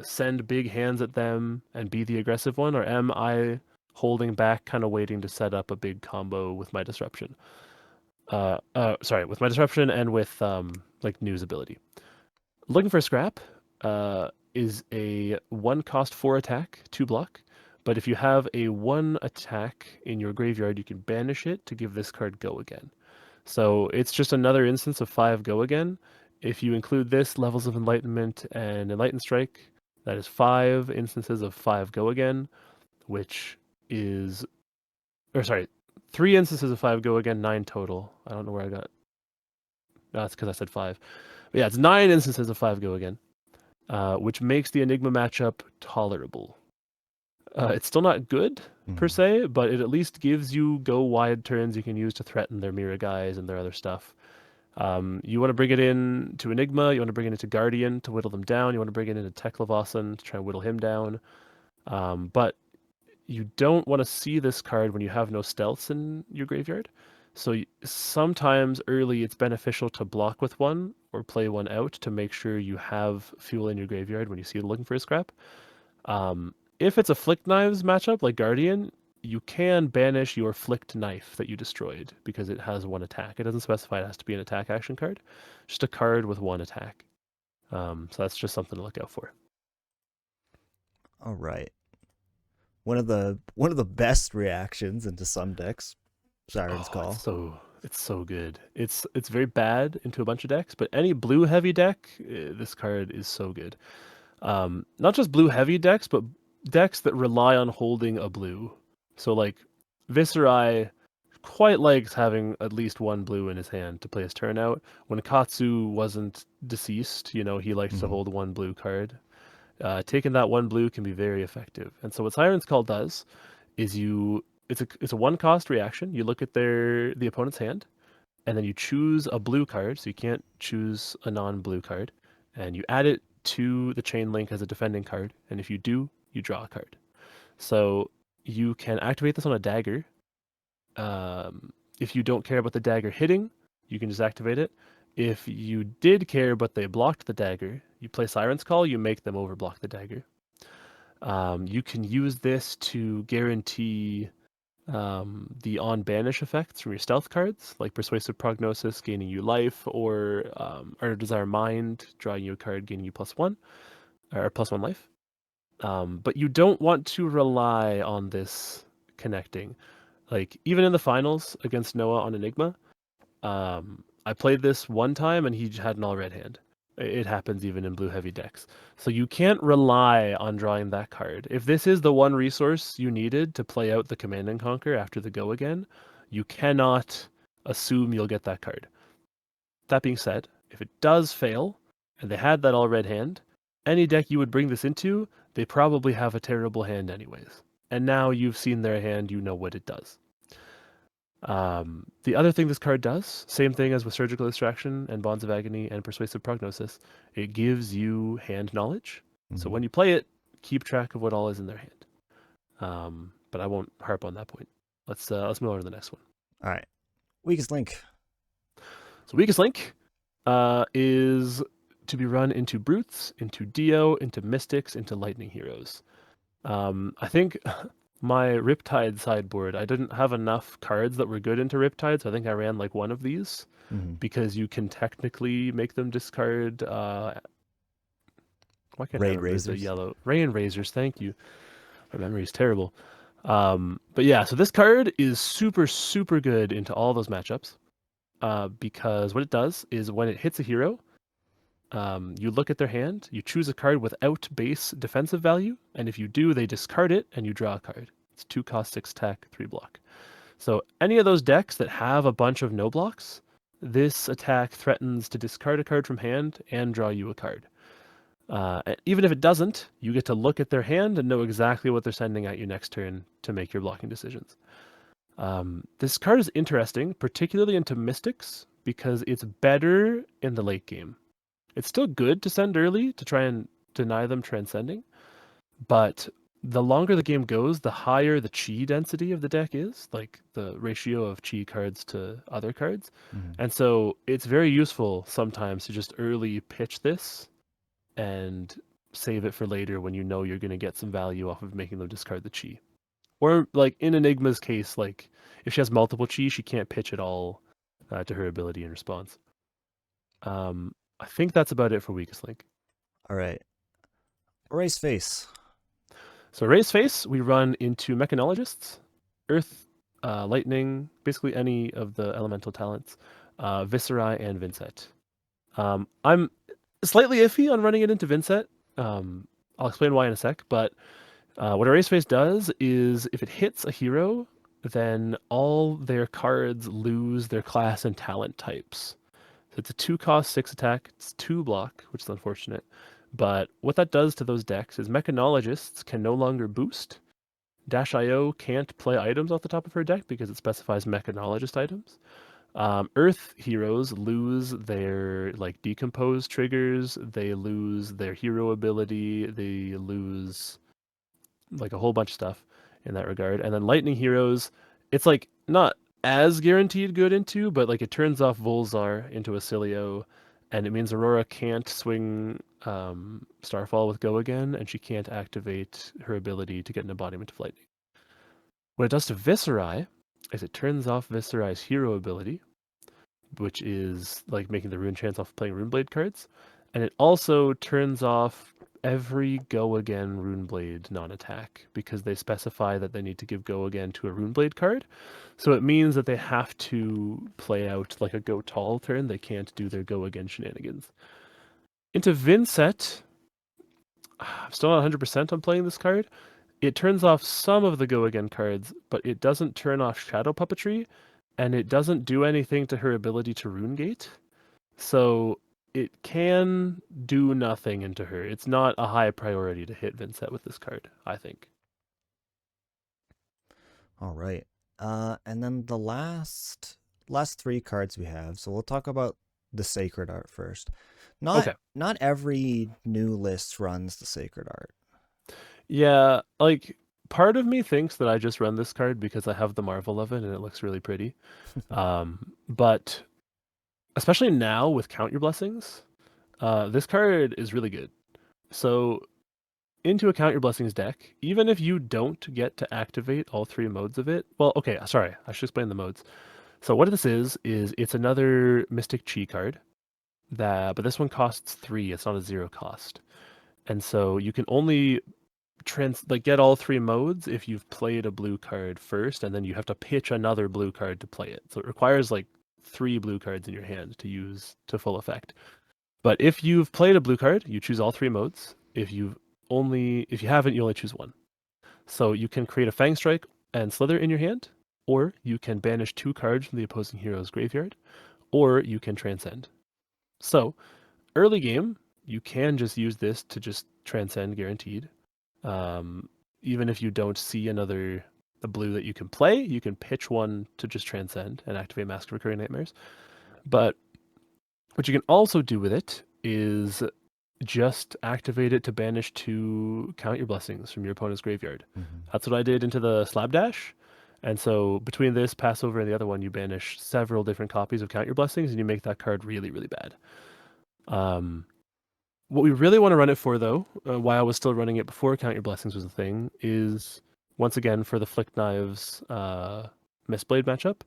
Speaker 1: send big hands at them and be the aggressive one, or am I holding back, kind of waiting to set up a big combo with my disruption? With my disruption and with like News ability. Looking for a scrap is a 1 cost 4 attack, 2 block. But if you have a 1 attack in your graveyard, you can banish it to give this card Go Again. So it's just another instance of 5 Go Again. If you include this, Levels of Enlightenment and Enlightened Strike, that is 5 instances of 5 Go Again, which is, 3 instances of 5 Go Again, 9 total. I don't know where I got. No, that's because I said 5. But yeah, it's 9 instances of 5 Go Again, which makes the Enigma matchup tolerable. It's still not good, per se, but it at least gives you go wide turns you can use to threaten their Mira guys and their other stuff. You want to bring it in to Enigma, you want to bring it into Guardian to whittle them down, you want to bring it into Teklevossen to try and whittle him down. But you don't want to see this card when you have no stealths in your graveyard. So sometimes early it's beneficial to block with one or play one out to make sure you have fuel in your graveyard when you see it looking for a scrap. If it's a Flicked Knives matchup like Guardian, you can banish your Flicked Knife that you destroyed because it has 1 attack. It doesn't specify it has to be an attack action card, just a card with 1 attack. So that's just something to look out for.
Speaker 2: All right. One of the best reactions into some decks, Siren's Call.
Speaker 1: It's so good. It's very bad into a bunch of decks, but any blue heavy deck, this card is so good. Not just blue heavy decks, but decks that rely on holding a blue. So like Viserai quite likes having at least 1 blue in his hand to play his turn out. When Katsu wasn't deceased, he likes to hold 1 blue card. Taking that 1 blue can be very effective. And so what Siren's Call does is it's a 1 cost reaction. You look at the opponent's hand, and then you choose a blue card, so you can't choose a non-blue card, and you add it to the chain link as a defending card, and if you do, you draw a card. So you can activate this on a dagger. If you don't care about the dagger hitting, you can just activate it. If you did care but they blocked the dagger, you play Siren's Call, you make them overblock the dagger. You can use this to guarantee the on-banish effects from your stealth cards, like Persuasive Prognosis gaining you life, or Art Desire Mind drawing you a card gaining you +1, or +1 life. But you don't want to rely on this connecting. Like, even in the finals against Noah on Enigma, I played this one time and he had an all-red hand. It happens even in blue heavy decks. So you can't rely on drawing that card. If this is the one resource you needed to play out the Command and Conquer after the Go Again, you cannot assume you'll get that card. That being said, if it does fail, and they had that all-red hand, any deck you would bring this into, they probably have a terrible hand anyways. And now you've seen their hand, you know what it does. The other thing this card does, same thing as with Surgical Extraction and Bonds of Agony and Persuasive Prognosis, it gives you hand knowledge. So when you play it, keep track of what all is in their hand. But I won't harp on that point. Let's move on to the next one.
Speaker 2: All right. Weakest link.
Speaker 1: So weakest link is to be run into Brutes, into Dio, into Mystics, into Lightning Heroes. I think my Riptide sideboard, I didn't have enough cards that were good into Riptide, so I think I ran like one of these
Speaker 2: Mhm.
Speaker 1: because you can technically make them discard. Why can't I
Speaker 2: Raid
Speaker 1: remember the
Speaker 2: Razors.
Speaker 1: yellow Rain Razors? Thank you. My memory is terrible. But yeah, so this card is super, super good into all those matchups because what it does is when it hits a hero, you look at their hand, you choose a card without base defensive value, and if you do, they discard it and you draw a card. It's 2 cost, 6 attack, 3 block. So any of those decks that have a bunch of no blocks, this attack threatens to discard a card from hand and draw you a card. Even if it doesn't, you get to look at their hand and know exactly what they're sending at you next turn to make your blocking decisions. This card is interesting, particularly into Mystics, because it's better in the late game. It's still good to send early to try and deny them transcending, but the longer the game goes, the higher the chi density of the deck is, like the ratio of chi cards to other cards.
Speaker 2: Mhm.
Speaker 1: And so it's very useful sometimes to just early pitch this and save it for later when you know you're going to get some value off of making them discard the chi. Or like in Enigma's case, like if she has multiple chi, she can't pitch at all to her ability in response. I think that's about it for weakest link.
Speaker 2: All right. Erase face.
Speaker 1: So raise face, we run into Mechanologists, Earth, Lightning, basically any of the elemental talents, Viserai, and Vynnset. I'm slightly iffy on running it into Vynnset. I'll explain why in a sec, but what a race face does is if it hits a hero, then all their cards lose their class and talent types. So it's a 2 cost, 6 attack, it's 2 block, which is unfortunate. But what that does to those decks is Mechanologists can no longer boost. Dash.io can't play items off the top of her deck because it specifies Mechanologist items. Earth heroes lose their like decompose triggers, they lose their hero ability, they lose like a whole bunch of stuff in that regard. And then lightning heroes, it's like not as guaranteed good into, but like it turns off Volzar into Acilio, and it means Aurora can't swing Starfall with Go again, and she can't activate her ability to get an embodiment of lightning. What it does to Viserai is it turns off Viserai's hero ability, which is like making the rune chance off playing Runeblade cards, and it also turns off every Go Again Runeblade non-attack because they specify that they need to give Go Again to a Runeblade card. So it means that they have to play out like a Go Tall turn. They can't do their Go Again shenanigans. Into Vynnset, I'm still not 100% on playing this card. It turns off some of the Go Again cards, but it doesn't turn off Shadow Puppetry, and it doesn't do anything to her ability to Rune Gate. So it can do nothing into her. It's not a high priority to hit Vynnset with this card, I think.
Speaker 2: All right. And then the last 3 cards we have. So we'll talk about the Sacred Art first. Not every new list runs the Sacred Art.
Speaker 1: Yeah, like part of me thinks that I just run this card because I have the Marvel of it and it looks really pretty. But especially now with Count Your Blessings, this card is really good. So into a Count Your Blessings deck, even if you don't get to activate all 3 modes of it, well, okay, sorry, I should explain the modes. So what this is it's another Mystic Chi card, but this one costs 3, it's not a 0 cost. And so you can only get all 3 modes if you've played a blue card first, and then you have to pitch another blue card to play it. So it requires like 3 blue cards in your hand to use to full effect. But if you've played a blue card, you choose all 3 modes. If you haven't, you only choose 1. So you can create a Fang Strike and Slither in your hand, or you can banish 2 cards from the opposing hero's graveyard, or you can transcend. So early game, you can just use this to just transcend guaranteed. Even if you don't see a blue that you can play, you can pitch one to just transcend and activate Mask of Recurring Nightmares. But what you can also do with it is just activate it to banish 2 Count Your Blessings from your opponent's graveyard.
Speaker 2: Mm-hmm. That's
Speaker 1: That's what I did into the Slab Dash. And so between this, Passover, and the other one, you banish several different copies of Count Your Blessings, and you make that card really, really bad. What we really want to run it for, though, while I was still running it before Count Your Blessings was a thing, is once again for the Flick Knives Mistblade matchup.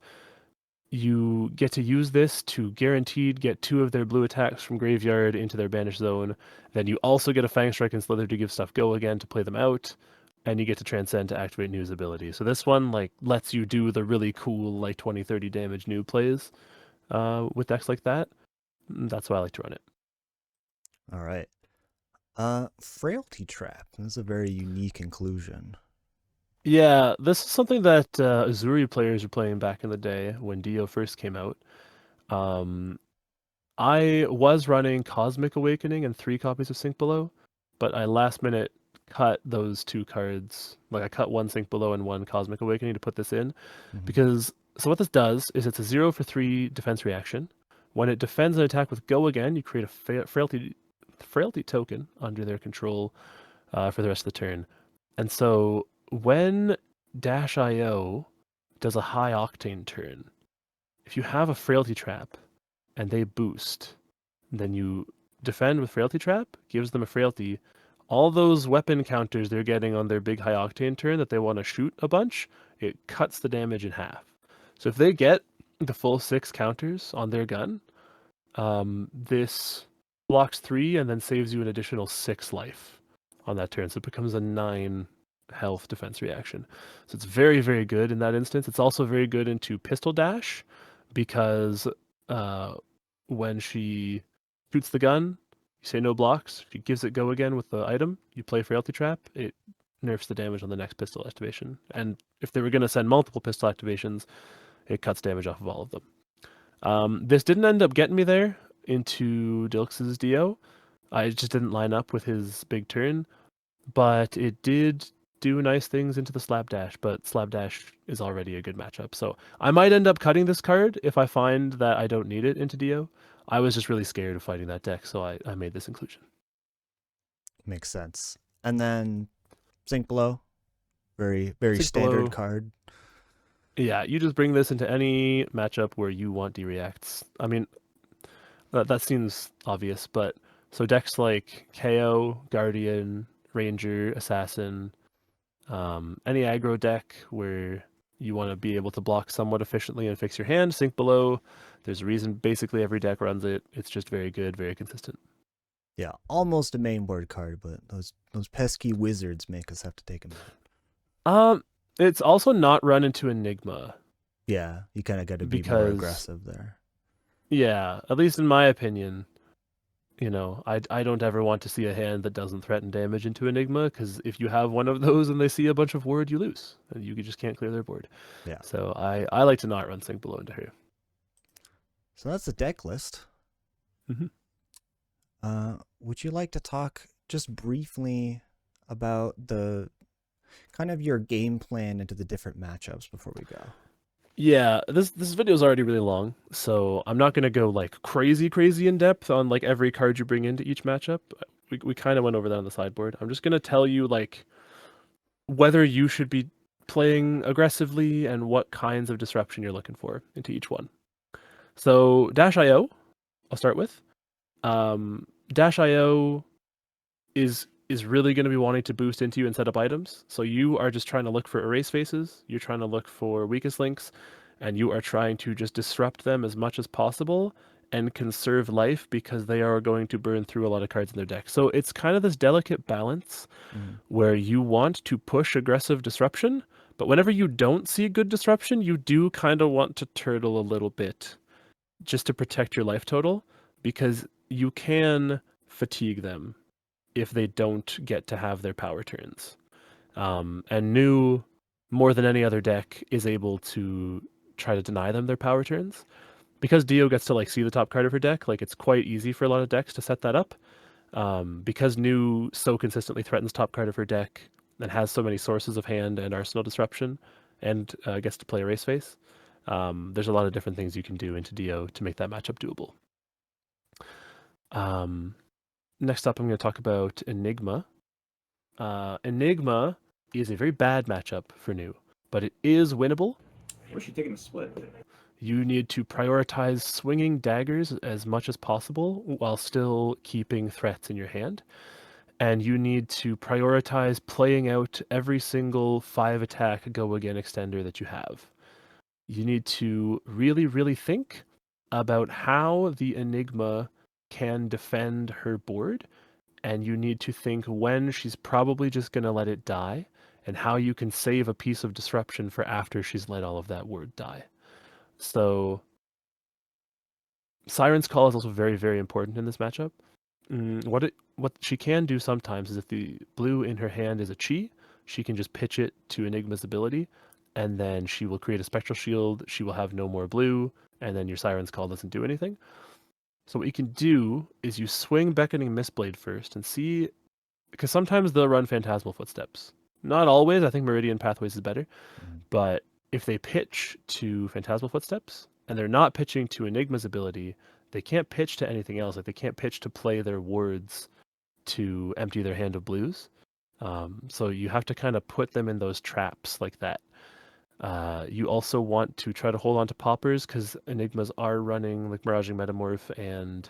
Speaker 1: You get to use this to guaranteed get 2 of their blue attacks from graveyard into their banish zone. Then you also get a Fang Strike and Slither to give stuff go again to play them out, and you get to transcend to activate New's ability. So this one like lets you do the really cool like 20-30 damage New plays with decks like that. That's why I like to run it.
Speaker 2: All right. Frailty Trap. This is a very unique inclusion.
Speaker 1: Yeah, this is something that Azuri players were playing back in the day when Dio first came out. I was running Cosmic Awakening and 3 copies of Sink Below, but I last minute cut those 2 cards. Like I cut 1 Sink Below and 1 Cosmic Awakening to put this in, because so what this does is it's a 0 for 3 defense reaction. When it defends an attack with Go again, you create a frailty token under their control for the rest of the turn. And so when Dash IO does a high octane turn, if you have a Frailty Trap and they boost, then you defend with Frailty Trap, gives them a Frailty. All those weapon counters they're getting on their big high octane turn that they want to shoot a bunch, it cuts the damage in half. So if they get the full 6 counters on their gun, this blocks 3 and then saves you an additional 6 life on that turn. So it becomes a 9 health defense reaction. So it's very, very good in that instance. It's also very good into Pistol Dash because when she shoots the gun, you say no blocks. She gives it go again with the item. You play Frailty Trap. It nerfs the damage on the next pistol activation. And if they were going to send multiple pistol activations, it cuts damage off of all of them. This didn't end up getting me there into Dilx's Dio. I just didn't line up with his big turn, but it did do nice things into the Slab Dash, but Slab Dash is already a good matchup. So I might end up cutting this card if I find that I don't need it into Dio. I was just really scared of fighting that deck, so I made this inclusion.
Speaker 2: Makes sense. And then Sink Below. Very, very
Speaker 1: Sink
Speaker 2: standard
Speaker 1: Below.
Speaker 2: card.
Speaker 1: Yeah, you just bring this into any matchup where you want D-reacts. I mean, that seems obvious, but so decks like Kayo, Guardian, Ranger, Assassin, any aggro deck where you want to be able to block somewhat efficiently and fix your hand, Sink Below. There's a reason basically every deck runs it. It's just very good, very consistent.
Speaker 2: Yeah, almost a main board card, but those pesky wizards make us have to take them out.
Speaker 1: It's also not run into Enigma.
Speaker 2: Yeah, you kind of got to be more
Speaker 1: Because-
Speaker 2: aggressive there.
Speaker 1: Yeah, at least in my opinion. You know, I don't ever want to see a hand that doesn't threaten damage into Enigma, because if you have one of those and they see a bunch of word, you lose. And you just can't clear their board.
Speaker 2: Yeah.
Speaker 1: So I like to not run Sink Below into her.
Speaker 2: So that's the deck list.
Speaker 1: Mhm.
Speaker 2: Would you like to talk just briefly about the kind of your game plan into the different matchups before we go?
Speaker 1: Yeah, this video is already really long, so I'm not gonna go like crazy in depth on like every card you bring into each matchup. We kind of went over that on the sideboard. I'm just gonna tell you like whether you should be playing aggressively and what kinds of disruption you're looking for into each one. So Dash IO, I'll start with. Dash IO is really going to be wanting to boost into you and set up items. So you are just trying to look for erase faces. You're trying to look for weakest links, and you are trying to just disrupt them as much as possible and conserve life because they are going to burn through a lot of cards in their deck. So it's kind of this delicate balance where you want to push aggressive disruption, but whenever you don't see good disruption, you do kind of want to turtle a little bit just to protect your life total, because you can fatigue them if they don't get to have their power turns. And New, more than any other deck, is able to try to deny them their power turns. Because Dio gets to like see the top card of her deck, like it's quite easy for a lot of decks to set that up. Because New so consistently threatens top card of her deck and has so many sources of hand and arsenal disruption, and gets to play Erase Face, there's a lot of different things you can do into Dio to make that matchup doable. Next up, I'm going to talk about Enigma. Enigma is a very bad matchup for New, but it is winnable.
Speaker 3: Where's she taking a split?
Speaker 1: You need to prioritize swinging daggers as much as possible while still keeping threats in your hand. and you need to prioritize playing out every single 5 attack go again extender that you have. You need to really, really think about how the Enigma can defend her board, and you need to think when she's probably just going to let it die, and how you can save a piece of disruption for after she's let all of that word die. So Siren's Call is also very, very important in this matchup. What she can do sometimes is if the blue in her hand is a chi, she can just pitch it to Enigma's ability, and then she will create a spectral shield. She will have no more blue, and then your Siren's Call doesn't do anything. So what you can do is you swing Beckoning Mistblade first and see, because sometimes they'll run Phantasmal Footsteps. Not always. I think Meridian Pathways is better, but if they pitch to Phantasmal Footsteps and they're not pitching to Enigma's ability, they can't pitch to anything else. Like they can't pitch to play their words to empty their hand of blues. So you have to kind of put them in those traps like that. You also want to try to hold on to poppers because Enigmas are running like Miraging Metamorph and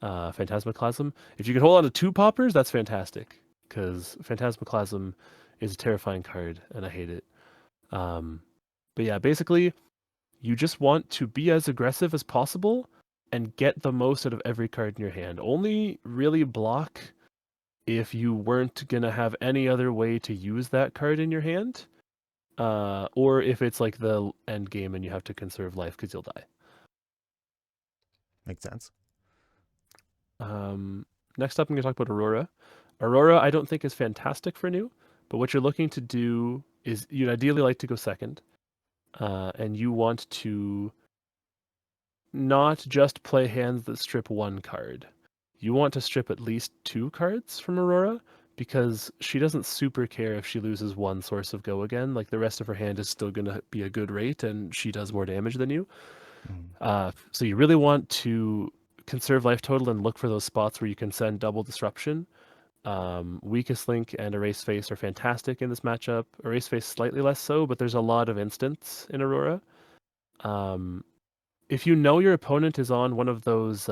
Speaker 1: Phantasmaclasm. If you can hold on to 2 poppers, that's fantastic because Phantasmaclasm is a terrifying card and I hate it. But yeah, basically, you just want to be as aggressive as possible and get the most out of every card in your hand. Only really block if you weren't going to have any other way to use that card in your hand, or if it's like the end game and you have to conserve life because you'll die.
Speaker 2: Makes sense.
Speaker 1: Next up, I'm going to talk about Aurora. Aurora, I don't think is fantastic for new, but what you're looking to do is you'd ideally like to go second, and you want to not just play hands that strip 1 card. You want to strip at least 2 cards from Aurora because she doesn't super care if she loses 1 source of go again. Like the rest of her hand is still going to be a good rate and she does more damage than you. So you really want to conserve life total and look for those spots where you can send double disruption. Weakest Link and Erase Face are fantastic in this matchup. Erase Face slightly less so, but there's a lot of instants in Aurora. If you know your opponent is on one of those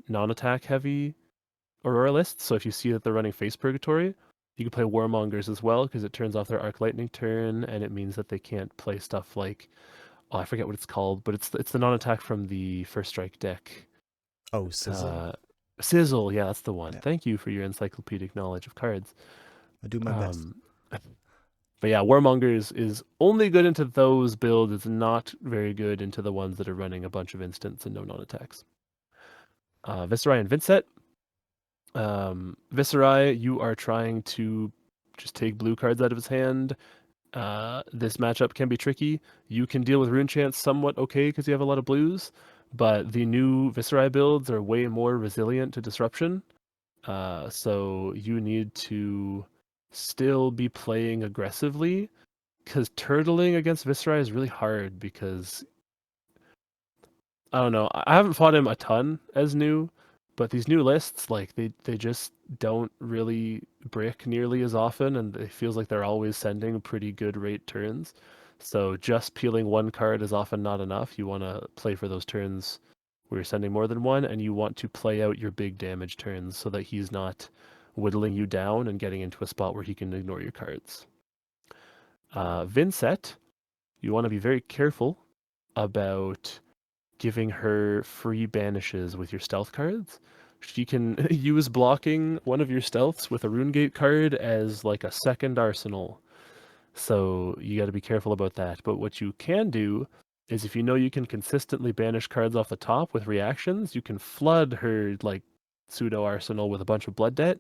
Speaker 1: non-attack heavy Aurora lists, so if you see that they're running Face Purgatory, you can play Warmongers as well because it turns off their Arc Lightning turn, and it means that they can't play stuff like, oh, I forget what it's called, but it's the non-attack from the First Strike deck.
Speaker 2: Oh, Sizzle.
Speaker 1: Sizzle, yeah, that's the one.
Speaker 2: Yeah.
Speaker 1: Thank you for your encyclopedic knowledge of cards.
Speaker 2: I do my best.
Speaker 1: But yeah, Warmongers is only good into those builds. It's not very good into the ones that are running a bunch of instants and no non-attacks. Viserai and Vynnset. Viserai, you are trying to just take blue cards out of his hand. This matchup can be tricky. You can deal with Rune Chance somewhat okay because you have a lot of blues, but the new Viserai builds are way more resilient to disruption. So you need to still be playing aggressively because turtling against Viserai is really hard because I don't know. I haven't fought him a ton as new, but these new lists, like they just don't really brick nearly as often, and it feels like they're always sending pretty good rate turns. So just peeling 1 card is often not enough. You want to play for those turns where you're sending more than 1, and you want to play out your big damage turns so that he's not whittling you down and getting into a spot where he can ignore your cards. Vynnset, you want to be very careful about giving her free banishes with your stealth cards. She can use blocking one of your stealths with a Runegate card as like a second arsenal. So you got to be careful about that. But what you can do is if you know you can consistently banish cards off the top with reactions, you can flood her like pseudo arsenal with a bunch of blood debt.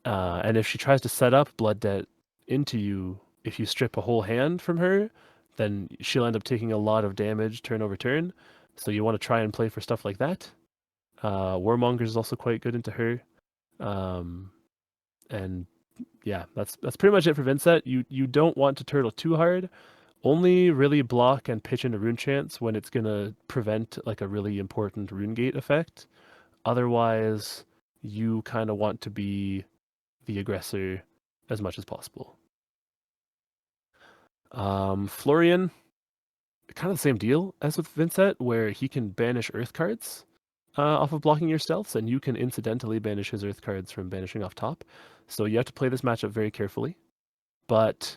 Speaker 1: And if she tries to set up blood debt into you, if you strip a whole hand from her, then she'll end up taking a lot of damage turn over turn. So you want to try and play for stuff like that. Warmonger is also quite good into her. And yeah, that's pretty much it for Vynnset. You don't want to turtle too hard. Only really block and pitch into Rune Chance when it's gonna prevent like a really important Runegate effect. Otherwise, you kind of want to be the aggressor as much as possible. Florian, kind of the same deal as with Vynnset, where he can banish Earth cards. off of blocking your stealths, and you can incidentally banish his earth cards from banishing off top. So you have to play this matchup very carefully. But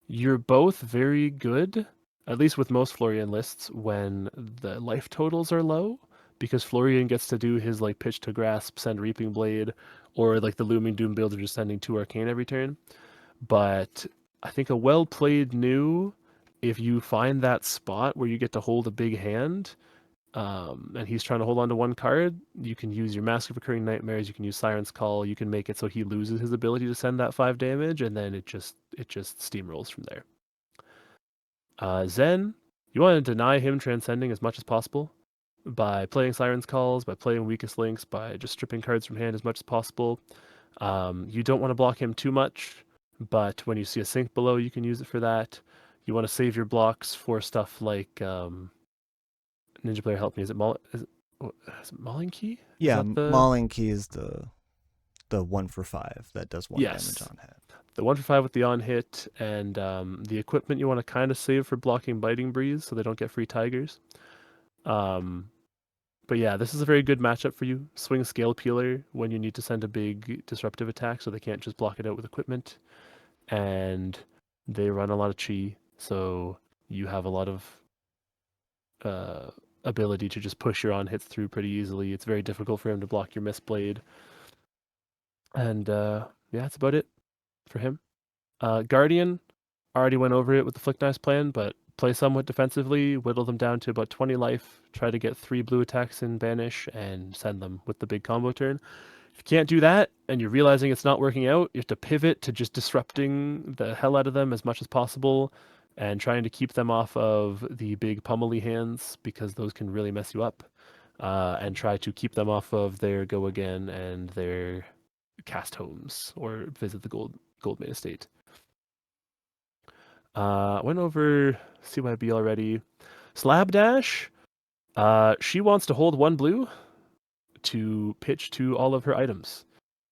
Speaker 1: you're both very good, at least with most Florian lists, when the life totals are low, because Florian gets to do his like pitch to grasp, send Reaping Blade, or like the Looming Doom build of just sending 2 Arcane every turn. But I think a well played new, if you find that spot where you get to hold a big hand, and he's trying to hold on to 1 card, you can use your Mask of Recurring Nightmares, you can use Siren's Call, you can make it so he loses his ability to send that 5 damage, and then it just steamrolls from there. Zen, you want to deny him transcending as much as possible by playing Siren's Calls, by playing Weakest Links, by just stripping cards from hand as much as possible. You don't want to block him too much, but when you see a sink below, you can use it for that. You want to save your blocks for stuff like Ninja Player, help me. Is it Mauling Key?
Speaker 2: Yeah,
Speaker 1: Is that
Speaker 2: Mauling Key is the 1 for 5 that does 1
Speaker 1: Yes.
Speaker 2: damage on hit.
Speaker 1: The 1 for 5 with the on hit, and the equipment you want to kind of save for blocking Biting Breeze so they don't get free tigers. But yeah, this is a very good matchup for you. Swing Scale Peeler when you need to send a big disruptive attack so they can't just block it out with equipment. And they run a lot of chi, so you have a lot of ability to just push your on hits through pretty easily. It's very difficult for him to block your Mistblade. And yeah, that's about it for him. Guardian, already went over it with the Flick Knives plan, but play somewhat defensively, whittle them down to about 20 life, try to get 3 blue attacks in Banish, and send them with the big combo turn. If you can't do that, and you're realizing it's not working out, you have to pivot to just disrupting the hell out of them as much as possible, and trying to keep them off of the big pummely hands, because those can really mess you up, and try to keep them off of their Go Again and their Cast Homes, or visit the Goldmane Estate. Went over CYB already. Slab Dash, she wants to hold 1 blue to pitch to all of her items.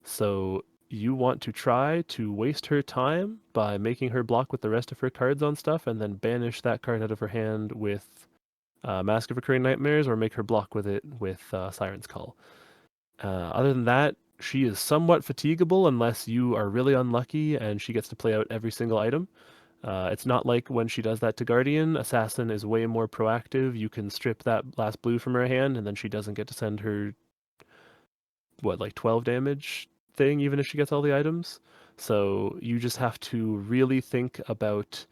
Speaker 1: So you want to try to waste her time by making her block with the rest of her cards on stuff, and then banish that card out of her hand with Mask of Recurring Nightmares, or make her block with it with Siren's Call. Other than that, she is somewhat fatigable unless you are really unlucky and she gets to play out every single item. It's not like when she does that to Guardian. Assassin is way more proactive. You can strip that last blue from her hand, and then she doesn't get to send her, 12 damage thing, even if she gets all the items. So you just have to really think about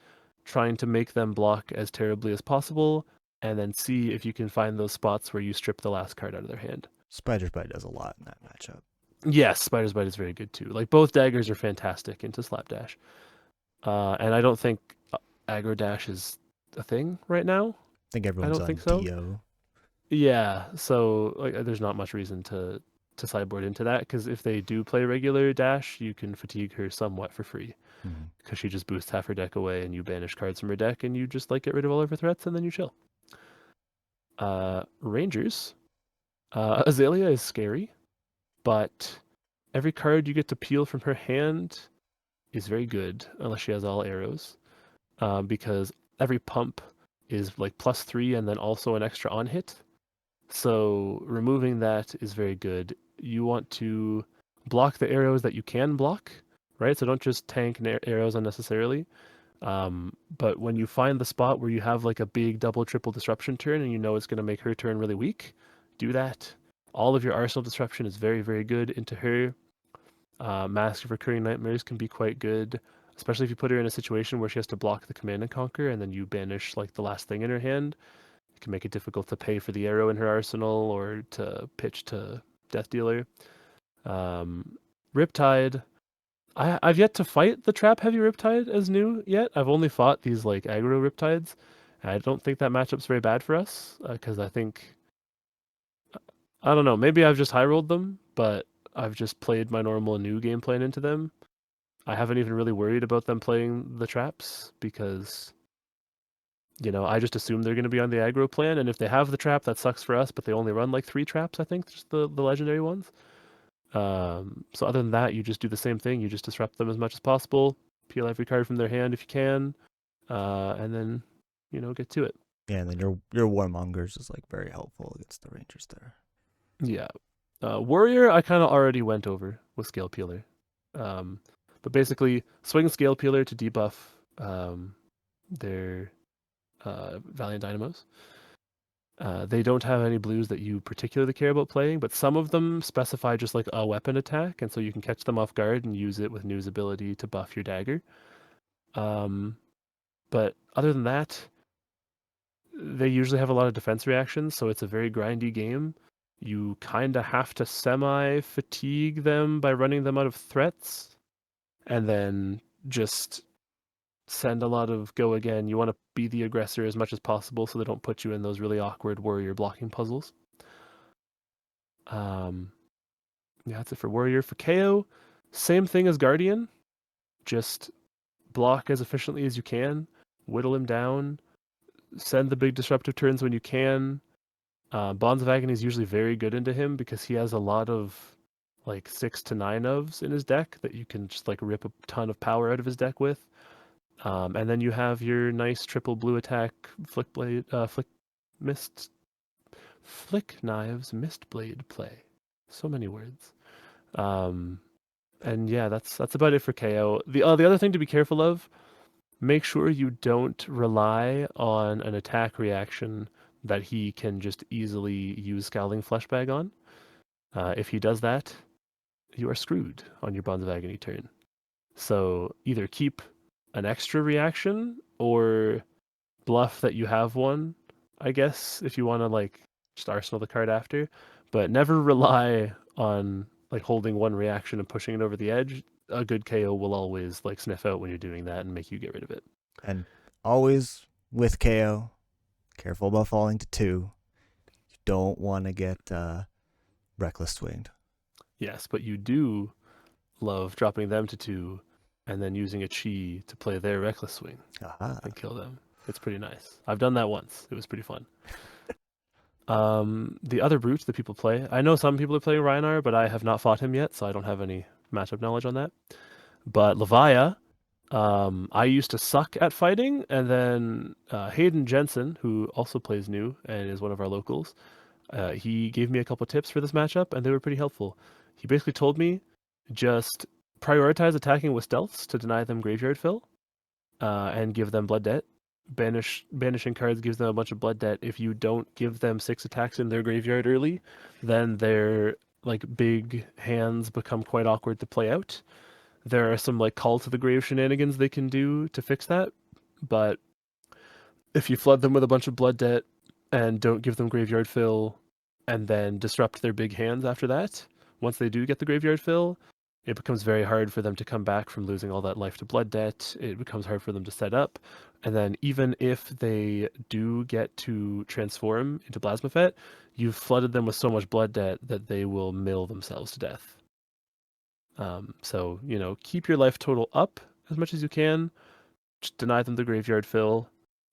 Speaker 1: trying to make them block as terribly as possible, and then see if you can find those spots where you strip the last card out of their hand.
Speaker 2: Spider's Bite does a lot in that matchup.
Speaker 1: Yes, Spider's Bite is very good too. Like, both daggers are fantastic into Slap Dash. And I don't think aggro dash is a thing right now.
Speaker 2: I think everyone's
Speaker 1: don't
Speaker 2: on
Speaker 1: think so.
Speaker 2: Dio.
Speaker 1: Yeah, so there's not much reason to sideboard into that, because if they do play regular dash, you can fatigue her somewhat for free, because she just boosts half her deck away, and you banish cards from her deck, and you just get rid of all of her threats, and then you chill. Rangers, Azalea is scary, but every card you get to peel from her hand is very good, unless she has all arrows, because every pump is +3 and then also an extra on hit. So removing that is very good. You want to block the arrows that you can block, right? So don't just tank arrows unnecessarily. But when you find the spot where you have a big double, triple disruption turn, and you know it's going to make her turn really weak, do that. All of your arsenal disruption is very, very good into her. Mask of Recurring Nightmares can be quite good, especially if you put her in a situation where she has to block the Command and Conquer, and then you banish the last thing in her hand. It can make it difficult to pay for the arrow in her arsenal, or to pitch to Death Dealer. Riptide, I've yet to fight the Trap Heavy Riptide as new yet. I've only fought these aggro Riptides. And I don't think that matchup's very bad for us, because I don't know, maybe I've just high rolled them, but I've just played my normal new game plan into them. I haven't even really worried about them playing the traps, because I just assume they're going to be on the aggro plan, and if they have the trap, that sucks for us, but they only run 3 traps, I think, just the legendary ones. So other than that, you just do the same thing. You just disrupt them as much as possible, peel every card from their hand if you can, and then, get to it.
Speaker 2: Yeah, and then your Warmongers is very helpful against the Rangers there.
Speaker 1: Yeah. Warrior, I kind of already went over with Scale Peeler. But basically, swing Scale Peeler to debuff their Valiant Dynamos. They don't have any blues that you particularly care about playing, but some of them specify just like a weapon attack, and so you can catch them off guard and use it with New's ability to buff your dagger. But other than that, they usually have a lot of defense reactions, so it's a very grindy game. You kind of have to semi-fatigue them by running them out of threats, and then just send a lot of go again. You want to be the aggressor as much as possible so they don't put you in those really awkward warrior blocking puzzles. Yeah, that's it for warrior. For Kayo, same thing as Guardian. Just block as efficiently as you can, whittle him down, send the big disruptive turns when you can. Bonds of Agony is usually very good into him because he has a lot of like 6 to 9 ofs in his deck that you can just like rip a ton of power out of his deck with. And then you have your nice triple blue attack, flick blade, flick mist, flick knives, mist blade play. So many words. And yeah, that's about it for KO. The other thing to be careful of, make sure you don't rely on an attack reaction that he can just easily use Scowling Fleshbag on. If he does that, you are screwed on your Bonds of Agony turn. So either keep an extra reaction or bluff that you have one, I guess, if you want to like just arsenal the card after. But never rely on like holding one reaction and pushing it over the edge. A good KO will always like sniff out when you're doing that and make you get rid of it.
Speaker 2: And always with KO, careful about falling to 2. You don't want to get reckless swinged.
Speaker 1: Yes, but you do love dropping them to 2 and then using a chi to play their reckless swing
Speaker 2: Aha.
Speaker 1: and kill them. It's pretty nice. I've done that once. It was pretty fun. The other brute that people play, I know some people are playing Rhinar, but I have not fought him yet, so I don't have any matchup knowledge on that. But Levia, I used to suck at fighting, and then Hayden Jensen, who also plays new and is one of our locals, he gave me a couple tips for this matchup, and they were pretty helpful. He basically told me just prioritize attacking with stealths to deny them graveyard fill, and give them blood debt. Banishing cards gives them a bunch of blood debt. If you don't give them 6 attacks in their graveyard early, then their like big hands become quite awkward to play out. There are some like call to the grave shenanigans they can do to fix that, but if you flood them with a bunch of blood debt and don't give them graveyard fill and then disrupt their big hands after that, once they do get the graveyard fill, it becomes very hard for them to come back from losing all that life to blood debt. It becomes hard for them to set up. And then even if they do get to transform into Plasmafet, you've flooded them with so much blood debt that they will mill themselves to death. So, keep your life total up as much as you can. Just deny them the graveyard fill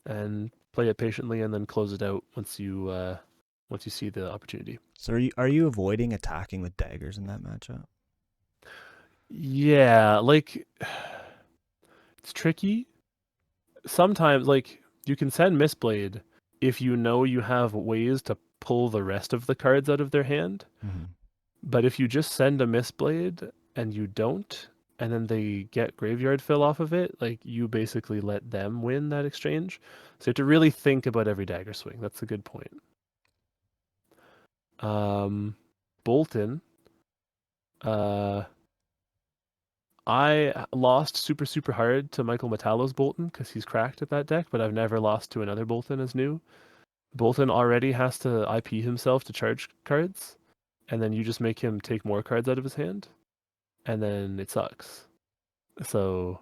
Speaker 1: and play it patiently and then close it out once you see the opportunity.
Speaker 2: So are you avoiding attacking with daggers in that matchup?
Speaker 1: Yeah, like it's tricky. Sometimes like you can send Mistblade if you know you have ways to pull the rest of the cards out of their hand.
Speaker 2: Mm-hmm.
Speaker 1: But if you just send a Mistblade and you don't, and then they get graveyard fill off of it, like you basically let them win that exchange. So you have to really think about every dagger swing. That's a good point. Boltyn. I lost super hard to Michael Metallo's Boltyn because he's cracked at that deck, but I've never lost to another Boltyn as new. Boltyn already has to IP himself to charge cards, and then you just make him take more cards out of his hand, and then it sucks. So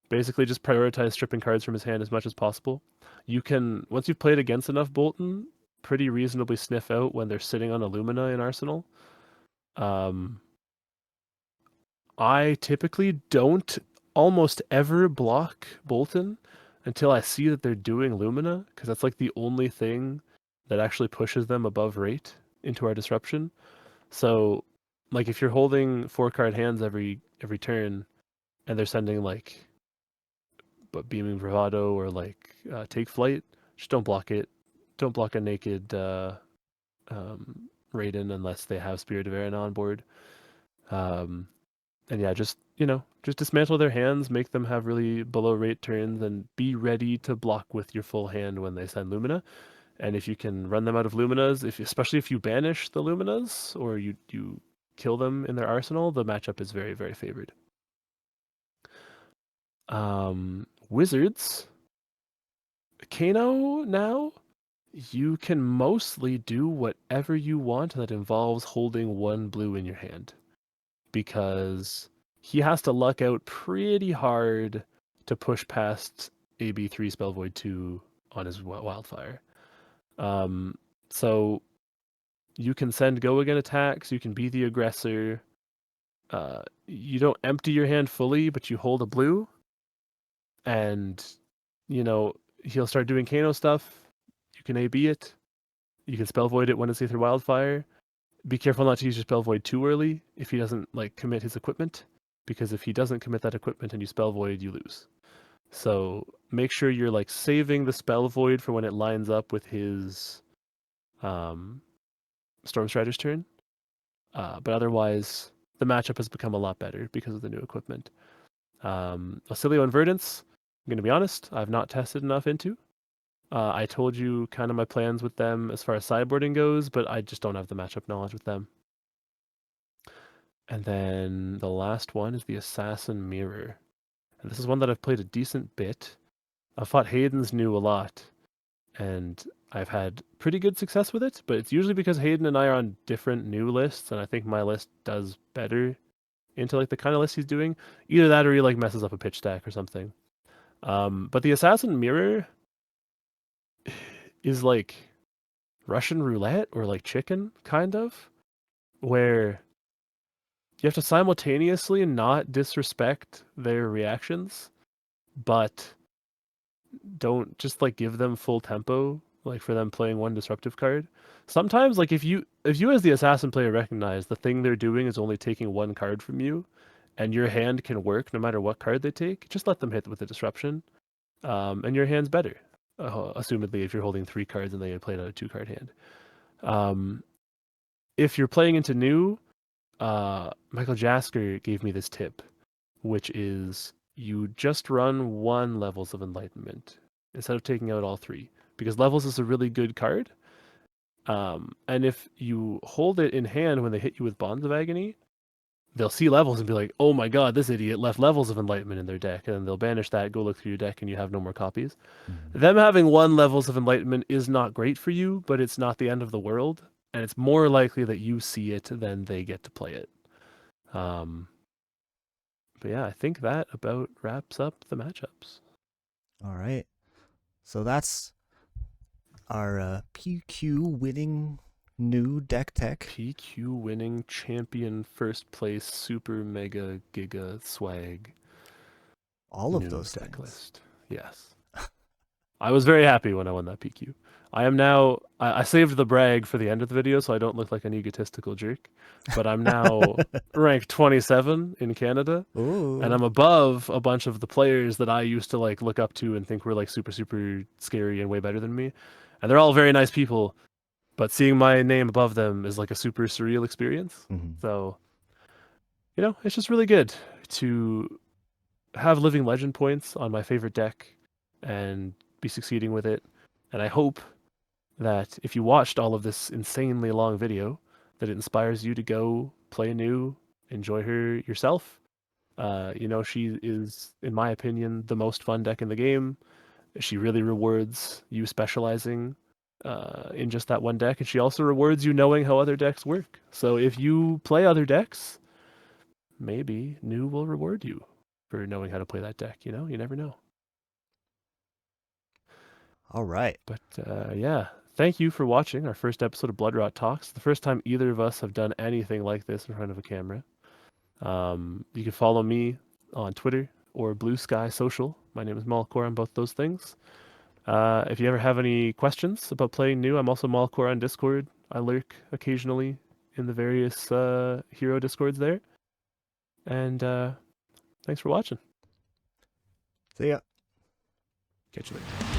Speaker 1: basically just prioritize stripping cards from his hand as much as possible. You can, once you've played against enough Boltyn, pretty reasonably sniff out when they're sitting on Illumina in Arsenal. I typically don't almost ever block Boltyn until I see that they're doing Lumina, because that's like the only thing that actually pushes them above rate into our disruption. So, like if you're holding 4-card hands every turn, and they're sending like, Beaming Bravado or like Take Flight, just don't block it. Don't block a naked Raiden unless they have Spirit of Aaron on board. And yeah, just dismantle their hands, make them have really below rate turns, and be ready to block with your full hand when they send Lumina. And if you can run them out of Luminas, especially if you banish the Luminas or you kill them in their arsenal, the matchup is very, very favored. Wizards, Kano now, you can mostly do whatever you want that involves holding one blue in your hand, because he has to luck out pretty hard to push past AB3 Spell Void 2 on his Wildfire. So you can send go again attacks, you can be the aggressor. You don't empty your hand fully, but you hold a blue, and he'll start doing Kano stuff. You can AB it. You can Spell Void it when it's Aether Wildfire. Be careful not to use your Spell Void too early if he doesn't commit his equipment, because if he doesn't commit that equipment and you Spell Void, you lose. So make sure you're saving the Spell Void for when it lines up with his Stormstrider's turn. But otherwise, the matchup has become a lot better because of the new equipment. Auxilio and Verdance, I'm going to be honest, I've not tested enough into. I told you kind of my plans with them as far as sideboarding goes, but I just don't have the matchup knowledge with them. And then the last one is the Assassin Mirror. And this is one that I've played a decent bit. I've fought Hayden's new a lot, and I've had pretty good success with it, but it's usually because Hayden and I are on different new lists, and I think my list does better into the kind of list he's doing. Either that or he messes up a pitch stack or something. But the Assassin Mirror is Russian roulette or chicken, kind of, where you have to simultaneously not disrespect their reactions, but don't just give them full tempo, for them playing one disruptive card. Sometimes if you as the assassin player recognize the thing they're doing is only taking one card from you, and your hand can work no matter what card they take, just let them hit with the disruption, and your hand's better. Assumedly, if you're holding 3 cards and they played out a 2-card hand. If you're playing into new, Michael Jasker gave me this tip, which is you just run 1 Levels of Enlightenment instead of taking out all 3, because Levels is a really good card. And if you hold it in hand when they hit you with Bonds of Agony, they'll see Levels and be like, oh my god, this idiot left Levels of Enlightenment in their deck, and then they'll banish that, go look through your deck, and you have no more copies. Mm-hmm. Them having 1 Levels of Enlightenment is not great for you, but it's not the end of the world, and it's more likely that you see it than they get to play it. But yeah, I think that about wraps up the matchups.
Speaker 2: All right. So that's our PQ winning new deck tech.
Speaker 1: PQ winning champion first place super mega giga swag.
Speaker 2: All of those
Speaker 1: deck
Speaker 2: things.
Speaker 1: List. Yes. I was very happy when I won that PQ. I am now, I saved the brag for the end of the video so I don't look like an egotistical jerk, but I'm now ranked 27 in Canada.
Speaker 2: Ooh.
Speaker 1: And I'm above a bunch of the players that I used to look up to and think were super, super scary and way better than me. And they're all very nice people, but seeing my name above them is a super surreal experience. Mm-hmm. So, it's just really good to have Living Legend points on my favorite deck and be succeeding with it. And I hope that if you watched all of this insanely long video, that it inspires you to go play new, enjoy her yourself. She is, in my opinion, the most fun deck in the game. She really rewards you specializing in just that one deck, and she also rewards you knowing how other decks work. So if you play other decks, maybe new will reward you for knowing how to play that deck. You never know.
Speaker 2: All right.
Speaker 1: But yeah, thank you for watching our first episode of Bloodrot Talks. The first time either of us have done anything like this in front of a camera. You can follow me on Twitter or Blue Sky Social. My name is Malcor on both those things. If you ever have any questions about playing new, I'm also Malcor on Discord. I lurk occasionally in the various hero Discords there. And thanks for watching.
Speaker 2: See ya.
Speaker 1: Catch you later.